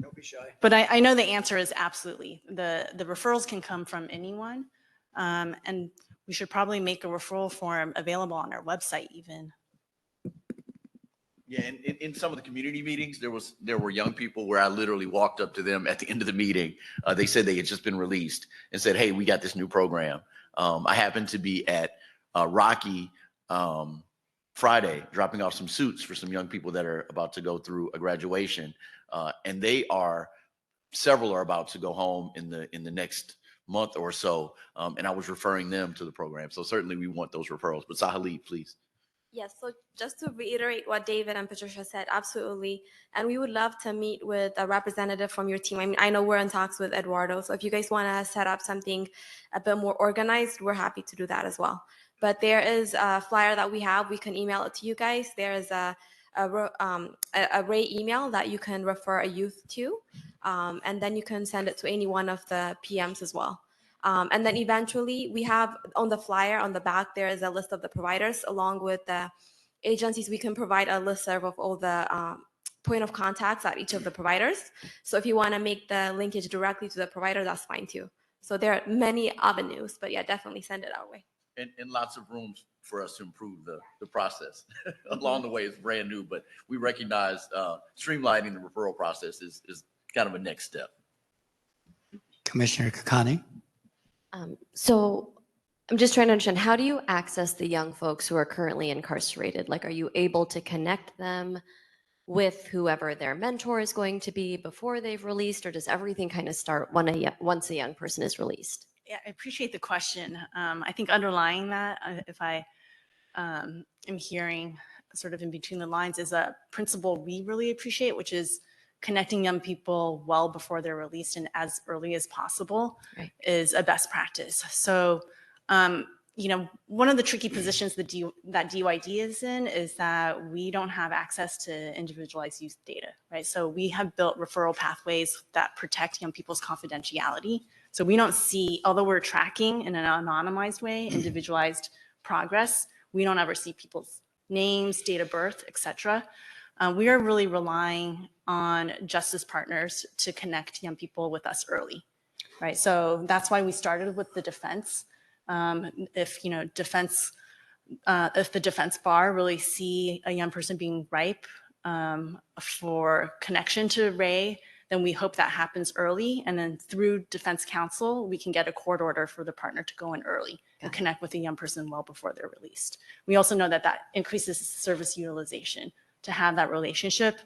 Don't be shy. But I know the answer is absolutely. The referrals can come from anyone. And we should probably make a referral form available on our website even. Yeah, and in some of the community meetings, there were young people where I literally walked up to them at the end of the meeting. They said they had just been released and said, "Hey, we got this new program." I happened to be at Rocky Friday, dropping off some suits for some young people that are about to go through a graduation, and several are about to go home in the next month or so, and I was referring them to the program. So certainly we want those referrals. But Sahali, please. Yes, so just to reiterate what David and Patricia said, absolutely. And we would love to meet with a representative from your team. I mean, I know we're in talks with Eduardo, so if you guys want to set up something a bit more organized, we're happy to do that as well. But there is a flyer that we have. We can email it to you guys. There is a Ray email that you can refer a youth to, and then you can send it to any one of the PMs as well. And then eventually we have on the flyer on the back, there is a list of the providers along with the agencies. We can provide a listserv of all the point of contacts at each of the providers. So if you want to make the linkage directly to the provider, that's fine too. So there are many avenues, but yeah, definitely send it our way. And lots of rooms for us to improve the process. Along the way, it's brand new, but we recognize streamlining the referral process is kind of a next step. Commissioner Kakani? So I'm just trying to understand, how do you access the young folks who are currently incarcerated? Like, are you able to connect them with whoever their mentor is going to be before they've released, or does everything kind of start once a young person is released? Yeah, I appreciate the question. I think underlying that, if I am hearing sort of in between the lines, is a principle we really appreciate, which is connecting young people well before they're released and as early as possible is a best practice. So, one of the tricky positions that DYD is in is that we don't have access to individualized youth data, right? So we have built referral pathways that protect young people's confidentiality. So we don't see, although we're tracking in an anonymized way, individualized progress, we don't ever see people's names, date of birth, et cetera. We are really relying on justice partners to connect young people with us early, right? So that's why we started with the defense. If the defense bar really see a young person being ripe for connection to Ray, then we hope that happens early. And then through defense counsel, we can get a court order for the partner to go in early and connect with a young person well before they're released. We also know that increases service utilization to have that relationship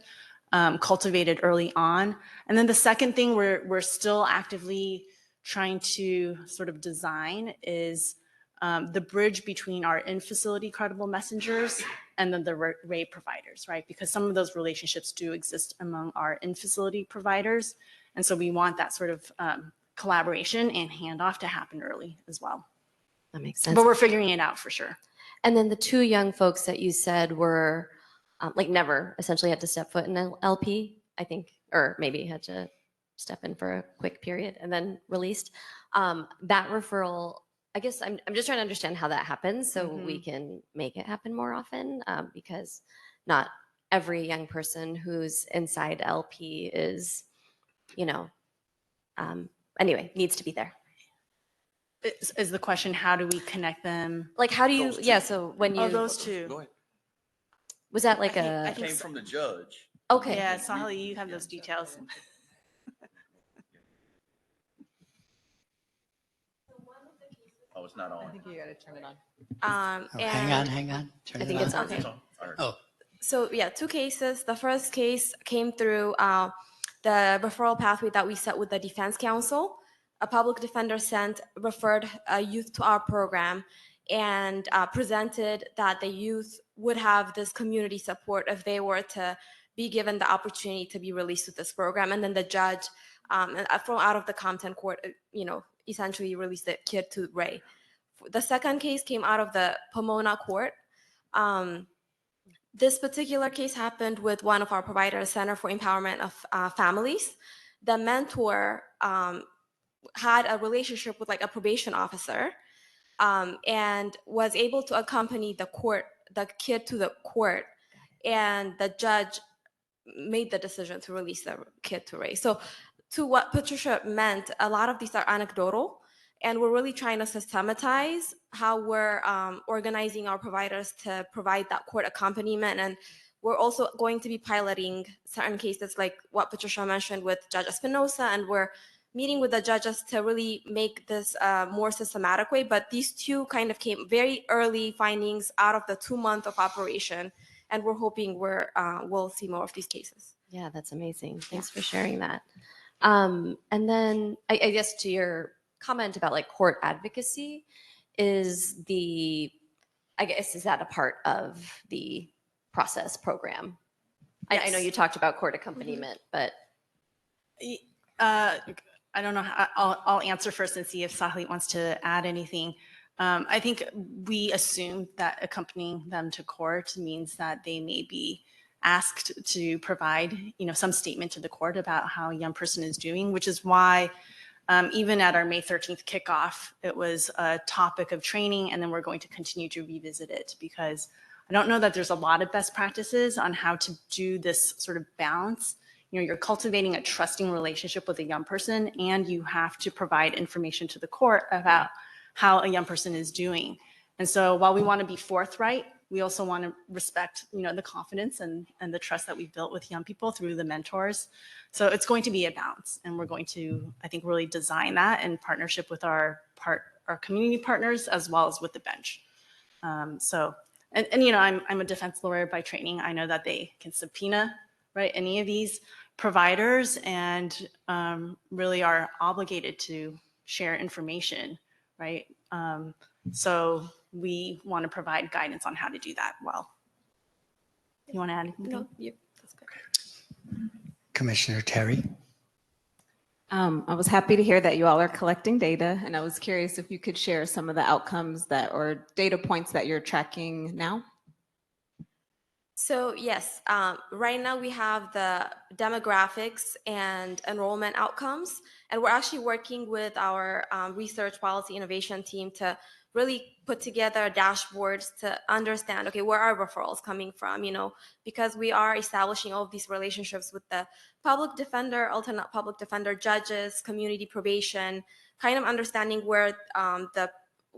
cultivated early on. And then the second thing we're still actively trying to sort of design is the bridge between our in-facility credible messengers and then the Ray providers, right? Because some of those relationships do exist among our in-facility providers. And so we want that sort of collaboration and handoff to happen early as well. That makes sense. But we're figuring it out for sure. And then the two young folks that you said were never essentially had to step foot in an LP, I think, or maybe had to step in for a quick period and then released. That referral, I guess I'm just trying to understand how that happens so we can make it happen more often, because not every young person who's inside LP is, anyway, needs to be there. Is the question, how do we connect them? Like, how do you, so when you. Oh, those two. Go ahead. Was that like I It think came from the judge. Okay. Yeah, Sahali, you have those details. Oh, it's not on. I think you got to turn it on. Hang on. Turn I think it it's on. okay. Oh, So yeah, two cases. The first case came through the referral pathway that we set with the defense counsel. A public defender referred a youth to our program, and presented that the youth would have this community support if they were to be given the opportunity to be released with this program. And then the judge, from out of the Compton court, essentially released the kid to Ray. The second case came out of the Pomona court. This particular case happened with one of our providers, Center for Empowerment of Families. The mentor had a relationship with like a probation officer, and was able to accompany the kid to the court, and the judge made the decision to release the kid to Ray. So to what Patricia meant, a lot of these are anecdotal, and we're really trying to systematize how we're organizing our providers to provide that court accompaniment. And we're also going to be piloting certain cases like what Patricia mentioned with Judge Espinosa, and we're meeting with the judges to really make this more systematic way. But these two kind of came very early findings out of the 2 month of operation, and we're hoping we'll see more of these cases. Yeah, that's amazing. Thanks for sharing that. And then I guess to your comment about like court advocacy, is that a part of the process program? Yes. I know you talked about court accompaniment, but I don't know. I'll answer first and see if Sahli wants to add anything. I think we assume that accompanying them to court means that they may be asked to provide, some statement to the court about how a young person is doing, which is why even at our May 13th kickoff, it was a topic of training, and then we're going to continue to revisit it, because I don't know that there's a lot of best practices on how to do this sort of balance. You're cultivating a trusting relationship with a young person, and you have to provide information to the court about how a young person is doing. And so while we want to be forthright, we also want to respect, the confidence and the trust that we've built with young people through the mentors. So it's going to be a balance, and we're going to, I think, really design that in partnership with our community partners as well as with the bench. I'm a defense lawyer by training. I know that they can subpoena, right, any of these providers, and really are obligated to share information, right? So we want to provide guidance on how to do that well. You want to add anything? No, that's good. Commissioner Terry. I was happy to hear that you all are collecting data, and I was curious if you could share some of the outcomes or data points that you're tracking now. So yes, right now we have the demographics and enrollment outcomes, and we're actually working with our research policy innovation team to really put together dashboards to understand, okay, where are referrals coming from, because we are establishing all of these relationships with the public defender, alternate public defender, judges, community probation, kind of understanding where the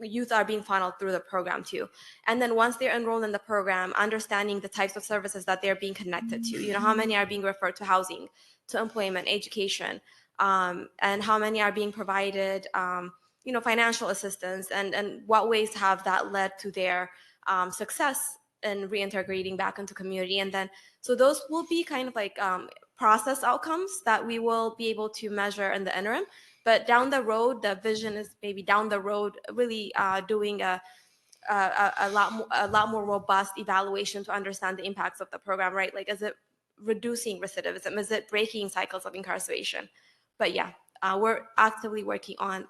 youth are being funneled through the program too. And then once they're enrolled in the program, understanding the types of services that they're being connected to, how many are being referred to housing, to employment, education, and how many are being provided, financial assistance, and what ways have that led to their success in reintegrating back into community. And then, so those will be kind of like process outcomes that we will be able to measure in the interim. But down the road, the vision is maybe down the road, really doing a lot more robust evaluation to understand the impacts of the program, right? Like, is it reducing recidivism? Is it breaking cycles of incarceration? But yeah, we're actively working on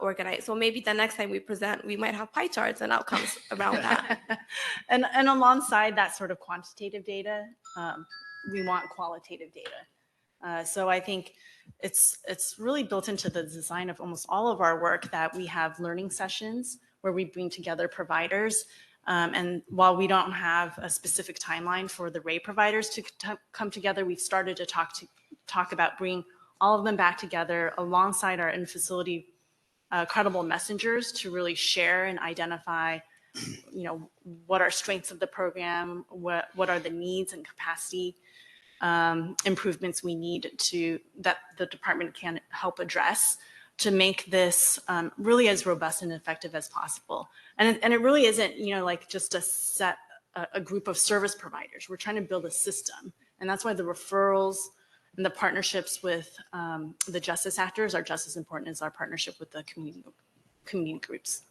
organize. So maybe the next time we present, we might have pie charts and outcomes around that. And alongside that sort of quantitative data, we want qualitative data. So I think it's really built into the design of almost all of our work that we have learning sessions where we bring together providers. And while we don't have a specific timeline for the Ray providers to come together, we've started to talk about bringing all of them back together alongside our in-facility credible messengers to really share and identify, what are strengths of the program, what are the needs and capacity improvements we need that the department can help address to make this really as robust and effective as possible. And it really isn't, like just a group of service providers. We're trying to build a system, and that's why the referrals and the partnerships with the justice actors are just as important as our partnership with the community groups.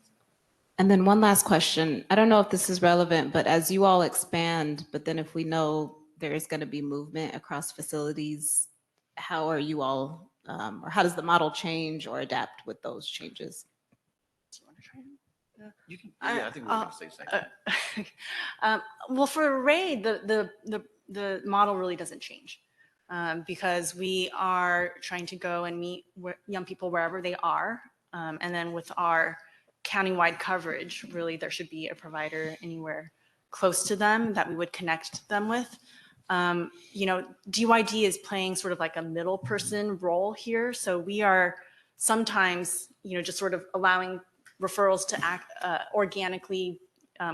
And then one last question. I don't know if this is relevant, but as you all expand, but then if we know there is going to be movement across facilities, how are you all, or how does the model change or adapt with those changes? You can, yeah, I think we're going to say second. Well, for Ray, the model really doesn't change because we are trying to go and meet young people wherever they are. And then with our countywide coverage, really there should be a provider anywhere close to them that we would connect them with. DYD is playing sort of like a middle person role here. So we are sometimes, just sort of allowing referrals to act organically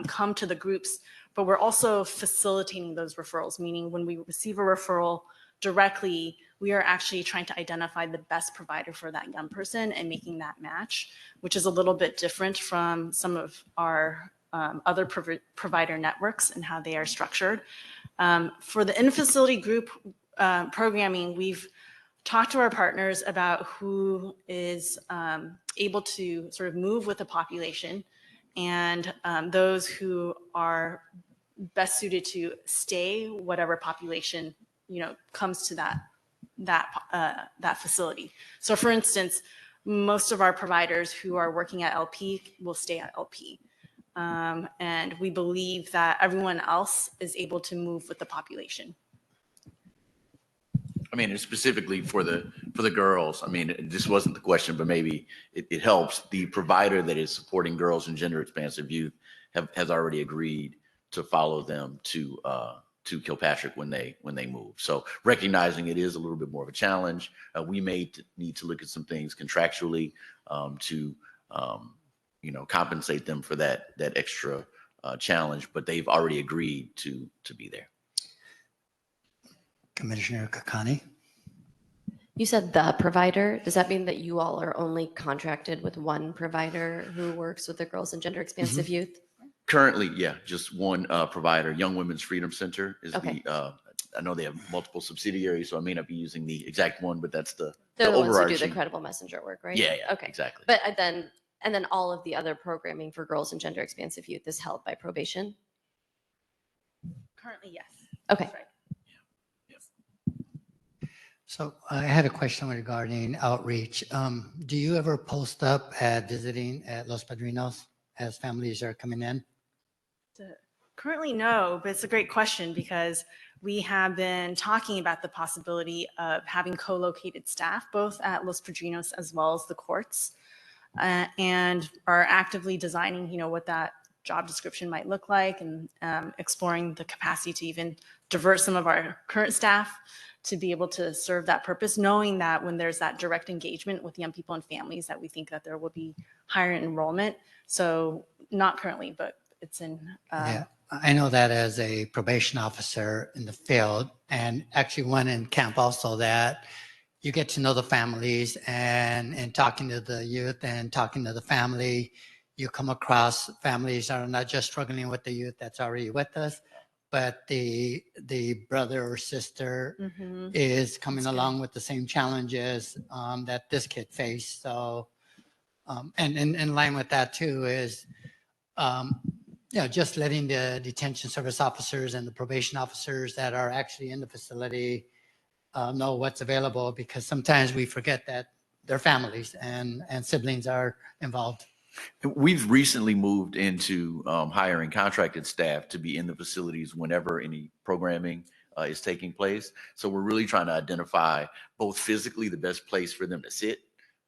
come to the groups, but we're also facilitating those referrals, meaning when we receive a referral directly, we are actually trying to identify the best provider for that young person and making that match, which is a little bit different from some of our other provider networks and how they are structured. For the in-facility group programming, we've talked to our partners about who is able to sort of move with the population and those who are best suited to stay whatever population comes to that facility. So for instance, most of our providers who are working at LP will stay at LP. And we believe that everyone else is able to move with the population. I mean, and specifically for the girls, I mean, this wasn't the question, but maybe it helps. The provider that is supporting girls and gender expansive youth has already agreed to follow them to Kilpatrick when they move. So recognizing it is a little bit more of a challenge, we may need to look at some things contractually to compensate them for that extra challenge, but they've already agreed to be there. Commissioner Kakani. You said the provider. Does that mean that you all are only contracted with one provider who works with the girls and gender expansive youth? Currently, yeah, just one provider. Young Women's Freedom Center is Okay. I know they have multiple subsidiaries, so I may not be using the exact one, but that's the They're the ones who overarching. do the credible messenger work, right? Yeah, Okay. exactly. But then all of the other programming for girls and gender expansive youth is held by probation? Currently, yes. Okay. That's right. So I had a question regarding outreach. Do you ever post up at visiting at Los Padrinos as families are coming in? Currently, no, but it's a great question because we have been talking about the possibility of having co-located staff, both at Los Padrinos as well as the courts, and are actively designing, what that job description might look like and exploring the capacity to even divert some of our current staff to be able to serve that purpose, knowing that when there's that direct engagement with young people and families that we think that there will be higher enrollment. So not currently, but it's in. Yeah, I know that as a probation officer in the field and actually one in camp also, that you get to know the families and talking to the youth and talking to the family, you come across families that are not just struggling with the youth that's already with us, but the brother or sister is coming along with the same challenges that this kid faced. So, and in line with that too is, just letting the detention service officers and the probation officers that are actually in the facility know what's available, because sometimes we forget that their families and siblings are involved. We've recently moved into hiring contracted staff to be in the facilities whenever any programming is taking place. So we're really trying to identify both physically the best place for them to sit.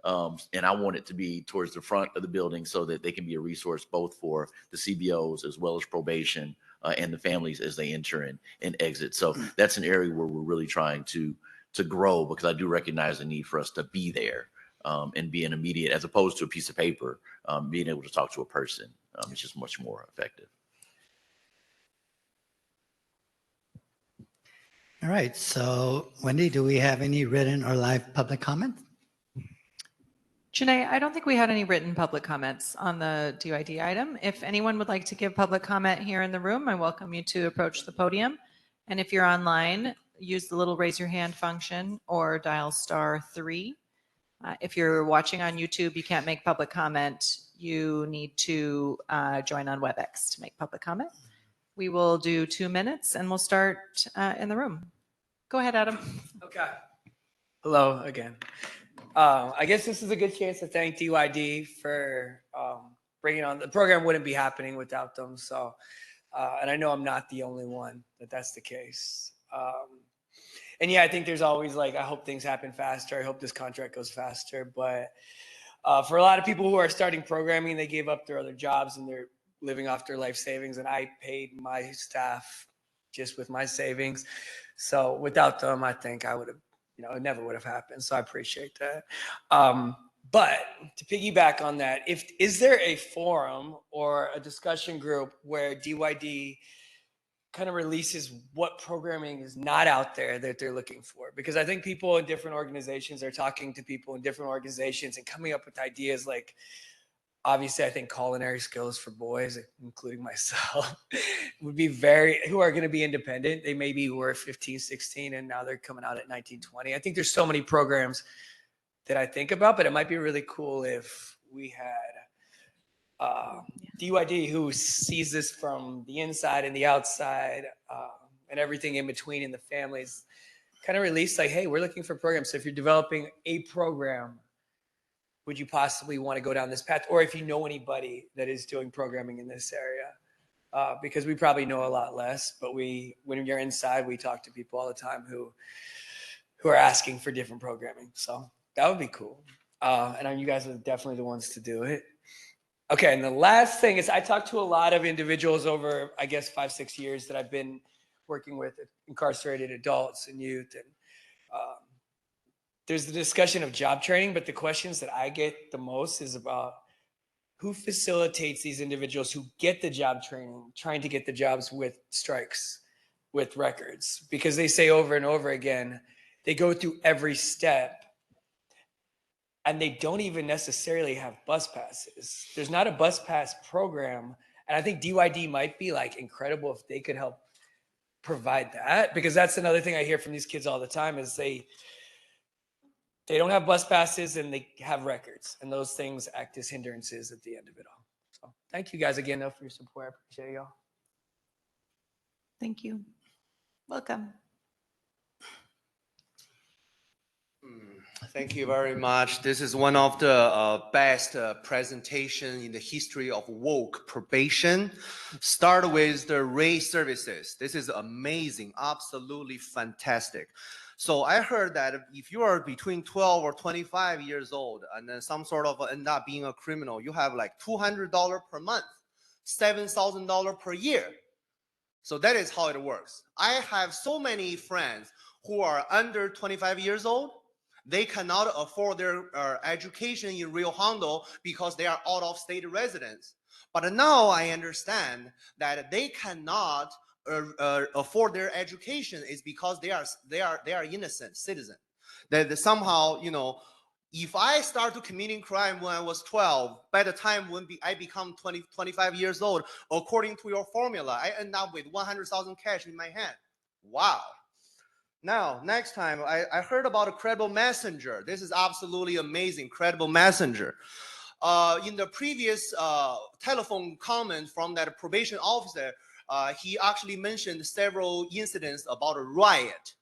And I want it to be towards the front of the building so that they can be a resource both for the CBOs as well as probation and the families as they enter and exit. So that's an area where we're really trying to grow, because I do recognize the need for us to be there. And be an immediate, as opposed to a piece of paper, being able to talk to a person, it's just much more effective. All right, so Wendy, do we have any written or live public comment? Janae, I don't think we had any written public comments on the DYD item. If anyone would like to give public comment here in the room, I welcome you to approach the podium. And if you're online, use the little raise your hand function or dial *3. If you're watching on YouTube, you can't make public comment you need to join on WebEx to make public comment. We will do 2 minutes and we'll start in the room. Go ahead, Adam. Okay. Hello again. I guess this is a good chance to thank DYD for bringing on. The program wouldn't be happening without them. So, and I know I'm not the only one that's the case. And yeah, I think there's always like, I hope things happen faster. I hope this contract goes faster. But for a lot of people who are starting programming, they gave up their other jobs and they're living off their life savings. And I paid my staff just with my savings. So without them, I think I would have, it never would have happened. So I appreciate that. But to piggyback on that, is there a forum or a discussion group where DYD kind of releases what programming is not out there that they're looking for? Because I think people in different organizations are talking to people in different organizations and coming up with ideas like, obviously, I think culinary skills for boys, including myself, would be who are going to be independent. They maybe were 15, 16, and now they're coming out at 19, 20. I think there's so many programs that I think about, but it might be really cool if we had DYD who sees this from the inside and the outside and everything in between in the families, kind of release like, hey, we're looking for programs. So if you're developing a program, would you possibly want to go down this path? Or if you know anybody that is doing programming in this area, because we probably know a lot less, but when you're inside, we talk to people all the time who are asking for different programming. So that would be cool. And you guys are definitely the ones to do it. Okay, and the last thing is I talked to a lot of individuals over, I guess, 5-6 years that I've been working with incarcerated adults and youth. And there's the discussion of job training, but the questions that I get the most is about who facilitates these individuals who get the job training, trying to get the jobs with strikes, with records, because they say over and over again, they go through every step and they don't even necessarily have bus passes. There's not a bus pass program. And I think DYD might be like incredible if they could help provide that, because that's another thing I hear from these kids all the time is they don't have bus passes and they have records, and those things act as hindrances at the end of it all. So thank you guys again though for your support. I appreciate y'all. Thank you. Welcome. Thank you very much. This is one of the best presentation in the history of woke probation. Start with the race services. This is amazing, absolutely fantastic. So I heard that if you are between 12 or 25 years old and then some sort of end up being a criminal, you have like $200 per month, $7,000 per year. So that is how it works. I have so many friends who are under 25 years old. They cannot afford their education in Rio Hondo because they are out of state residents. But now I understand that they cannot afford their education is because they are innocent citizens. That somehow, if I start to committing crime when I was 12, by the time when I become 25 years old, according to your formula, I end up with 100,000 cash in my hand. Wow. Now, next time, I heard about a credible messenger. This is absolutely amazing, credible messenger. In the previous telephone comment from that probation officer, he actually mentioned several incidents about a riot.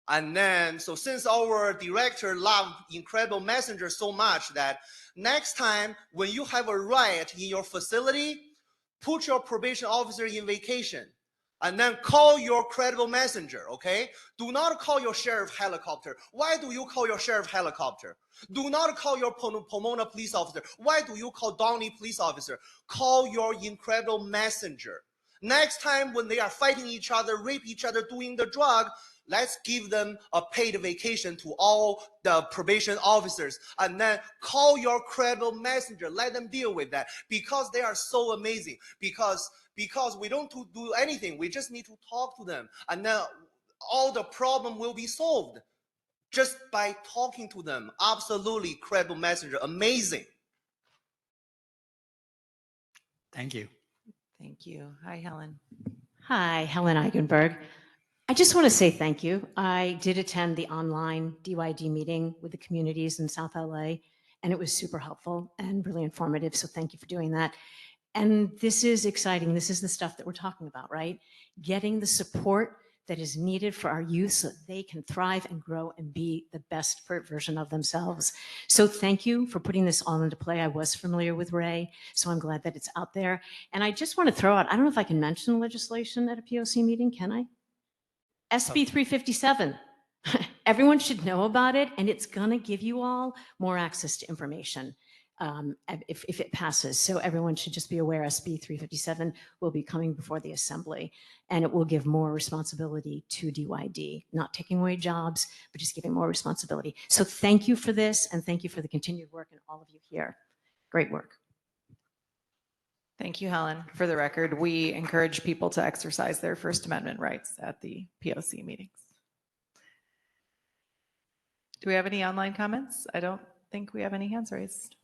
And then, so since our director loved Incredible Messenger so much that next time when you have a riot in your facility, put your probation officer in vacation and then call your credible messenger, okay? Do not call your sheriff helicopter. Why do you call your sheriff helicopter? Do not call your Pomona police officer. Why do you call Downey police officer? Call your incredible messenger. Next time when they are fighting each other, rape each other, doing the drug, let's give them a paid vacation to all the probation officers and then call your credible messenger. Let them deal with that because they are so amazing. Because we don't do anything. We just need to talk to them and then all the problem will be solved just by talking to them. Absolutely credible messenger. Amazing. Thank you. Thank you. Hi, Helen. Hi, Helen Eigenberg. I just want to say thank you. I did attend the online DYD meeting with the communities in South LA, and it was super helpful and really informative. So thank you for doing that. And this is exciting. This is the stuff that we're talking about, right? Getting the support that is needed for our youth so that they can thrive and grow and be the best version of themselves. So thank you for putting this all into play. I was familiar with Ray, so I'm glad that it's out there. And I just want to throw out, I don't know if I can mention legislation at a POC meeting, can I? SB 357. Everyone should know about it, and it's going to give you all more access to information if it passes. So everyone should just be aware SB 357 will be coming before the Assembly, and it will give more responsibility to DYD, not taking away jobs, but just giving more responsibility. So thank you for this, and thank you for the continued work and all of you here. Great work. Thank you, Helen. For the record, we encourage people to exercise their First Amendment rights at the POC meetings. Do we have any online comments? I don't think we have any hands raised.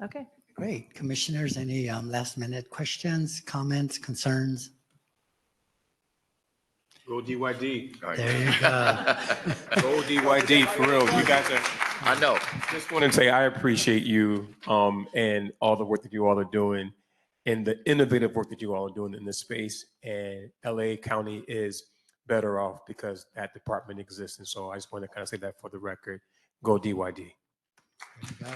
Okay. Great. Commissioners, any last minute questions, comments, concerns? Go DYD. There you go. Go DYD, for real. You guys are. I know. Just want to say I appreciate you and all the work that you all are doing and the innovative work that you all are doing in this space. And LA County is better off because that department exists. And so I just want to kind of say that for the record. Go DYD. There you go.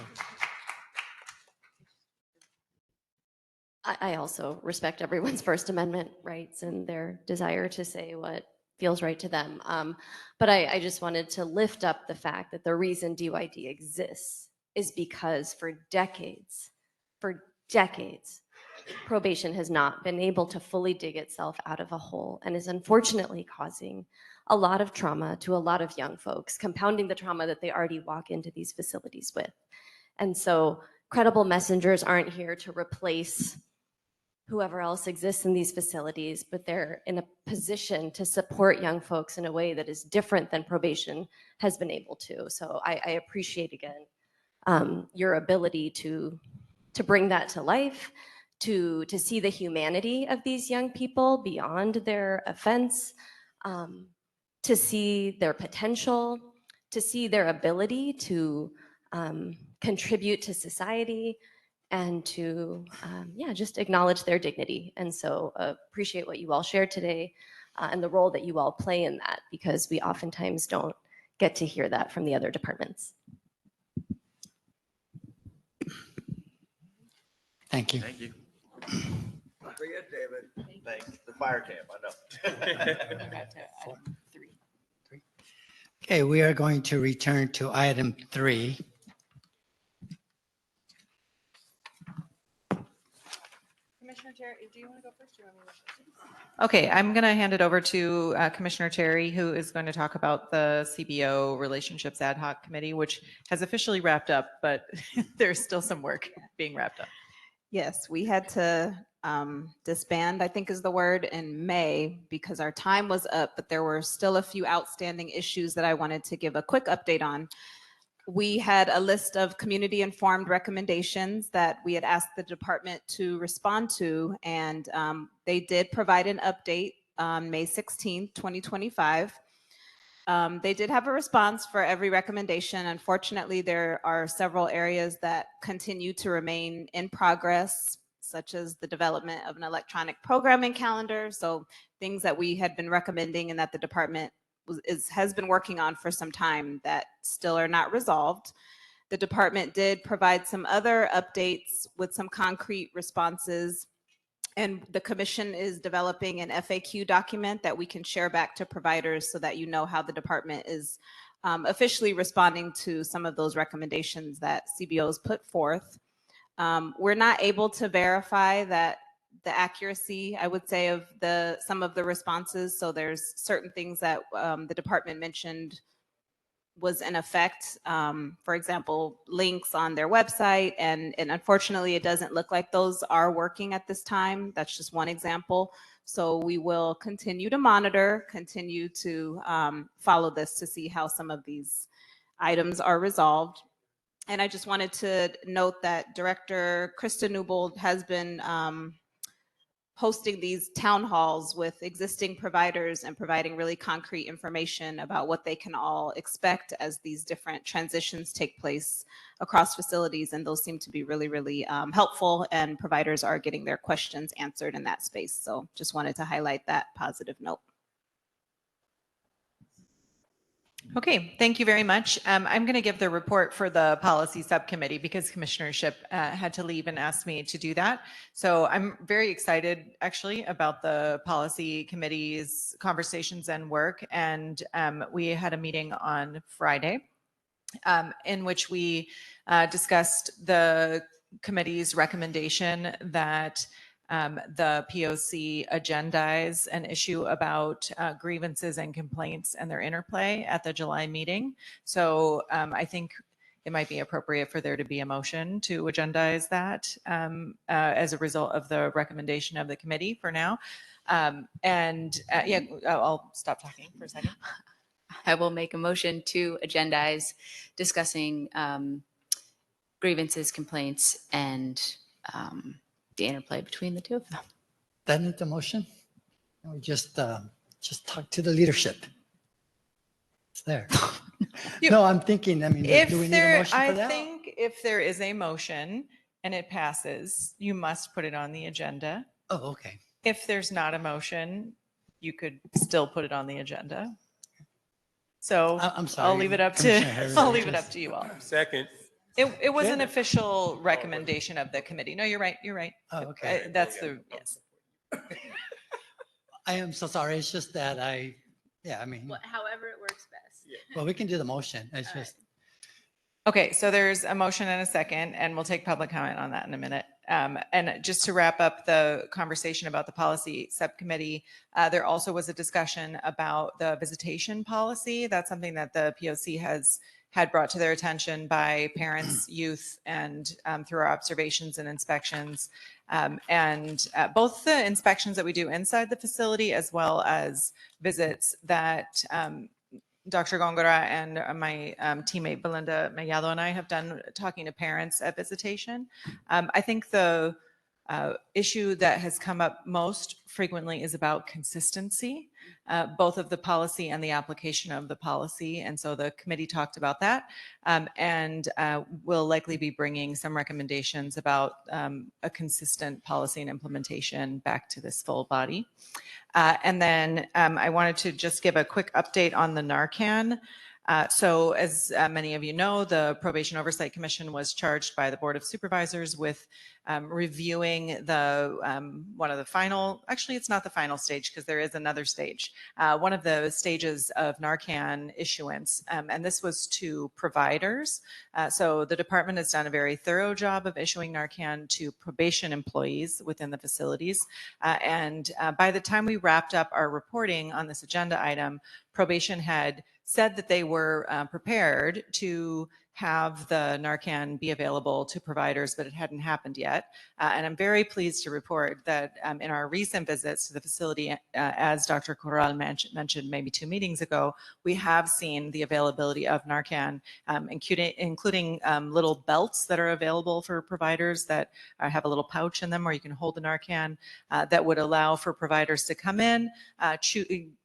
I also respect everyone's First Amendment rights and their desire to say what feels right to them. But I just wanted to lift up the fact that the reason DYD exists is because for decades, probation has not been able to fully dig itself out of a hole and is unfortunately causing a lot of trauma to a lot of young folks, compounding the trauma that they already walk into these facilities with. And so credible messengers aren't here to replace whoever else exists in these facilities, but they're in a position to support young folks in a way that is different than probation has been able to. So I appreciate, again, your ability to bring that to life, to see the humanity of these young people beyond their offense, to see their potential, to see their ability to contribute to society, and to, just acknowledge their dignity. And so appreciate what you all shared today and the role that you all play in that, because we oftentimes don't get to hear that from the other departments. Thank you. Thank you. Very good, David. Thanks. The fire camp, I know. Okay, we are going to return to item 3. Commissioner Terry, do you want to go first? Or you want me to go first? Okay, I'm going to hand it over to Commissioner Terry, who is going to talk about the CBO Relationships Ad Hoc Committee, which has officially wrapped up, but there's still some work being wrapped up. Yes, we had to disband, I think is the word, in May because our time was up, but there were still a few outstanding issues that I wanted to give a quick update on. We had a list of community-informed recommendations that we had asked the department to respond to, and they did provide an update on May 16th, 2025. They did have a response for every recommendation. Unfortunately, there are several areas that continue to remain in progress, such as the development of an electronic programming calendar. So things that we had been recommending and that the department has been working on for some time that still are not resolved. The department did provide some other updates with some concrete responses, and the commission is developing an FAQ document that we can share back to providers so that you know how the department is officially responding to some of those recommendations that CBOs put forth. We're not able to verify that the accuracy, I would say, of some of the responses. So there's certain things that the department mentioned was in effect. For example, links on their website, and unfortunately, it doesn't look like those are working at this time. That's just one example. So we will continue to monitor, continue to follow this to see how some of these items are resolved. And I just wanted to note that Director Krista Newbold has been hosting these town halls with existing providers and providing really concrete information about what they can all expect as these different transitions take place across facilities. And those seem to be really, really helpful, and providers are getting their questions answered in that space. So just wanted to highlight that positive note. Okay, thank you very much. I'm going to give the report for the policy subcommittee because commissionership had to leave and asked me to do that. So I'm very excited actually about the policy committee's conversations and work. And we had a meeting on Friday in which we discussed the committee's recommendation that the POC agendize an issue about grievances and complaints and their interplay at the July meeting. So I think it might be appropriate for there to be a motion to agendize that as a result of the recommendation of the committee for now. Yeah, I'll stop talking for a second. I will make a motion to agendize discussing grievances, complaints, and the interplay between the two of them. That needs a motion? We just talk to the leadership. It's there. No, I'm thinking, I mean, do we need a motion for that? I think if there is a motion and it passes, you must put it on the agenda. Oh, okay. If there's not a motion, you could still put it on the agenda. So I'm sorry, I'll leave it up Commissioner Harris, to I'll leave it up to you all. Second. It was an official recommendation of the committee. No, you're right. You're right. Oh, okay. That's the yes. I am so sorry. It's just that I mean, However it works best. well, we can do the motion. It's just, Okay, so there's a motion and a second, and we'll take public comment on that in a minute. And just to wrap up the conversation about the policy subcommittee, there also was a discussion about the visitation policy. That's something that the POC had brought to their attention by parents, youth, and through our observations and inspections. Both the inspections that we do inside the facility as well as visits that Dr. Gongora and my teammate Belinda Mayalo and I have done talking to parents at visitation. I think the issue that has come up most frequently is about consistency, both of the policy and the application of the policy. And so the committee talked about that and will likely be bringing some recommendations about a consistent policy and implementation back to this full body. And then I wanted to just give a quick update on the Narcan. So as many of you know, the Probation Oversight Commission was charged by the Board of Supervisors with reviewing the one of the final, actually it's not the final stage because there is another stage, one of the stages of Narcan issuance, and this was to providers. So the department has done a very thorough job of issuing Narcan to probation employees within the facilities. And by the time we wrapped up our reporting on this agenda item, probation had said that they were prepared to have the Narcan be available to providers, but it hadn't happened yet. And I'm very pleased to report that in our recent visits to the facility, as Dr. Corral mentioned maybe 2 meetings ago, we have seen the availability of Narcan, including little belts that are available for providers that have a little pouch in them where you can hold the Narcan that would allow for providers to come in,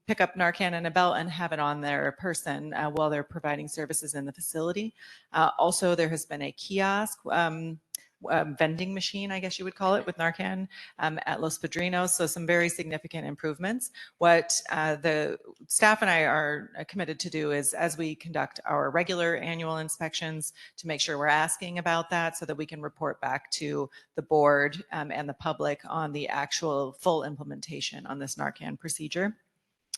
pick up Narcan in a belt and have it on their person while they're providing services in the facility. Also, there has been a kiosk vending machine, I guess you would call it, with Narcan at Los Padrinos. So some very significant improvements. What the staff and I are committed to do is, as we conduct our regular annual inspections, to make sure we're asking about that so that we can report back to the board and the public on the actual full implementation on this Narcan procedure.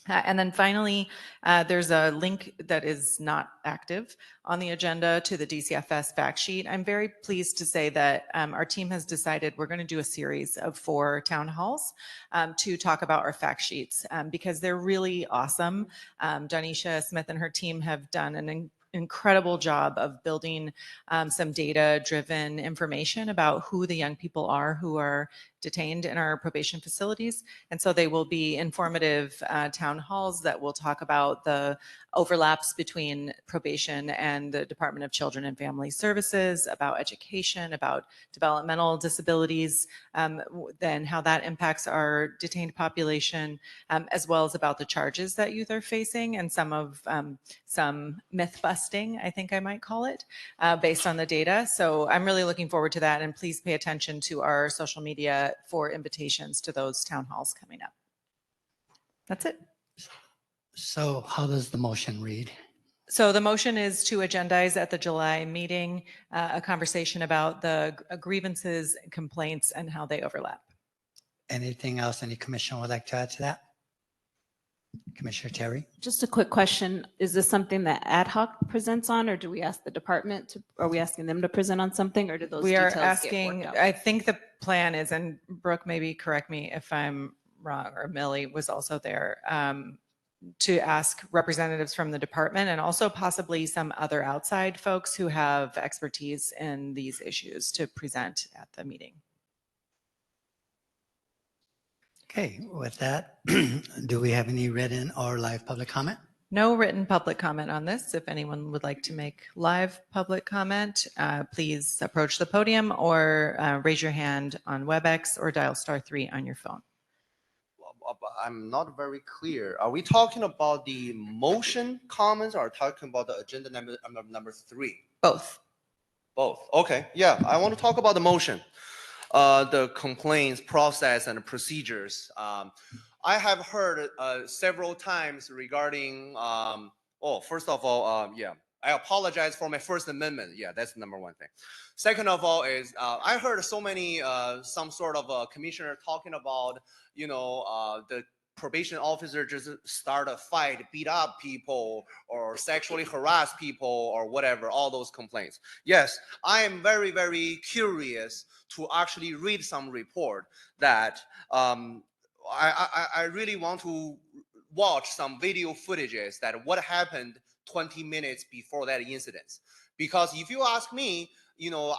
And then finally, there's a link that is not active on the agenda to the DCFS fact sheet. I'm very pleased to say that our team has decided we're going to do a series of 4 town halls to talk about our fact sheets because they're really awesome. Donisha Smith and her team have done an incredible job of building some data-driven information about who the young people are who are detained in our probation facilities. And so they will be informative town halls that will talk about the overlaps between probation and the Department of Children and Family Services, about education, about developmental disabilities, then how that impacts our detained population, as well as about the charges that youth are facing and some myth busting, I think I might call it, based on the data. So I'm really looking forward to that, and please pay attention to our social media for invitations to those town halls coming up. That's it. So how does the motion read? So the motion is to agendize at the July meeting a conversation about the grievances, complaints, and how they overlap. Anything else any commissioner would like to add to that? Commissioner Terry? Just a quick question. Is this something that ad hoc presents on, or do we ask the department to, are we asking them to present on something, or do those We are details get asking, worked out? I think the plan is, and Brooke, maybe correct me if I'm wrong, or Millie was also there, to ask representatives from the department and also possibly some other outside folks who have expertise in these issues to present at the meeting. Okay, with that, do we have any written or live public comment? No written public comment on this. If anyone would like to make live public comment, please approach the podium or raise your hand on WebEx or dial *3 on your phone. I'm not very clear. Are we talking about the motion comments or talking about the agenda number 3? Both. Both. Okay. Yeah, I want to talk about the motion, the complaints process and procedures. I have heard several times regarding. First of all, yeah, I apologize for my First Amendment. Yeah, that's the number one thing. Second of all is I heard so many some sort of commissioner talking about the probation officer just start a fight, beat up people, or sexually harass people, or whatever, all those complaints. Yes, I am very, very curious to actually read some report that I really want to watch some video footages that what happened 20 minutes before that incident. Because if you ask me,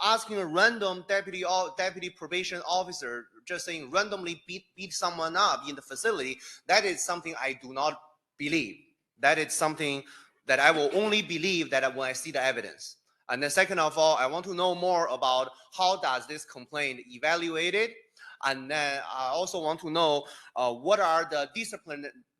asking a random deputy probation officer just saying randomly beat someone up in the facility, that is something I do not believe. That is something that I will only believe that when I see the evidence. And then second of all, I want to know more about how does this complaint evaluated. And then I also want to know what are the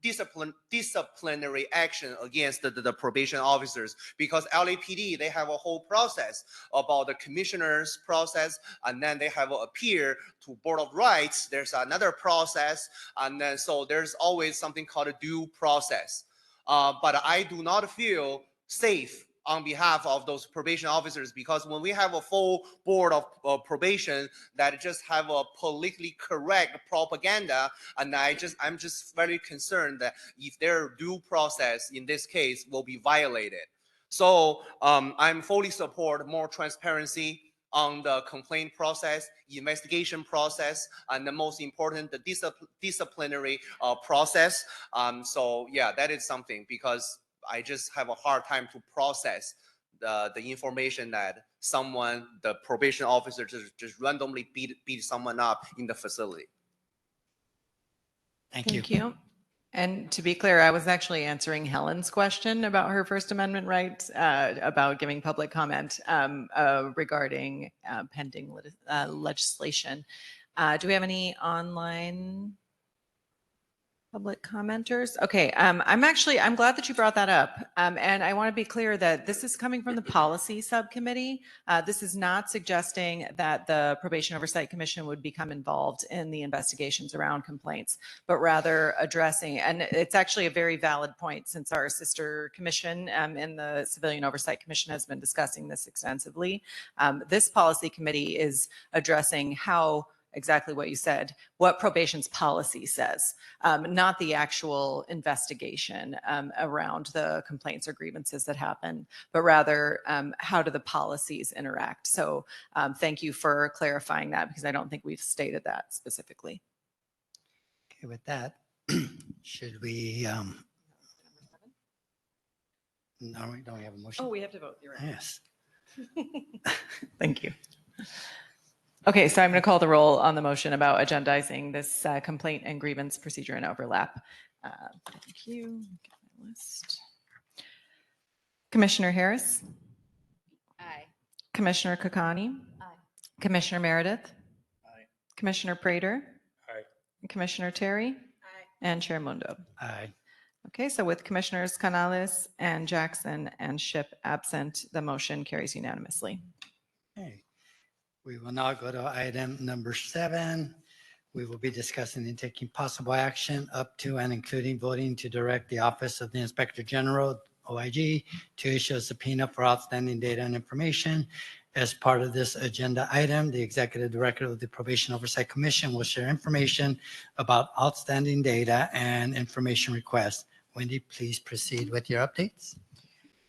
disciplinary action against the probation officers, because LAPD, they have a whole process about the commissioner's process, and then they have an appeal to Board of Rights. There's another process, and then so there's always something called a due process. But I do not feel safe on behalf of those probation officers, because when we have a full board of probation that just have a politically correct propaganda, and I'm just very concerned that if their due process in this case will be violated. So I'm fully support more transparency on the complaint process, investigation process, and the most important, the disciplinary process. So yeah, that is something, because I just have a hard time to process the information that the probation officer just randomly beat someone up in the facility. Thank you. And to be clear, I was actually answering Helen's question about her First Amendment rights, about giving public comment regarding pending legislation. Do we have any online public commenters? Okay, I'm glad that you brought that up. And I want to be clear that this is coming from the policy subcommittee. This is not suggesting that the Probation Oversight Commission would become involved in the investigations around complaints, but rather addressing, and it's actually a very valid point, since our sister commission in the Civilian Oversight Commission has been discussing this extensively. This policy committee is addressing how exactly what you said, what probation's policy says, not the actual investigation around the complaints or grievances that happen, but rather how do the policies interact. So thank you for clarifying that, because I don't think we've stated that specifically. Okay, with that, should we, No, we don't have a motion. Oh, we have to vote. You're right. Yes. Thank you. Okay, so I'm going to call the roll on the motion about agendizing this complaint and grievance procedure and overlap. Thank you. Get my list. Commissioner Harris? Aye. Commissioner Kokani? Aye. Commissioner Meredith? Aye. Commissioner Prater? Aye. Commissioner Terry? Aye. And Chair Mundo. Aye. Okay, so with Commissioners Canales and Jackson and Ship absent, the motion carries unanimously. Okay. We will now go to item number 7. We will be discussing and taking possible action up to and including voting to direct the Office of the Inspector General, OIG, to issue a subpoena for outstanding data and information. As part of this agenda item, the Executive Director of the Probation Oversight Commission will share information about outstanding data and information requests. Wendy, please proceed with your updates.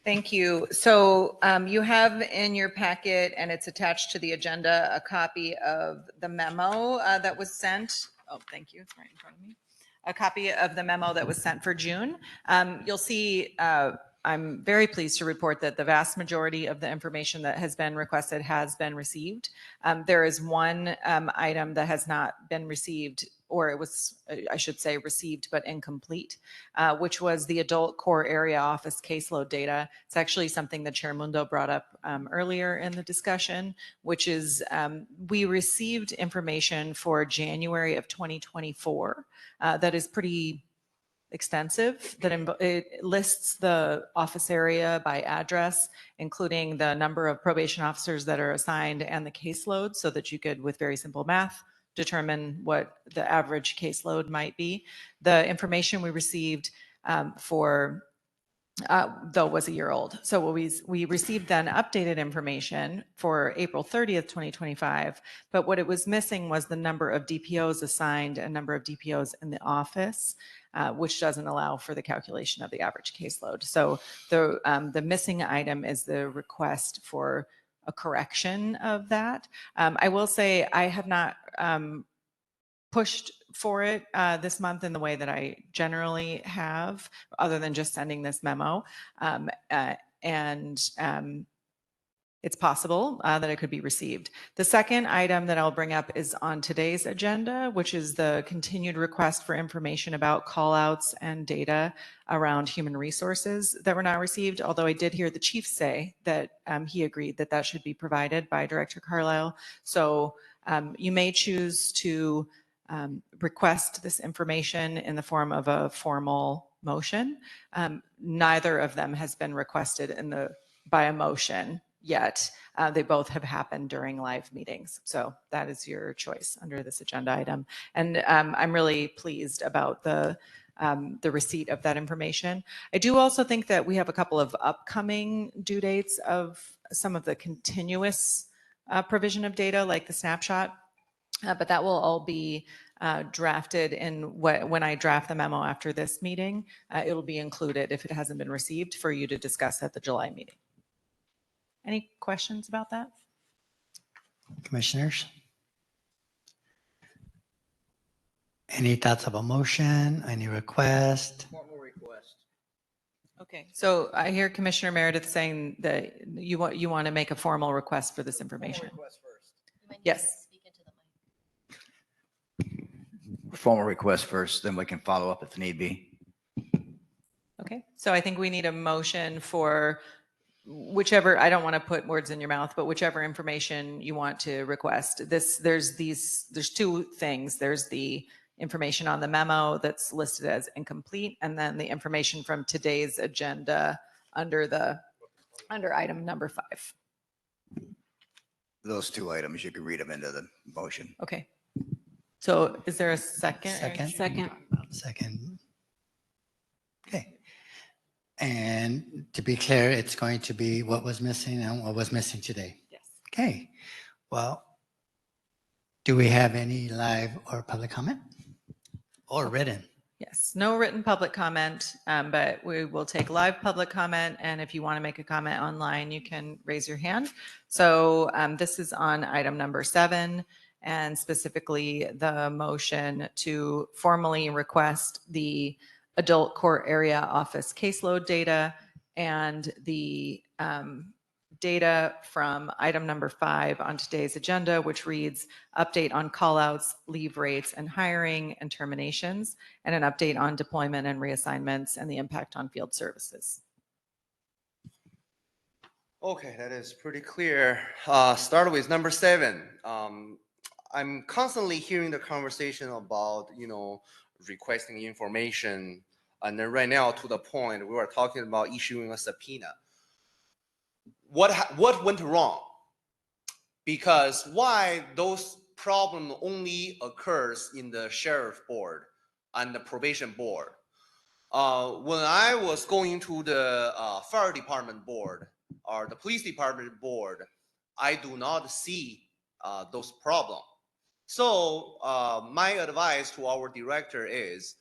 Thank you. So you have in your packet, and it's attached to the agenda, a copy of the memo that was sent. Oh, thank you. It's right in front of me. A copy of the memo that was sent for June. You'll see, I'm very pleased to report that the vast majority of the information that has been requested has been received. There is one item that has not been received, or it was, I should say, received but incomplete, which was the adult core area office caseload data. It's actually something that Chair Mundo brought up earlier in the discussion, which is we received information for January of 2024 that is pretty extensive, that it lists the office area by address, including the number of probation officers that are assigned and the caseload, so that you could, with very simple math, determine what the average caseload might be. The information we received though was a year old. So we received then updated information for April 30th, 2025, but what it was missing was the number of DPOs assigned and number of DPOs in the office, which doesn't allow for the calculation of the average caseload. So the missing item is the request for a correction of that. I will say I have not pushed for it this month in the way that I generally have, other than just sending this memo. It's possible that it could be received. The second item that I'll bring up is on today's agenda, which is the continued request for information about callouts and data around human resources that were not received, although I did hear the chief say that he agreed that that should be provided by Director Carlisle. So you may choose to request this information in the form of a formal motion. Neither of them has been requested by a motion yet. They both have happened during live meetings. So that is your choice under this agenda item. And I'm really pleased about the receipt of that information. I do also think that we have a couple of upcoming due dates of some of the continuous provision of data, like the snapshot. But that will all be drafted in when I draft the memo after this meeting. It'll be included if it hasn't been received for you to discuss at the July meeting. Any questions about that? Commissioners? Any thoughts of a motion? Any request? Formal request. Okay, so I hear Commissioner Meredith saying that you want to make a formal request for this information. Request first. Yes. Formal request first, then we can follow up if need be. Okay, so I think we need a motion for whichever, I don't want to put words in your mouth, but whichever information you want to request. There's two things. There's the information on the memo that's listed as incomplete, and then the information from today's agenda under item number 5. Those 2 items, you can read them into the motion. Okay. So is there a second? Second. Okay. And to be clear, it's going to be what was missing and what was missing today. Yes. Okay. Well, do we have any live or public comment? Or written? Yes, no written public comment, but we will take live public comment. And if you want to make a comment online, you can raise your hand. So this is on item number 7. And specifically the motion to formally request the adult core area office caseload data and the data from item number 5 on today's agenda, which reads update on callouts, leave rates, and hiring and terminations, and an update on deployment and reassignments and the impact on field services. Okay, that is pretty clear. Start with number 7. I'm constantly hearing the conversation about, requesting information. And then right now, to the point, we were talking about issuing a subpoena. What went wrong? Because why those problem only occurs in the sheriff board and the probation board? When I was going to the fire department board or the police department board, I do not see those problems. So my advice to our director is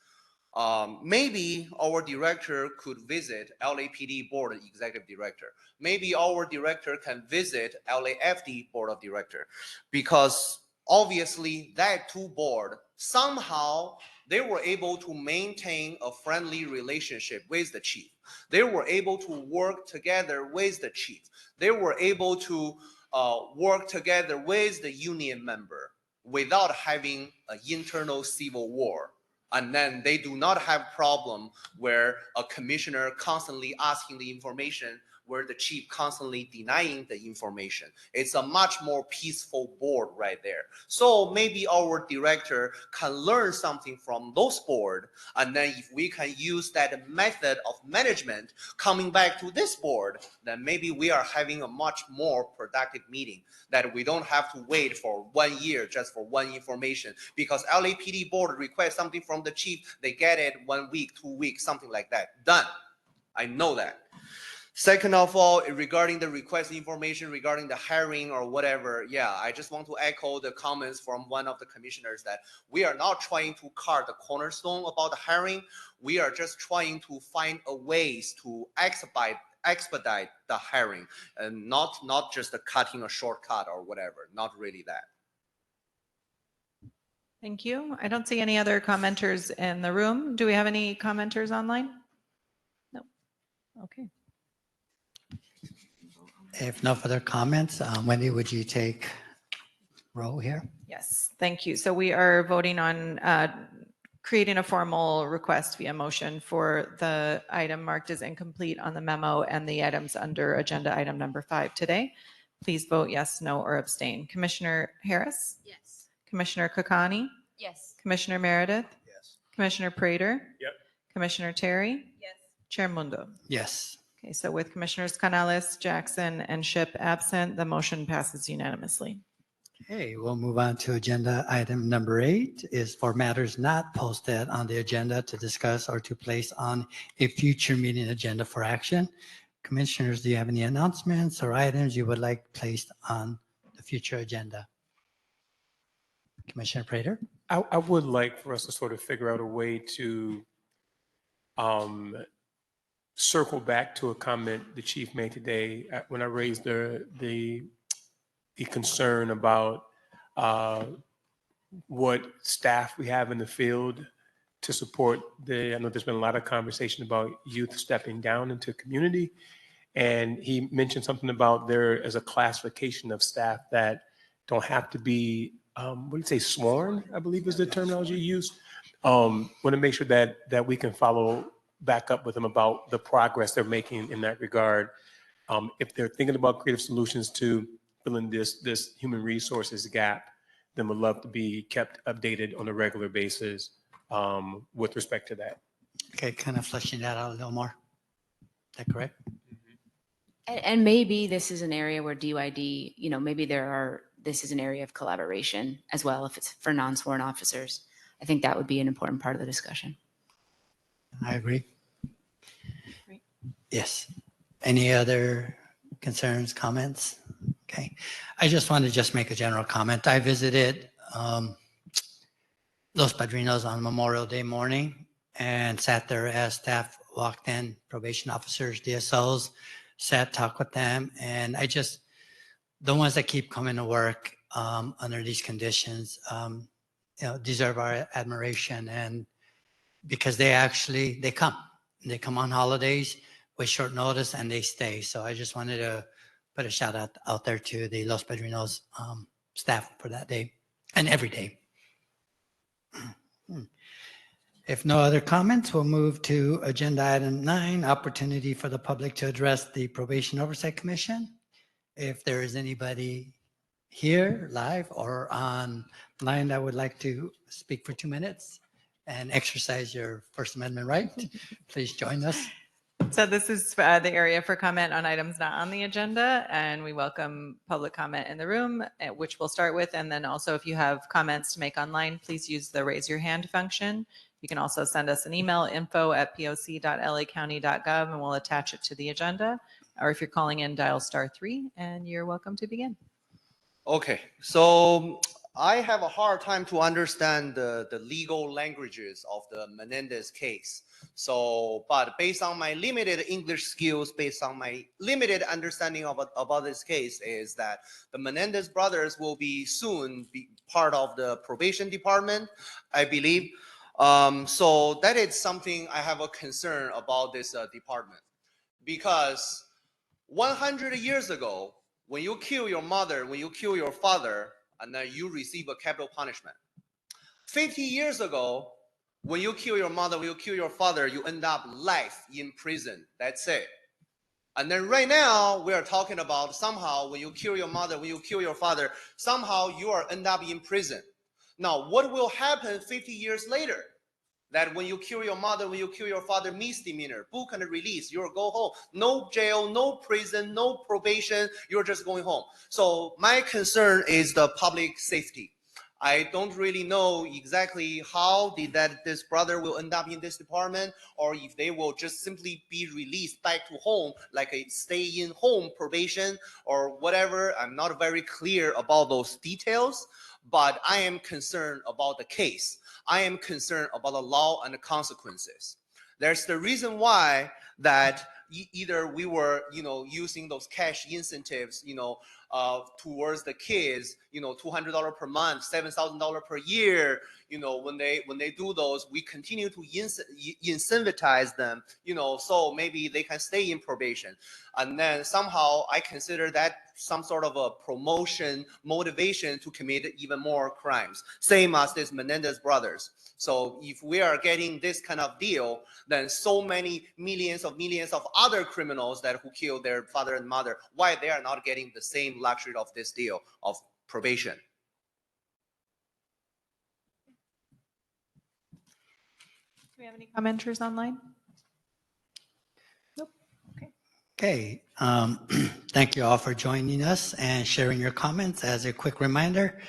maybe our director could visit LAPD board executive director. Maybe our director can visit LAFD board of director, because obviously that two board somehow they were able to maintain a friendly relationship with the chief. They were able to work together with the chief. They were able to work together with the union member without having an internal civil war. And then they do not have problem where a commissioner constantly asking the information, where the chief constantly denying the information. It's a much more peaceful board right there. So maybe our director can learn something from those board, and then if we can use that method of management coming back to this board, then maybe we are having a much more productive meeting, that we don't have to wait for 1 year just for one information, because LAPD board requests something from the chief, they get it 1 week, 2 weeks, something like that. Done. I know that. Second of all, regarding the request information regarding the hiring or whatever, yeah, I just want to echo the comments from one of the commissioners that we are not trying to cut the cornerstone about the hiring. We are just trying to find a ways to expedite the hiring, and not just cutting a shortcut or whatever. Not really that. Thank you. I don't see any other commenters in the room. Do we have any commenters online? No. Okay. If no further comments, Wendy, would you take roll here? Yes, thank you. So we are voting on creating a formal request via motion for the item marked as incomplete on the memo and the items under agenda item number 5 today. Please vote yes, no, or abstain. Commissioner Harris? Yes. Commissioner Kokani? Yes. Commissioner Meredith? Yes. Commissioner Prater? Yep. Commissioner Terry? Yes. Chair Mundo? Yes. Okay, so with Commissioners Canales, Jackson, and Shipp absent, the motion passes unanimously. Okay, we'll move on to agenda item number 8 is for matters not posted on the agenda to discuss or to place on a future meeting agenda for action. Commissioners, do you have any announcements or items you would like placed on the future agenda? Commissioner Prater? I would like for us to sort of figure out a way to circle back to a comment the chief made today when I raised the concern about what staff we have in the field to support I know there's been a lot of conversation about youth stepping down into community. And he mentioned something about there as a classification of staff that don't have to be, what did you say, sworn, I believe is the terminology used. Want to make sure that we can follow back up with them about the progress they're making in that regard. If they're thinking about creative solutions to filling this human resources gap, then would love to be kept updated on a regular basis with respect to that. Okay, kind of fleshing that out a little more. Is that correct? And maybe this is an area where DYD, maybe this is an area of collaboration as well, if it's for non-sworn officers. I think that would be an important part of the discussion. I agree. Great. Yes. Any other concerns, comments? Okay. I just want to make a general comment. I visited Los Padrinos on Memorial Day morning and sat there as staff walked in, probation officers, DSOs, talked with them. And the ones that keep coming to work under these conditions, deserve our admiration. And because they come on holidays, with short notice and they stay. So I just wanted to put a shout out there to the Los Padrinos staff for that day and every day. If no other comments, we'll move to agenda item 9, opportunity for the public to address the Probation Oversight Commission. If there is anybody here live or online that would like to speak for 2 minutes and exercise your First Amendment right, please join us. So this is the area for comment on items not on the agenda, and we welcome public comment in the room, which we'll start with. And then also, if you have comments to make online, please use the raise your hand function. You can also send us an email, info@poc.lacounty.gov, and we'll attach it to the agenda. Or if you're calling in, dial *3, and you're welcome to begin. Okay, so I have a hard time to understand the legal languages of the Menendez case. So, but based on my limited English skills, based on my limited understanding about this case, is that the Menendez brothers will be soon be part of the probation department, I believe. So that is something I have a concern about this department, because 100 years ago, when you kill your mother, when you kill your father, and then you receive a capital punishment. 50 years ago, when you kill your mother, when you kill your father, you end up life in prison. That's it. And then right now, we are talking about somehow when you kill your mother, when you kill your father, somehow you are end up in prison. Now, what will happen 50 years later? That when you kill your mother, when you kill your father, misdemeanor, book and release, you'll go home. No jail, no prison, no probation, you're just going home. So my concern is the public safety. I don't really know exactly how this brother will end up in this department, or if they will just simply be released back to home, like a stay-in-home probation or whatever. I'm not very clear about those details, but I am concerned about the case. I am concerned about the law and the consequences. There's the reason why that either we were, using those cash incentives, towards the kids, $200 per month, $7,000 per year. When they do those, we continue to incentivize them, so maybe they can stay in probation. And then somehow I consider that some sort of a promotion, motivation to commit even more crimes. Same as this Menendez brothers. So if we are getting this kind of deal, then so many millions of other criminals who killed their father and mother, why they are not getting the same luxury of this deal of probation? Do we have any commenters online? Nope. Okay, thank you all for joining us and sharing your comments. As a quick reminder,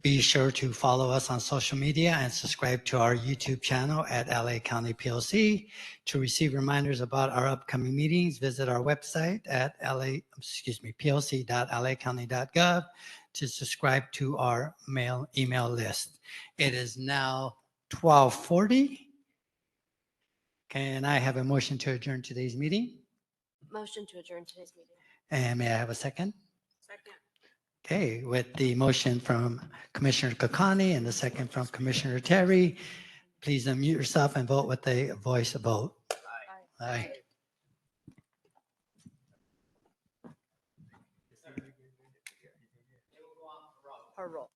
be sure to follow us on social media and subscribe to our YouTube channel at LA County POC. To receive reminders about our upcoming meetings, visit our website at poc.lacounty.gov to subscribe to our email list. It is now 12:40. Can I have a motion to adjourn today's meeting? Motion to adjourn today's meeting. And may I have a second? Second. Okay, with the motion from Commissioner Kakani and the second from Commissioner Terry, please unmute yourself and vote with a voice vote. Aye. Or roll.